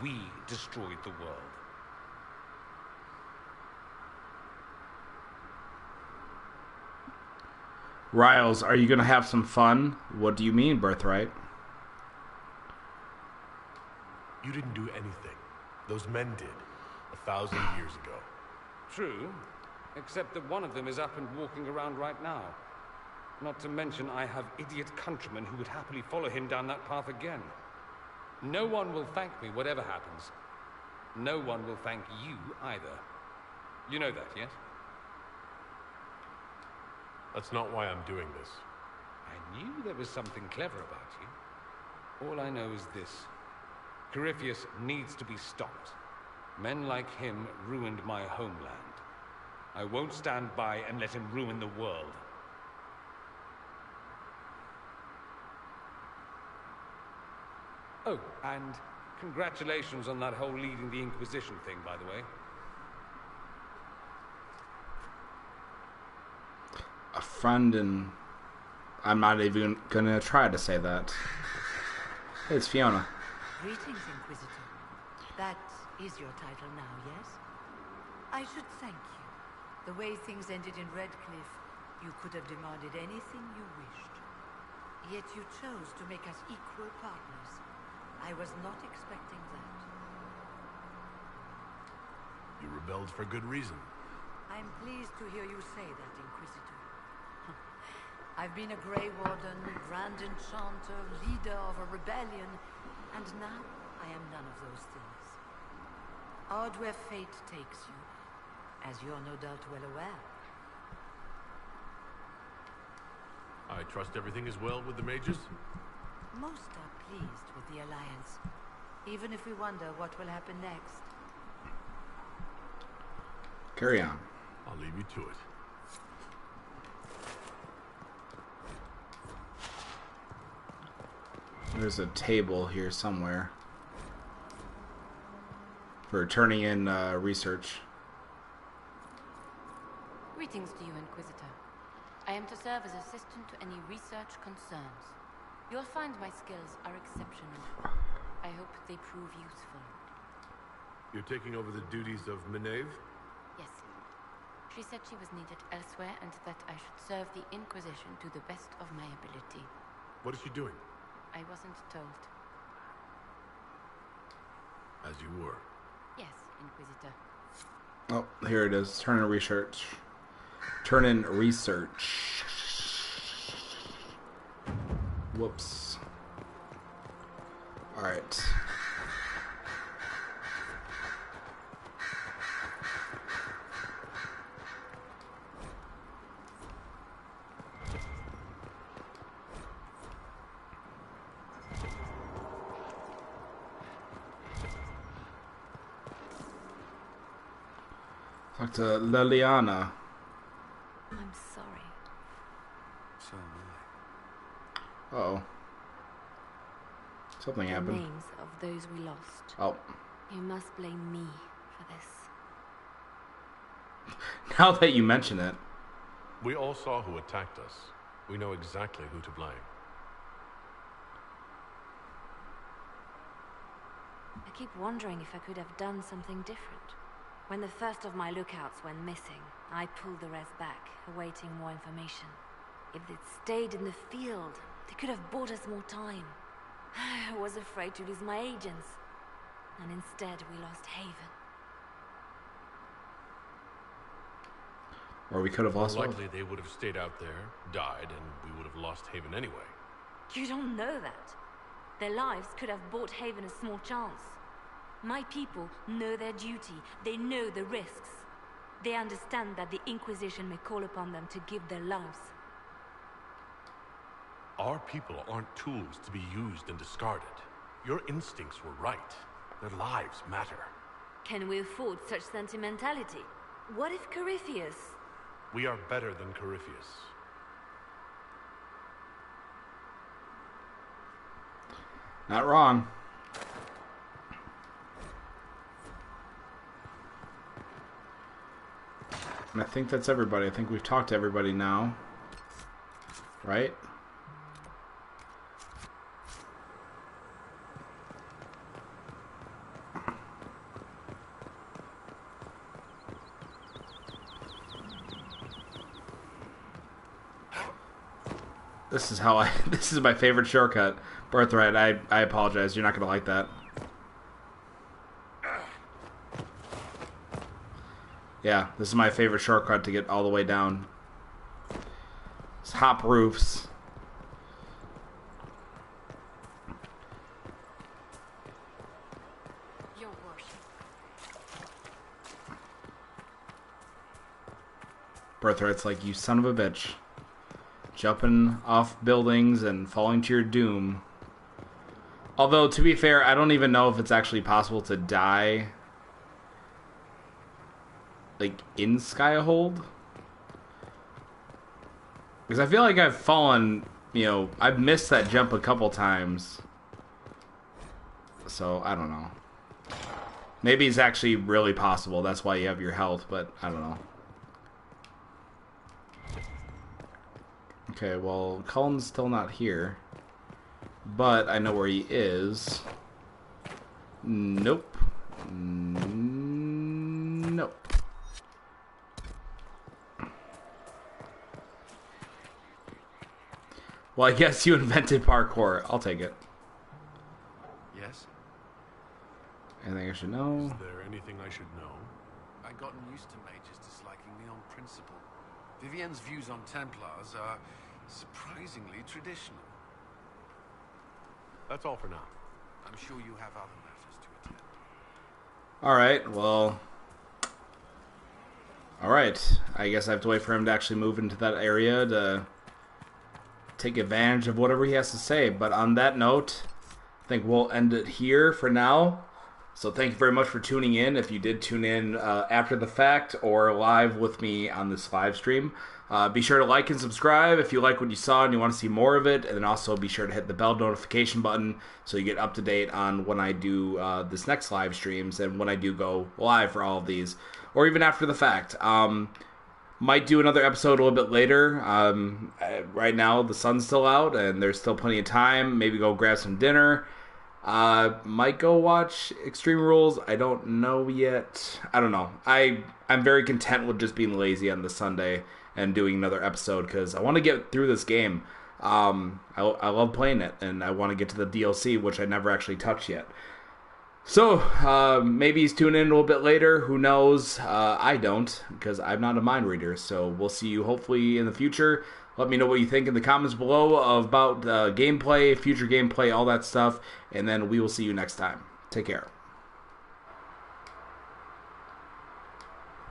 We destroyed the world. Riles, are you going to have some fun? What do you mean, Birthright? You didn't do anything. Those men did. 1,000 years ago. True, except that one of them is up and walking around right now. Not to mention I have idiot countrymen who would happily follow him down that path again. No one will thank me, whatever happens. No one will thank you either. You know that, yes? That's not why I'm doing this. I knew there was something clever about you. All I know is this. Corypheus needs to be stopped. Men like him ruined my homeland. I won't stand by and let him ruin the world. Oh, and congratulations on that whole leading the Inquisition thing, by the way. a friend, and I'm not even gonna try to say that. Hey, it's Fiona. Greetings, Inquisitor. That is your title now, yes? I should thank you. The way things ended in Redcliffe, you could have demanded anything you wished. Yet you chose to make us equal partners. I was not expecting that. You rebelled for good reason. I'm pleased to hear you say that, Inquisitor. I've been a Grey Warden, Grand Enchanter, leader of a rebellion, and now I am none of those things. Odd where fate takes you, as you're no doubt well aware. I trust everything is well with the mages? Most are pleased with the Alliance, even if we wonder what will happen next. Carry on. I'll leave you to it. There's a table here somewhere for turning in research. Greetings to you, Inquisitor. I am to serve as assistant to any research concerns. You'll find my skills are exceptional. I hope they prove useful. You're taking over the duties of Meneve? Yes. She said she was needed elsewhere and that I should serve the Inquisition to the best of my ability. What is she doing? I wasn't told. As you were. Yes, Inquisitor. Oh, here it is. Turn in research. Turn in research. Whoops. Alright. Talk to Liliana. I'm sorry. So am I. Uh-oh. Something The happened. names of those we lost. Oh. You must blame me for this. Now that you mention it. We all saw who attacked us. We know exactly who to blame. I keep wondering if I could have done something different. When the first of my lookouts went missing, I pulled the rest back, awaiting more information. If they'd stayed in the field, they could have bought us more time. I was afraid to lose my agents. And instead, we lost Haven. Or we could have lost More likely they would have stayed out there, died, and we would have lost Haven anyway. You don't know that. Their lives could have bought Haven a small chance. My people know their duty. They know the risks. They understand that the Inquisition may call upon them to give their lives. Our people aren't tools to be used and discarded. Your instincts were right. Their lives matter. Can we afford such sentimentality? What if Corypheus? We are better than Corypheus. Not wrong. And I think that's everybody. I think we've talked to everybody now. Right? This is how this is my favorite shortcut. Birthright, I apologize. You're not going to like that. Yeah, this is my favorite shortcut to get all the way down. It's hop roofs. Your worship. Birthright's like, you son of a bitch. Jumping off buildings and falling to your doom. Although, to be fair, I don't even know if it's actually possible to die, like, in Skyhold. Because I feel like I've fallen, you know, I've missed that jump a couple times. So, I don't know. Maybe it's actually really possible. That's why you have your health, but I don't know. Okay, well, Cullen's still not here. But I know where he is. Nope. Nope. Well, I guess you invented parkour. I'll take it. Yes? Anything I should know? Is there anything I should know? I've gotten used to mages disliking me on principle. Vivienne's views on Templars are surprisingly traditional. That's all for now. I'm sure you have other matters to attend. Alright, well... Alright, I guess I have to wait for him to actually move into that area to take advantage of whatever he has to say. But on that note, I think we'll end it here for now. So thank you very much for tuning in. If you did tune in after the fact or live with me on this live stream, be sure to like and subscribe if you like what you saw and you want to see more of it. And then also be sure to hit the bell notification button so you get up to date on when I do this next live streams and when I do go live for all of these, or even after the fact. Might do another episode a little bit later. Right now the sun's still out and there's still plenty of time. Maybe go grab some dinner. Might go watch Extreme Rules. I don't know yet. I don't know. I'm very content with just being lazy on the Sunday and doing another episode because I want to get through this game. I love playing it and I want to get to the DLC, which I never actually touched yet. So, maybe he's tuning in a little bit later. Who knows? I don't, because I'm not a mind reader. So, we'll see you hopefully in the future. Let me know what you think in the comments below about gameplay, future gameplay, all that stuff. And then we will see you next time. Take care.